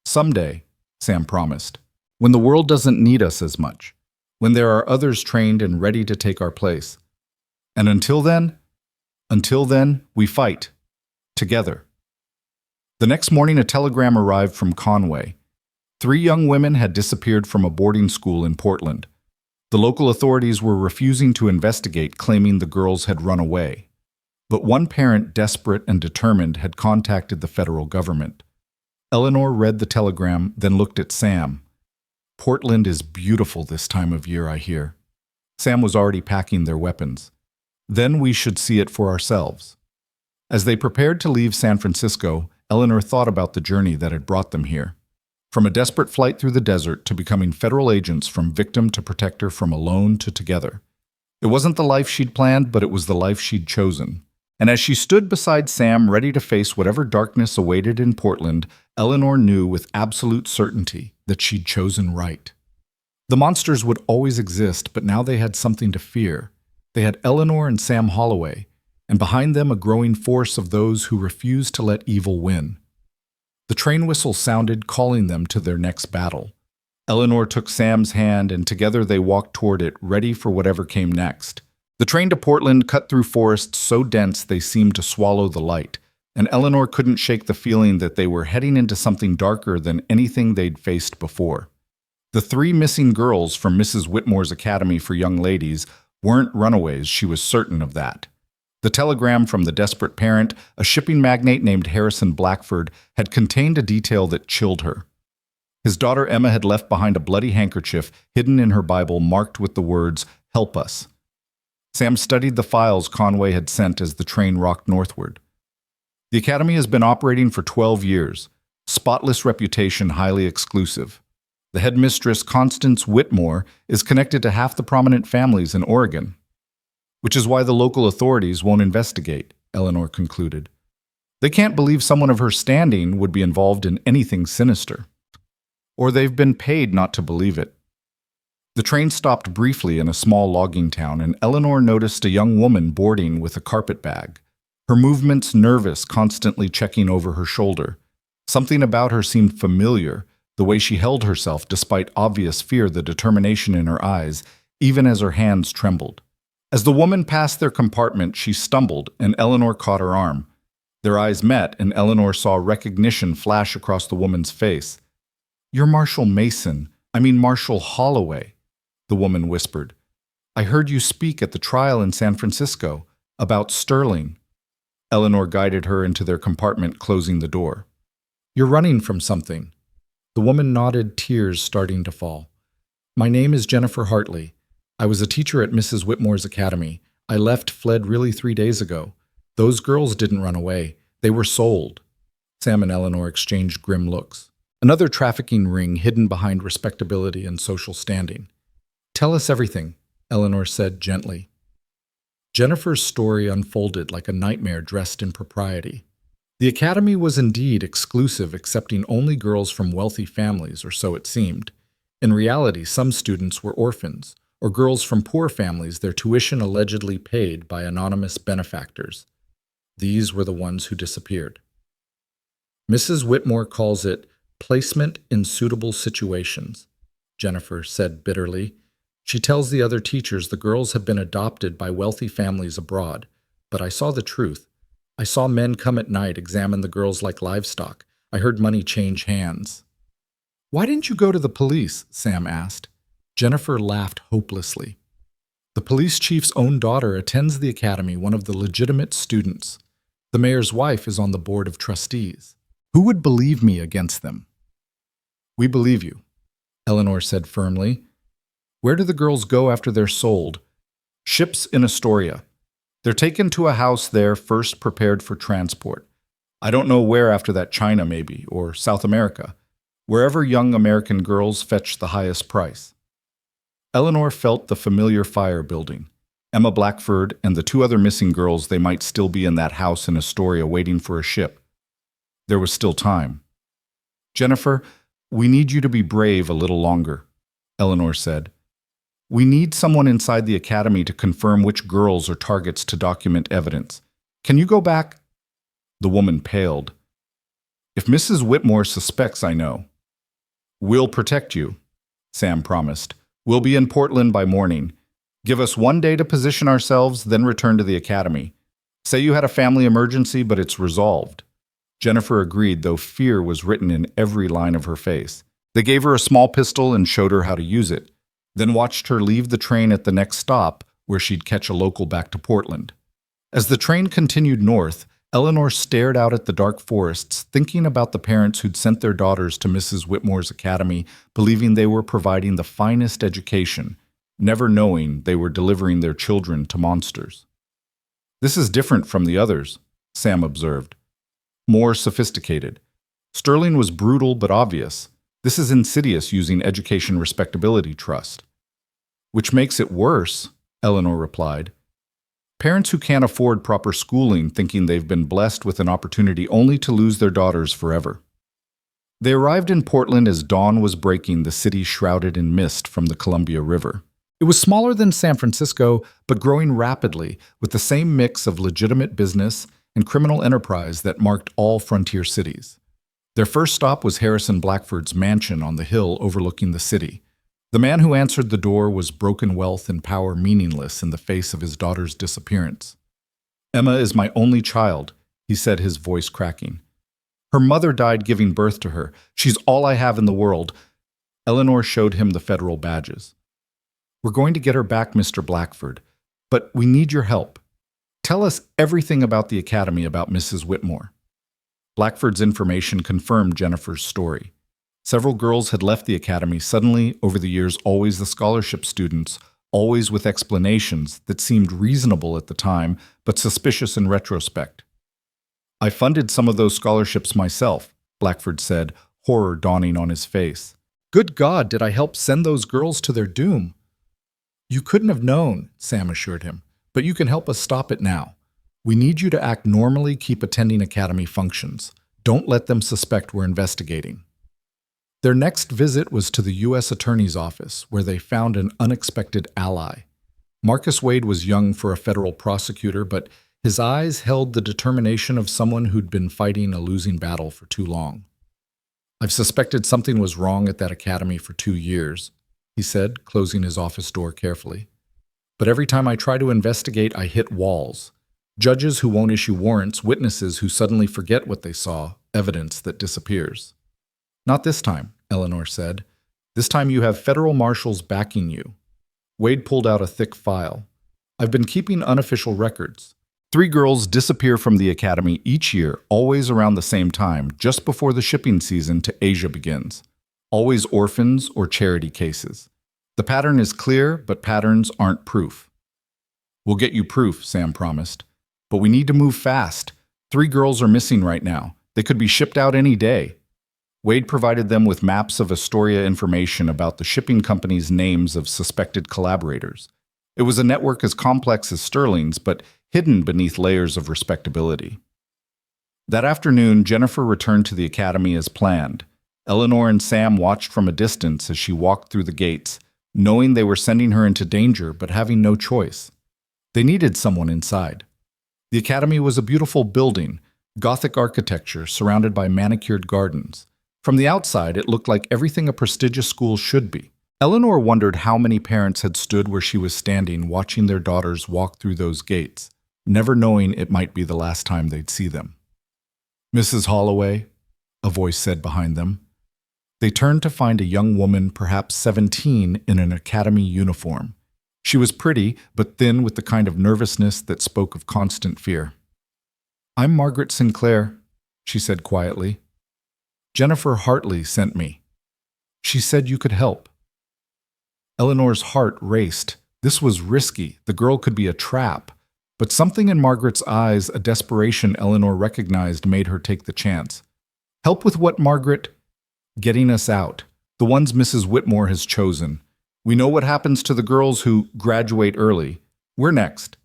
"Someday," Sam promised, "when the world doesn't need us as much, when there are others trained and ready to take our place. And until then, we fight. Together." The next morning, a telegram arrived from Conway. 3 young women had disappeared from a boarding school in Portland. The local authorities were refusing to investigate, claiming the girls had run away. But one parent, desperate and determined, had contacted the federal government. Eleanor read the telegram, then looked at Sam. "Portland is beautiful this time of year, I hear." Sam was already packing their weapons. "Then we should see it for ourselves." As they prepared to leave San Francisco, Eleanor thought about the journey that had brought them here. From a desperate flight through the desert to becoming federal agents, from victim to protector, from alone to together. It wasn't the life she'd planned, but it was the life she'd chosen. And as she stood beside Sam, ready to face whatever darkness awaited in Portland, Eleanor knew with absolute certainty that she'd chosen right. The monsters would always exist, but now they had something to fear. They had Eleanor and Sam Holloway, and behind them a growing force of those who refused to let evil win. The train whistle sounded, calling them to their next battle. Eleanor took Sam's hand, and together they walked toward it, ready for whatever came next. The train to Portland cut through forests so dense they seemed to swallow the light, and Eleanor couldn't shake the feeling that they were heading into something darker than anything they'd faced before. The 3 missing girls from Mrs. Whitmore's Academy for Young Ladies weren't runaways, she was certain of that. The telegram from the desperate parent, a shipping magnate named Harrison Blackford, had contained a detail that chilled her. His daughter Emma had left behind a bloody handkerchief hidden in her Bible marked with the words, "Help us." Sam studied the files Conway had sent as the train rocked northward. The Academy has been operating for 12 years, spotless reputation, highly exclusive. The headmistress, Constance Whitmore, is connected to half the prominent families in Oregon, which is why the local authorities won't investigate, Eleanor concluded. They can't believe someone of her standing would be involved in anything sinister. Or they've been paid not to believe it. The train stopped briefly in a small logging town, and Eleanor noticed a young woman boarding with a carpet bag. Her movements nervous, constantly checking over her shoulder. Something about her seemed familiar, the way she held herself despite obvious fear, the determination in her eyes, even as her hands trembled. As the woman passed their compartment, she stumbled, and Eleanor caught her arm. Their eyes met, and Eleanor saw recognition flash across the woman's face. "You're Marshall Mason. Marshall Holloway," the woman whispered. "I heard you speak at the trial in San Francisco about Sterling." Eleanor guided her into their compartment, closing the door. "You're running from something." The woman nodded, tears starting to fall. "My name is Jennifer Hartley. I was a teacher at Mrs. Whitmore's Academy. I fled really 3 days ago. Those girls didn't run away. They were sold." Sam and Eleanor exchanged grim looks. Another trafficking ring hidden behind respectability and social standing. "Tell us everything," Eleanor said gently. Jennifer's story unfolded like a nightmare dressed in propriety. The academy was indeed exclusive, accepting only girls from wealthy families, or so it seemed. In reality, some students were orphans, or girls from poor families, their tuition allegedly paid by anonymous benefactors. These were the ones who disappeared. Mrs. Whitmore calls it placement in suitable situations, Jennifer said bitterly. She tells the other teachers the girls have been adopted by wealthy families abroad, but I saw the truth. I saw men come at night, examine the girls like livestock. I heard money change hands. "Why didn't you go to the police?" Sam asked. Jennifer laughed hopelessly. "The police chief's own daughter attends the academy, one of the legitimate students. The mayor's wife is on the board of trustees. Who would believe me against them?" "We believe you," Eleanor said firmly. "Where do the girls go after they're sold?" "Ships in Astoria. They're taken to a house there, first prepared for transport. I don't know where after that, China maybe, or South America. Wherever young American girls fetch the highest price." Eleanor felt the familiar fire building. Emma Blackford and the 2 other missing girls, they might still be in that house in Astoria waiting for a ship. There was still time. "Jennifer, we need you to be brave a little longer," Eleanor said. "We need someone inside the academy to confirm which girls are targets to document evidence. Can you go back?" The woman paled. "If Mrs. Whitmore suspects, I know." "We'll protect you," Sam promised. "We'll be in Portland by morning. Give us 1 day to position ourselves, then return to the academy. Say you had a family emergency, but it's resolved." Jennifer agreed, though fear was written in every line of her face. They gave her a small pistol and showed her how to use it, then watched her leave the train at the next stop, where she'd catch a local back to Portland. As the train continued north, Eleanor stared out at the dark forests, thinking about the parents who'd sent their daughters to Mrs. Whitmore's Academy, believing they were providing the finest education, never knowing they were delivering their children to monsters. "This is different from the others," Sam observed. "More sophisticated. Sterling was brutal but obvious. This is insidious, using education respectability trust." "Which makes it worse," Eleanor replied. "Parents who can't afford proper schooling, thinking they've been blessed with an opportunity only to lose their daughters forever." They arrived in Portland as dawn was breaking, the city shrouded in mist from the Columbia River. It was smaller than San Francisco, but growing rapidly, with the same mix of legitimate business and criminal enterprise that marked all frontier cities. Their first stop was Harrison Blackford's mansion on the hill overlooking the city. The man who answered the door was broken wealth and power meaningless in the face of his daughter's disappearance. "Emma is my only child," he said, his voice cracking. "Her mother died giving birth to her. She's all I have in the world." Eleanor showed him the federal badges. "We're going to get her back, Mr. Blackford, but we need your help. Tell us everything about the academy, about Mrs. Whitmore." Blackford's information confirmed Jennifer's story. Several girls had left the academy suddenly, over the years always the scholarship students, always with explanations that seemed reasonable at the time, but suspicious in retrospect. "I funded some of those scholarships myself," Blackford said, horror dawning on his face. "Good God, did I help send those girls to their doom?" "You couldn't have known," Sam assured him, "but you can help us stop it now. We need you to act normally, keep attending academy functions. Don't let them suspect we're investigating." Their next visit was to the U.S. Attorney's Office, where they found an unexpected ally. Marcus Wade was young for a federal prosecutor, but his eyes held the determination of someone who'd been fighting a losing battle for too long. "I've suspected something was wrong at that academy for 2 years," he said, closing his office door carefully. "But every time I try to investigate, I hit walls. Judges who won't issue warrants, witnesses who suddenly forget what they saw, evidence that disappears." "Not this time," Eleanor said. "This time you have federal marshals backing you." Wade pulled out a thick file. "I've been keeping unofficial records. 3 girls disappear from the academy each year, always around the same time, just before the shipping season to Asia begins. Always orphans or charity cases. The pattern is clear, but patterns aren't proof." "We'll get you proof," Sam promised. "But we need to move fast. 3 girls are missing right now. They could be shipped out any day." Wade provided them with maps of Astoria information about the shipping company's names of suspected collaborators. It was a network as complex as Sterling's, but hidden beneath layers of respectability. That afternoon, Jennifer returned to the academy as planned. Eleanor and Sam watched from a distance as she walked through the gates, knowing they were sending her into danger but having no choice. They needed someone inside. The academy was a beautiful building, Gothic architecture surrounded by manicured gardens. From the outside, it looked like everything a prestigious school should be. Eleanor wondered how many parents had stood where she was standing watching their daughters walk through those gates, never knowing it might be the last time they'd see them. "Mrs. Holloway," a voice said behind them. They turned to find a young woman, perhaps 17, in an academy uniform. She was pretty, but thin with the kind of nervousness that spoke of constant fear. "I'm Margaret Sinclair," she said quietly. "Jennifer Hartley sent me. She said you could help." Eleanor's heart raced. This was risky. The girl could be a trap. But something in Margaret's eyes, a desperation Eleanor recognized, made her take the chance. "Help with what, Margaret?" "Getting us out. The ones Mrs. Whitmore has chosen. We know what happens to the girls who graduate early. We're next."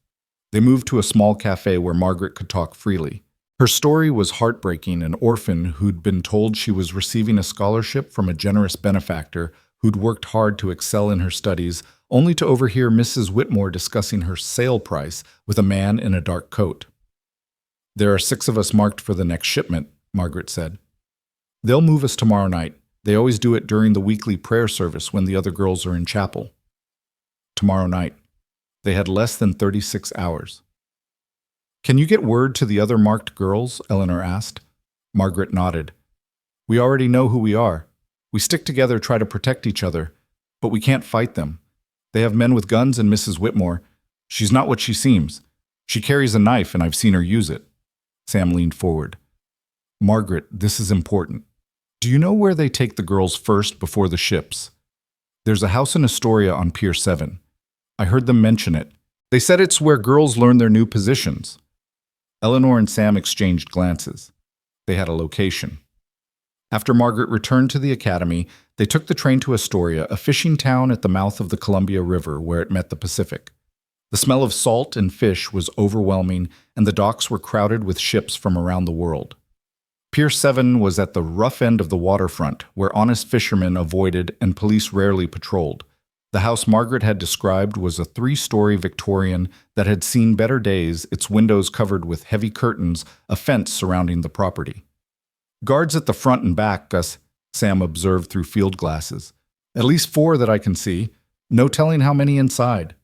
They moved to a small cafe where Margaret could talk freely. Her story was heartbreaking, an orphan who'd been told she was receiving a scholarship from a generous benefactor who'd worked hard to excel in her studies, only to overhear Mrs. Whitmore discussing her sale price with a man in a dark coat. "There are 6 of us marked for the next shipment," Margaret said. "They'll move us tomorrow night. They always do it during the weekly prayer service when the other girls are in chapel." Tomorrow night. They had less than 36 hours. "Can you get word to the other marked girls?" Eleanor asked. Margaret nodded. "We already know who we are. We stick together, try to protect each other, but we can't fight them. They have men with guns and Mrs. Whitmore. She's not what she seems. She carries a knife and I've seen her use it." Sam leaned forward. "Margaret, this is important. Do you know where they take the girls first before the ships?" "There's a house in Astoria on Pier 7. I heard them mention it. They said it's where girls learn their new positions." Eleanor and Sam exchanged glances. They had a location. After Margaret returned to the academy, they took the train to Astoria, a fishing town at the mouth of the Columbia River where it met the Pacific. The smell of salt and fish was overwhelming, and the docks were crowded with ships from around the world. Pier 7 was at the rough end of the waterfront, where honest fishermen avoided and police rarely patrolled. The house Margaret had described was a 3-story Victorian that had seen better days, its windows covered with heavy curtains, a fence surrounding the property. Guards at the front and back, Gus, Sam observed through field glasses. At least 4 that I can see. No telling how many inside.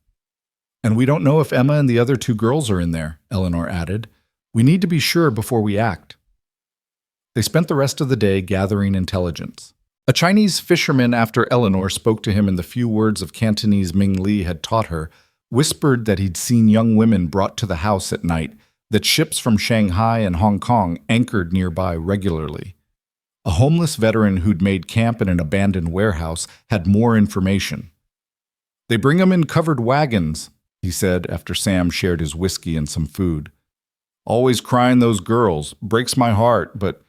And we don't know if Emma and the other 2 girls are in there, Eleanor added. We need to be sure before we act. They spent the rest of the day gathering intelligence. A Chinese fisherman, after Eleanor spoke to him in the few words of Cantonese Ming Li had taught her, whispered that he'd seen young women brought to the house at night, that ships from Shanghai and Hong Kong anchored nearby regularly. A homeless veteran who'd made camp in an abandoned warehouse had more information. They bring 'em in covered wagons, he said after Sam shared his whiskey and some food. Always crying those girls, breaks my heart, but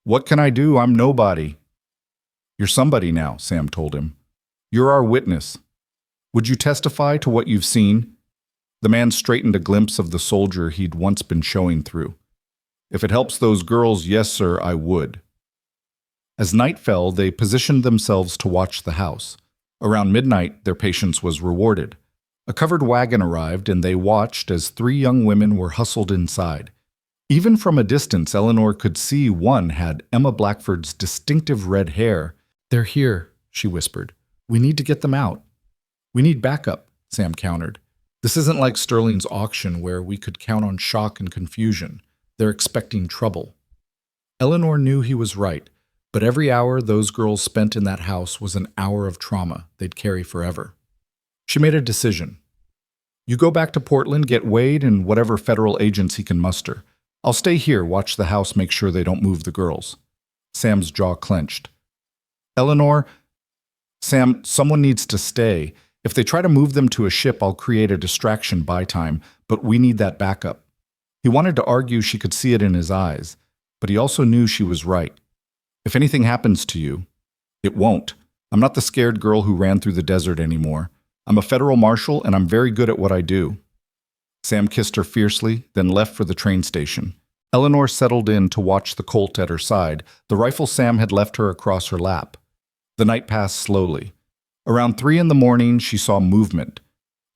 what can I do? I'm nobody. You're somebody now, Sam told him. You're our witness. Would you testify to what you've seen? The man straightened a glimpse of the soldier he'd once been showing through. If it helps those girls, yes, sir, I would. As night fell, they positioned themselves to watch the house. Around midnight, their patience was rewarded. A covered wagon arrived, and they watched as 3 young women were hustled inside. Even from a distance, Eleanor could see one had Emma Blackford's distinctive red hair. They're here, she whispered. We need to get them out. We need backup, Sam countered. This isn't like Sterling's auction where we could count on shock and confusion. They're expecting trouble. Eleanor knew he was right, but every hour those girls spent in that house was an hour of trauma they'd carry forever. She made a decision. You go back to Portland, get Wade and whatever federal agents he can muster. I'll stay here, watch the house, make sure they don't move the girls. Sam's jaw clenched. Eleanor, Sam, someone needs to stay. If they try to move them to a ship, I'll create a distraction by time, but we need that backup. He wanted to argue she could see it in his eyes, but he also knew she was right. If anything happens to you, it won't. I'm not the scared girl who ran through the desert anymore. I'm a federal marshal, and I'm very good at what I do. Sam kissed her fiercely, then left for the train station. Eleanor settled in to watch the Colt at her side, the rifle Sam had left her across her lap. The night passed slowly. Around 3 in the morning, she saw movement.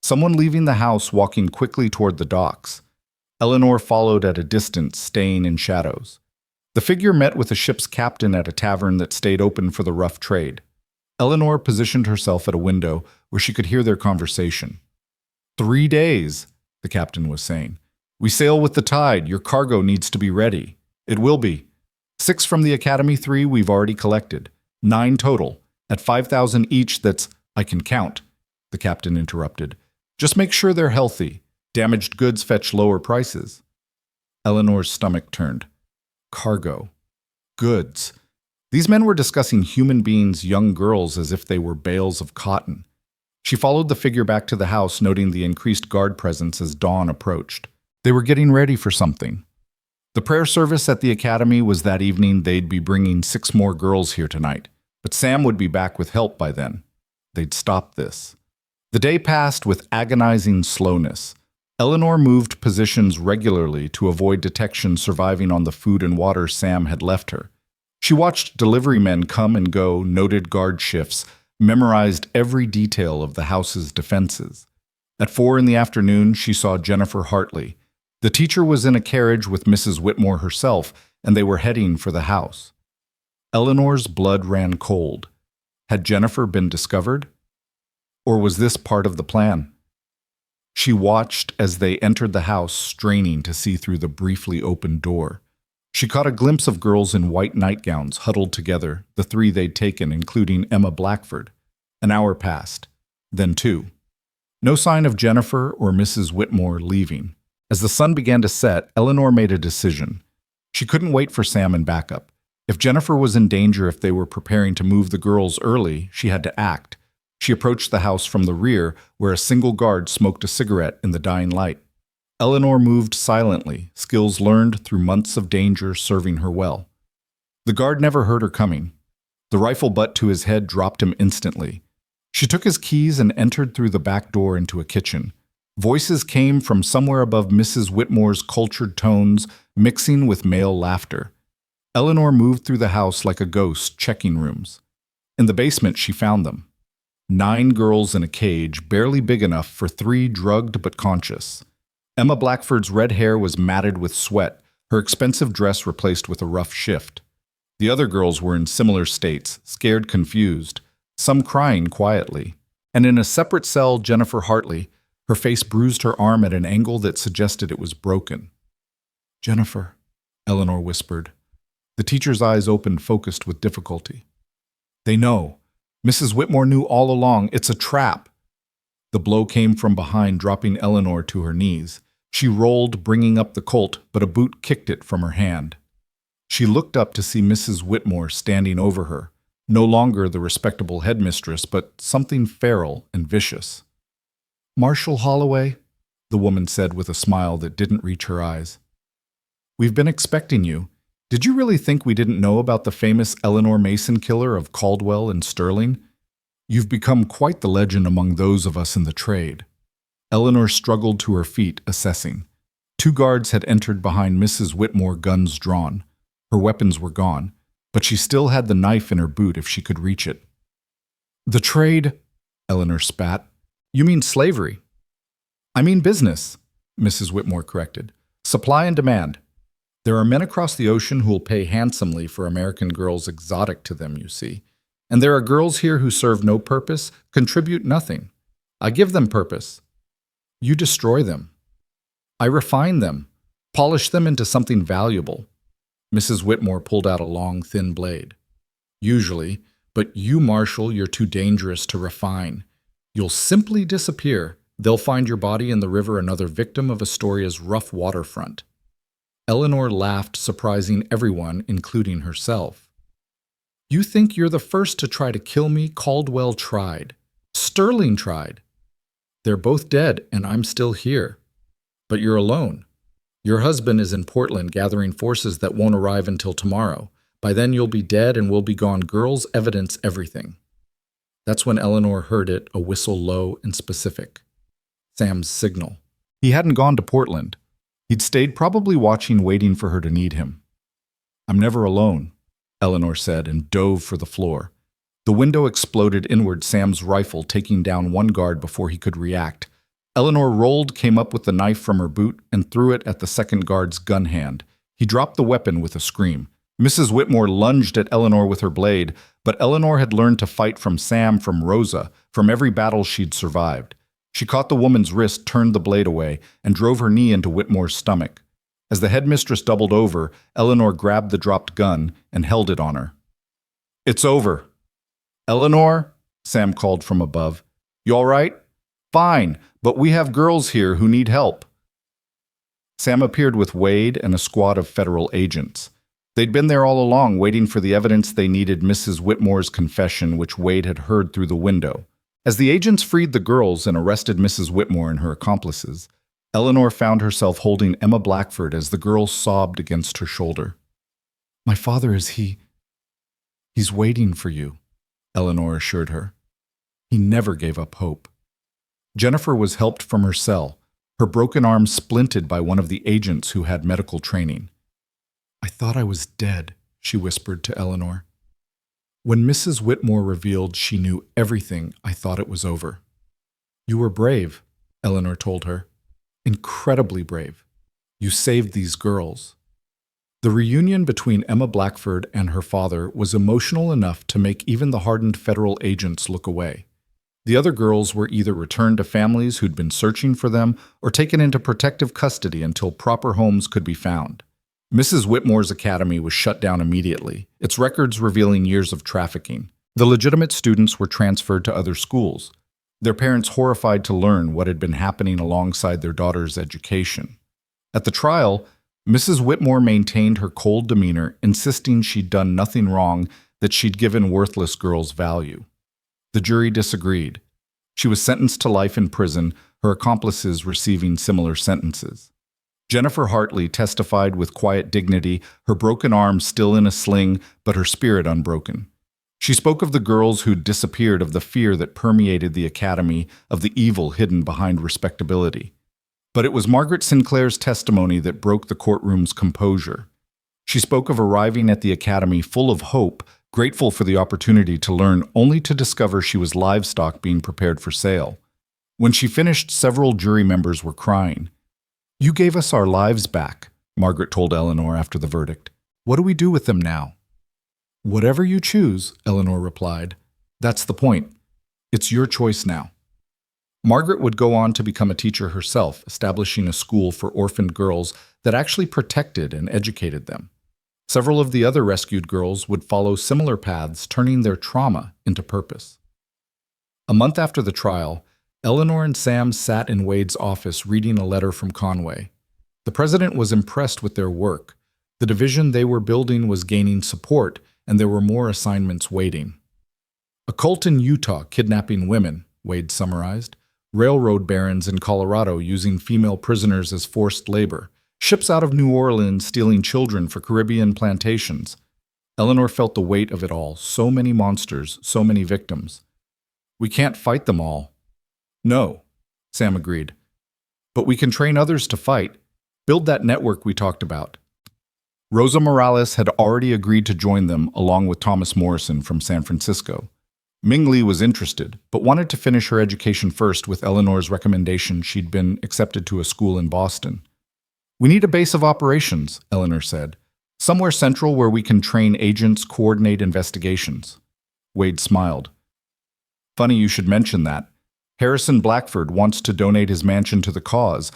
Someone leaving the house walking quickly toward the docks. Eleanor followed at a distance, staying in shadows. The figure met with a ship's captain at a tavern that stayed open for the rough trade. Eleanor positioned herself at a window where she could hear their conversation. 3 days, the captain was saying. We sail with the tide. Your cargo needs to be ready. It will be. 6 from the Academy 3 we've already collected. 9 total. At 5,000 each, that's, I can count, the captain interrupted. Just make sure they're healthy. Damaged goods fetch lower prices. Eleanor's stomach turned. Cargo. Goods. These men were discussing human beings, young girls, as if they were bales of cotton. She followed the figure back to the house, noting the increased guard presence as dawn approached. They were getting ready for something. The prayer service at the academy was that evening. They'd be bringing 6 more girls here tonight, but Sam would be back with help by then. They'd stop this. The day passed with agonizing slowness. Eleanor moved positions regularly to avoid detection, surviving on the food and water Sam had left her. She watched delivery men come and go, noted guard shifts, memorized every detail of the house's defenses. At 4 in the afternoon, she saw Jennifer Hartley. The teacher was in a carriage with Mrs. Whitmore herself, and they were heading for the house. Eleanor's blood ran cold. Had Jennifer been discovered? Or was this part of the plan? She watched as they entered the house, straining to see through the briefly opened door. She caught a glimpse of girls in white nightgowns huddled together, the 3 they'd taken, including Emma Blackford. An hour passed, then 2. No sign of Jennifer or Mrs. Whitmore leaving. As the sun began to set, Eleanor made a decision. She couldn't wait for Sam and backup. If Jennifer was in danger, if they were preparing to move the girls early, she had to act. She approached the house from the rear, where a single guard smoked a cigarette in the dying light. Eleanor moved silently, skills learned through months of danger serving her well. The guard never heard her coming. The rifle butt to his head dropped him instantly. She took his keys and entered through the back door into a kitchen. Voices came from somewhere above Mrs. Whitmore's cultured tones, mixing with male laughter. Eleanor moved through the house like a ghost, checking rooms. In the basement, she found them. 9 girls in a cage, barely big enough for 3 drugged but conscious. Emma Blackford's red hair was matted with sweat, her expensive dress replaced with a rough shift. The other girls were in similar states, scared, confused, some crying quietly. And in a separate cell, Jennifer Hartley, her face bruised her arm at an angle that suggested it was broken. "Jennifer," Eleanor whispered. The teacher's eyes opened, focused with difficulty. "They know. Mrs. Whitmore knew all along. It's a trap." The blow came from behind, dropping Eleanor to her knees. She rolled, bringing up the Colt, but a boot kicked it from her hand. She looked up to see Mrs. Whitmore standing over her, no longer the respectable headmistress, but something feral and vicious. "Marshall Holloway," the woman said with a smile that didn't reach her eyes. "We've been expecting you. Did you really think we didn't know about the famous Eleanor Mason killer of Caldwell and Sterling? You've become quite the legend among those of us in the trade." Eleanor struggled to her feet, assessing. 2 guards had entered behind Mrs. Whitmore, guns drawn. Her weapons were gone, but she still had the knife in her boot if she could reach it. "The trade," Eleanor spat. "You mean slavery?" "I mean business," Mrs. Whitmore corrected. "Supply and demand. There are men across the ocean who will pay handsomely for American girls exotic to them, you see. And there are girls here who serve no purpose, contribute nothing. I give them purpose. You destroy them. I refine them, polish them into something valuable." Mrs. Whitmore pulled out a long, thin blade. "Usually, but you, Marshall, you're too dangerous to refine. You'll simply disappear. They'll find your body in the river, another victim of Astoria's rough waterfront." Eleanor laughed, surprising everyone, including herself. "You think you're the first to try to kill me? Caldwell tried. Sterling tried. They're both dead, and I'm still here. But you're alone. Your husband is in Portland gathering forces that won't arrive until tomorrow. By then you'll be dead and we'll be gone. Girls, evidence, everything." That's when Eleanor heard it, a whistle low and specific. Sam's signal. He hadn't gone to Portland. He'd stayed, probably watching, waiting for her to need him. "I'm never alone," Eleanor said, and dove for the floor. The window exploded inward, Sam's rifle taking down 1 guard before he could react. Eleanor rolled, came up with the knife from her boot, and threw it at the second guard's gun hand. He dropped the weapon with a scream. Mrs. Whitmore lunged at Eleanor with her blade, but Eleanor had learned to fight from Sam, from Rosa, from every battle she'd survived. She caught the woman's wrist, turned the blade away, and drove her knee into Whitmore's stomach. As the headmistress doubled over, Eleanor grabbed the dropped gun and held it on her. "It's over." "Eleanor," Sam called from above. "You all right?" "Fine, but we have girls here who need help." Sam appeared with Wade and a squad of federal agents. They'd been there all along, waiting for the evidence they needed, Mrs. Whitmore's confession, which Wade had heard through the window. As the agents freed the girls and arrested Mrs. Whitmore and her accomplices, Eleanor found herself holding Emma Blackford as the girl sobbed against her shoulder. "My father he's waiting for you," Eleanor assured her. He never gave up hope. Jennifer was helped from her cell, her broken arm splinted by one of the agents who had medical training. "I thought I was dead," she whispered to Eleanor. When Mrs. Whitmore revealed she knew everything, I thought it was over. "You were brave," Eleanor told her. "Incredibly brave. You saved these girls." The reunion between Emma Blackford and her father was emotional enough to make even the hardened federal agents look away. The other girls were either returned to families who'd been searching for them or taken into protective custody until proper homes could be found. Mrs. Whitmore's academy was shut down immediately, its records revealing years of trafficking. The legitimate students were transferred to other schools, their parents horrified to learn what had been happening alongside their daughter's education. At the trial, Mrs. Whitmore maintained her cold demeanor, insisting she'd done nothing wrong, that she'd given worthless girls value. The jury disagreed. She was sentenced to life in prison, her accomplices receiving similar sentences. Jennifer Hartley testified with quiet dignity, her broken arm still in a sling, but her spirit unbroken. She spoke of the girls who'd disappeared, of the fear that permeated the academy, of the evil hidden behind respectability. But it was Margaret Sinclair's testimony that broke the courtroom's composure. She spoke of arriving at the academy full of hope, grateful for the opportunity to learn, only to discover she was livestock being prepared for sale. When she finished, several jury members were crying. "You gave us our lives back," Margaret told Eleanor after the verdict. "What do we do with them now?" Whatever you choose, Eleanor replied. That's the point. It's your choice now. Margaret would go on to become a teacher herself, establishing a school for orphaned girls that actually protected and educated them. Several of the other rescued girls would follow similar paths, turning their trauma into purpose. A month after the trial, Eleanor and Sam sat in Wade's office reading a letter from Conway. The president was impressed with their work. The division they were building was gaining support, and there were more assignments waiting. A cult in Utah kidnapping women, Wade summarized. Railroad barons in Colorado using female prisoners as forced labor. Ships out of New Orleans stealing children for Caribbean plantations. Eleanor felt the weight of it all. So many monsters, so many victims. We can't fight them all. No, Sam agreed. But we can train others to fight. Build that network we talked about. Rosa Morales had already agreed to join them along with Thomas Morrison from San Francisco. Ming Lee was interested, but wanted to finish her education first with Eleanor's recommendation she'd been accepted to a school in Boston. We need a base of operations, Eleanor said. Somewhere central where we can train agents, coordinate investigations. Wade smiled. Funny you should mention that. Harrison Blackford wants to donate his mansion to the cause.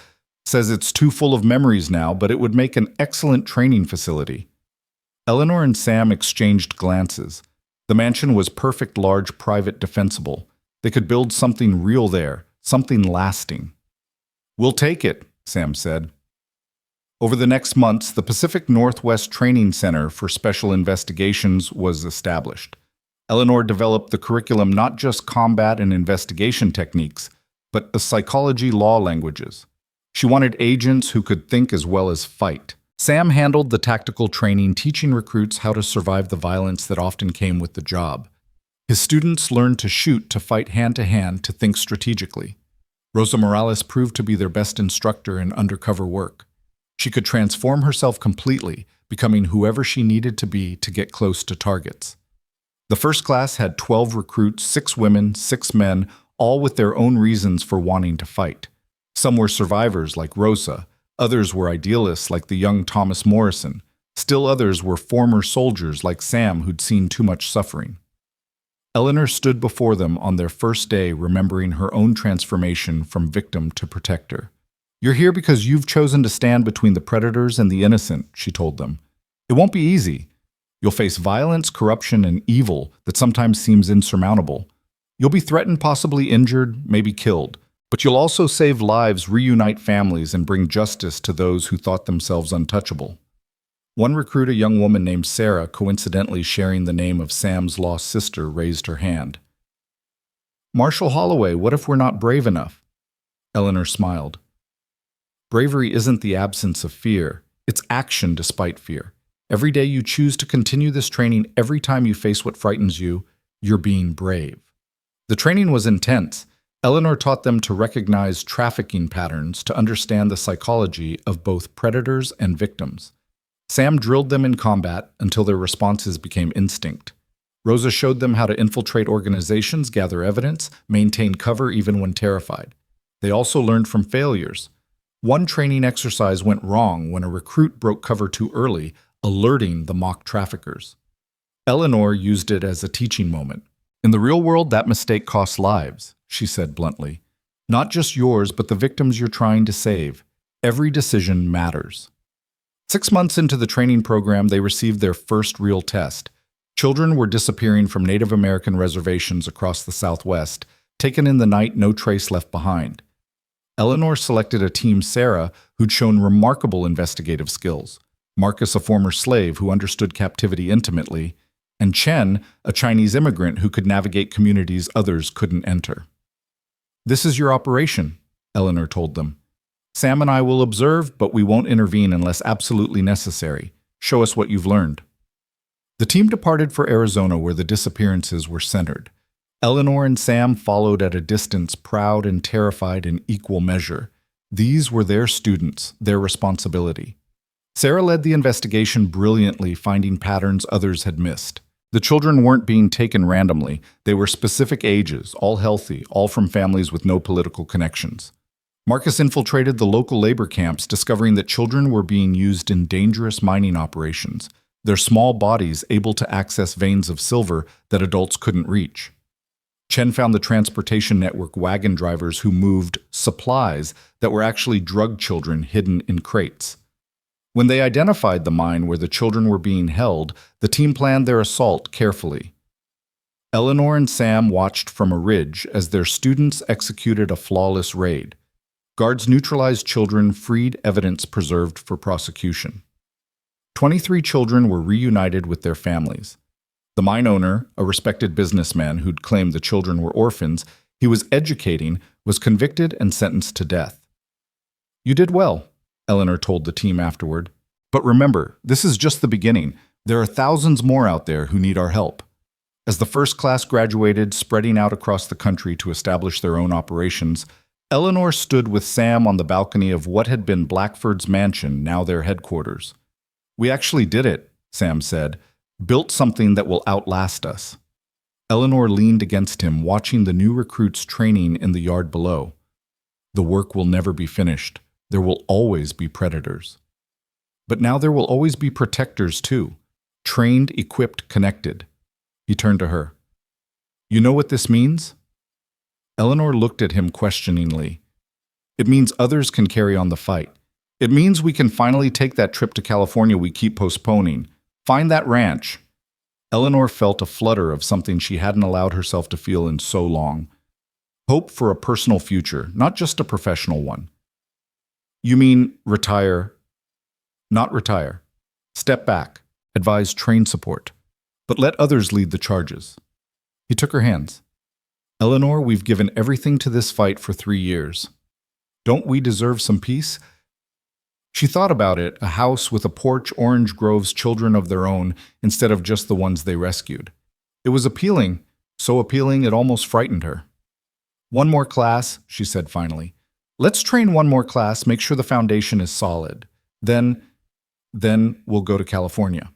Says it's too full of memories now, but it would make an excellent training facility. Eleanor and Sam exchanged glances. The mansion was perfect, large, private, defensible. They could build something real there, something lasting. We'll take it, Sam said. Over the next months, the Pacific Northwest Training Center for Special Investigations was established. Eleanor developed the curriculum not just combat and investigation techniques, but the psychology law languages. She wanted agents who could think as well as fight. Sam handled the tactical training, teaching recruits how to survive the violence that often came with the job. His students learned to shoot, to fight hand-to-hand, to think strategically. Rosa Morales proved to be their best instructor in undercover work. She could transform herself completely, becoming whoever she needed to be to get close to targets. The first class had 12 recruits, 6 women, 6 men, all with their own reasons for wanting to fight. Some were survivors like Rosa. Others were idealists like the young Thomas Morrison. Still others were former soldiers like Sam who'd seen too much suffering. Eleanor stood before them on their first day, remembering her own transformation from victim to protector. You're here because you've chosen to stand between the predators and the innocent, she told them. It won't be easy. You'll face violence, corruption, and evil that sometimes seems insurmountable. You'll be threatened, possibly injured, maybe killed. But you'll also save lives, reunite families, and bring justice to those who thought themselves untouchable. One recruit, a young woman named Sarah, coincidentally sharing the name of Sam's lost sister, raised her hand. Marshall Holloway, what if we're not brave enough? Eleanor smiled. Bravery isn't the absence of fear. It's action despite fear. Every day you choose to continue this training, every time you face what frightens you, you're being brave. The training was intense. Eleanor taught them to recognize trafficking patterns, to understand the psychology of both predators and victims. Sam drilled them in combat until their responses became instinct. Rosa showed them how to infiltrate organizations, gather evidence, maintain cover even when terrified. They also learned from failures. One training exercise went wrong when a recruit broke cover too early, alerting the mock traffickers. Eleanor used it as a teaching moment. In the real world, that mistake costs lives, she said bluntly. Not just yours, but the victims you're trying to save. Every decision matters. 6 months into the training program, they received their first real test. Children were disappearing from Native American reservations across the Southwest, taken in the night, no trace left behind. Eleanor selected a team Sarah who'd shown remarkable investigative skills. Marcus, a former slave who understood captivity intimately, and Chen, a Chinese immigrant who could navigate communities others couldn't enter. This is your operation, Eleanor told them. Sam and I will observe, but we won't intervene unless absolutely necessary. Show us what you've learned. The team departed for Arizona, where the disappearances were centered. Eleanor and Sam followed at a distance, proud and terrified in equal measure. These were their students, their responsibility. Sarah led the investigation brilliantly, finding patterns others had missed. The children weren't being taken randomly. They were specific ages, all healthy, all from families with no political connections. Marcus infiltrated the local labor camps, discovering that children were being used in dangerous mining operations. their small bodies able to access veins of silver that adults couldn't reach. Chen found the transportation network wagon drivers who moved supplies that were actually drug children hidden in crates. When they identified the mine where the children were being held, the team planned their assault carefully. Eleanor and Sam watched from a ridge as their students executed a flawless raid. Guards neutralized children, freed evidence preserved for prosecution. 23 children were reunited with their families. The mine owner, a respected businessman who'd claimed the children were orphans he was educating, was convicted and sentenced to death. "You did well," Eleanor told the team afterward. "But remember, this is just the beginning. There are thousands more out there who need our help." As the first class graduated, spreading out across the country to establish their own operations, Eleanor stood with Sam on the balcony of what had been Blackford's mansion, now their headquarters. "We actually did it," Sam said. "Built something that will outlast us." Eleanor leaned against him, watching the new recruits training in the yard below. "The work will never be finished. There will always be predators. But now there will always be protectors too. Trained, equipped, connected." He turned to her. "You know what this means?" Eleanor looked at him questioningly. "It means others can carry on the fight. It means we can finally take that trip to California we keep postponing. Find that ranch." Eleanor felt a flutter of something she hadn't allowed herself to feel in so long. Hope for a personal future, not just a professional one. "You mean retire?" "Not retire. Step back, advise train support. But let others lead the charges." He took her hands. "Eleanor, we've given everything to this fight for 3 years. Don't we deserve some peace?" She thought about it, a house with a porch, orange groves, children of their own, instead of just the ones they rescued. It was appealing, so appealing it almost frightened her. "One more class," she said finally. "Let's train one more class, make sure the foundation is solid. Then we'll go to California."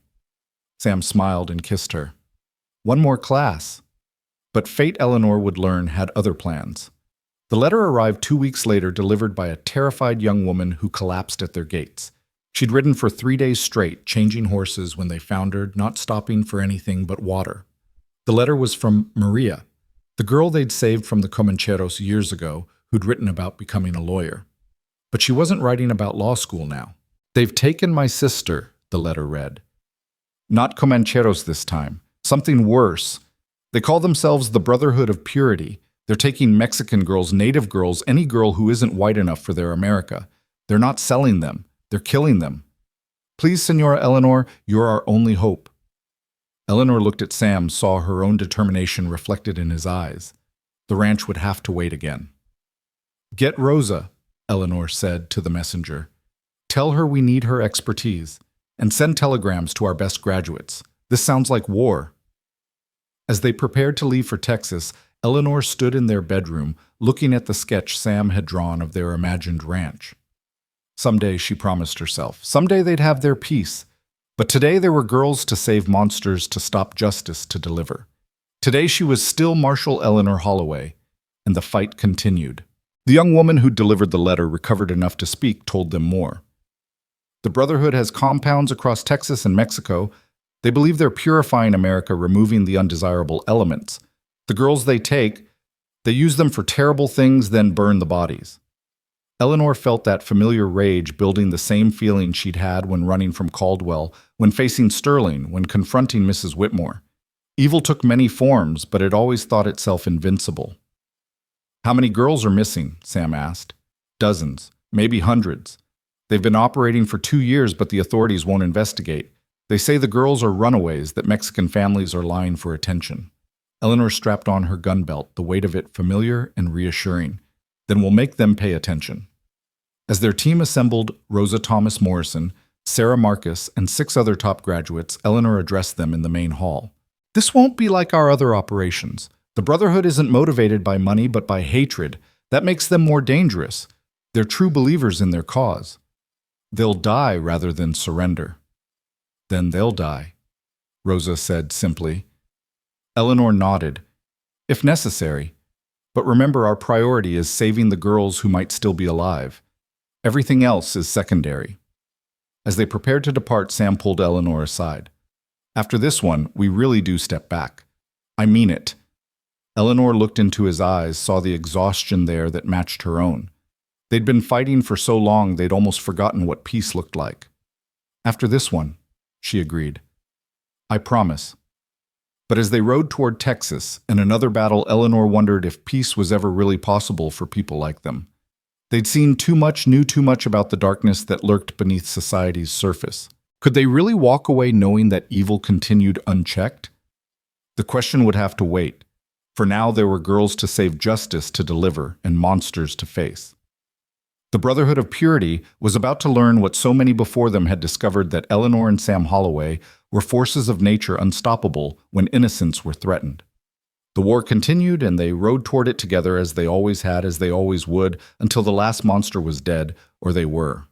Sam smiled and kissed her. One more class. But fate, Eleanor would learn, had other plans. The letter arrived 2 weeks later, delivered by a terrified young woman who collapsed at their gates. She'd ridden for 3 days straight, changing horses when they found her, not stopping for anything but water. The letter was from Maria, the girl they'd saved from the Comancheros years ago, who'd written about becoming a lawyer. But she wasn't writing about law school now. "They've taken my sister," the letter read. "Not Comancheros this time. Something worse. They call themselves the Brotherhood of Purity. They're taking Mexican girls, native girls, any girl who isn't white enough for their America. They're not selling them. They're killing them. Please, Senora Eleanor, you're our only hope." Eleanor looked at Sam, saw her own determination reflected in his eyes. The ranch would have to wait again. "Get Rosa," Eleanor said to the messenger. "Tell her we need her expertise. And send telegrams to our best graduates. This sounds like war." As they prepared to leave for Texas, Eleanor stood in their bedroom, looking at the sketch Sam had drawn of their imagined ranch. Someday, she promised herself, someday they'd have their peace. But today there were girls to save monsters, to stop justice to deliver. Today she was still Marshal Eleanor Holloway, and the fight continued. The young woman who delivered the letter, recovered enough to speak, told them more. "The Brotherhood has compounds across Texas and Mexico. They believe they're purifying America, removing the undesirable elements. The girls they take, they use them for terrible things, then burn the bodies." Eleanor felt that familiar rage, building the same feeling she'd had when running from Caldwell, when facing Sterling, when confronting Mrs. Whitmore. Evil took many forms, but it always thought itself invincible. "How many girls are missing?" Sam asked. "Dozens, maybe hundreds. They've been operating for 2 years, but the authorities won't investigate. They say the girls are runaways, that Mexican families are lying for attention." Eleanor strapped on her gun belt, the weight of it familiar and reassuring. "Then we'll make them pay attention." As their team assembled, Rosa Thomas Morrison, Sarah Marcus, and 6 other top graduates, Eleanor addressed them in the main hall. "This won't be like our other operations. The Brotherhood isn't motivated by money, but by hatred. That makes them more dangerous. They're true believers in their cause. They'll die rather than surrender." "Then they'll die," Rosa said simply. Eleanor nodded. "If necessary. But remember, our priority is saving the girls who might still be alive. Everything else is secondary." As they prepared to depart, Sam pulled Eleanor aside. After this one, we really do step back. I mean it. Eleanor looked into his eyes, saw the exhaustion there that matched her own. They'd been fighting for so long they'd almost forgotten what peace looked like. After this one, she agreed. I promise. But as they rode toward Texas, in another battle, Eleanor wondered if peace was ever really possible for people like them. They'd seen too much, knew too much about the darkness that lurked beneath society's surface. Could they really walk away knowing that evil continued unchecked? The question would have to wait. For now, there were girls to save, justice to deliver, and monsters to face. The Brotherhood of Purity was about to learn what so many before them had discovered, that Eleanor and Sam Holloway were forces of nature unstoppable when innocents were threatened. The war continued, and they rode toward it together as they always had, as they always would, until the last monster was dead, or they were.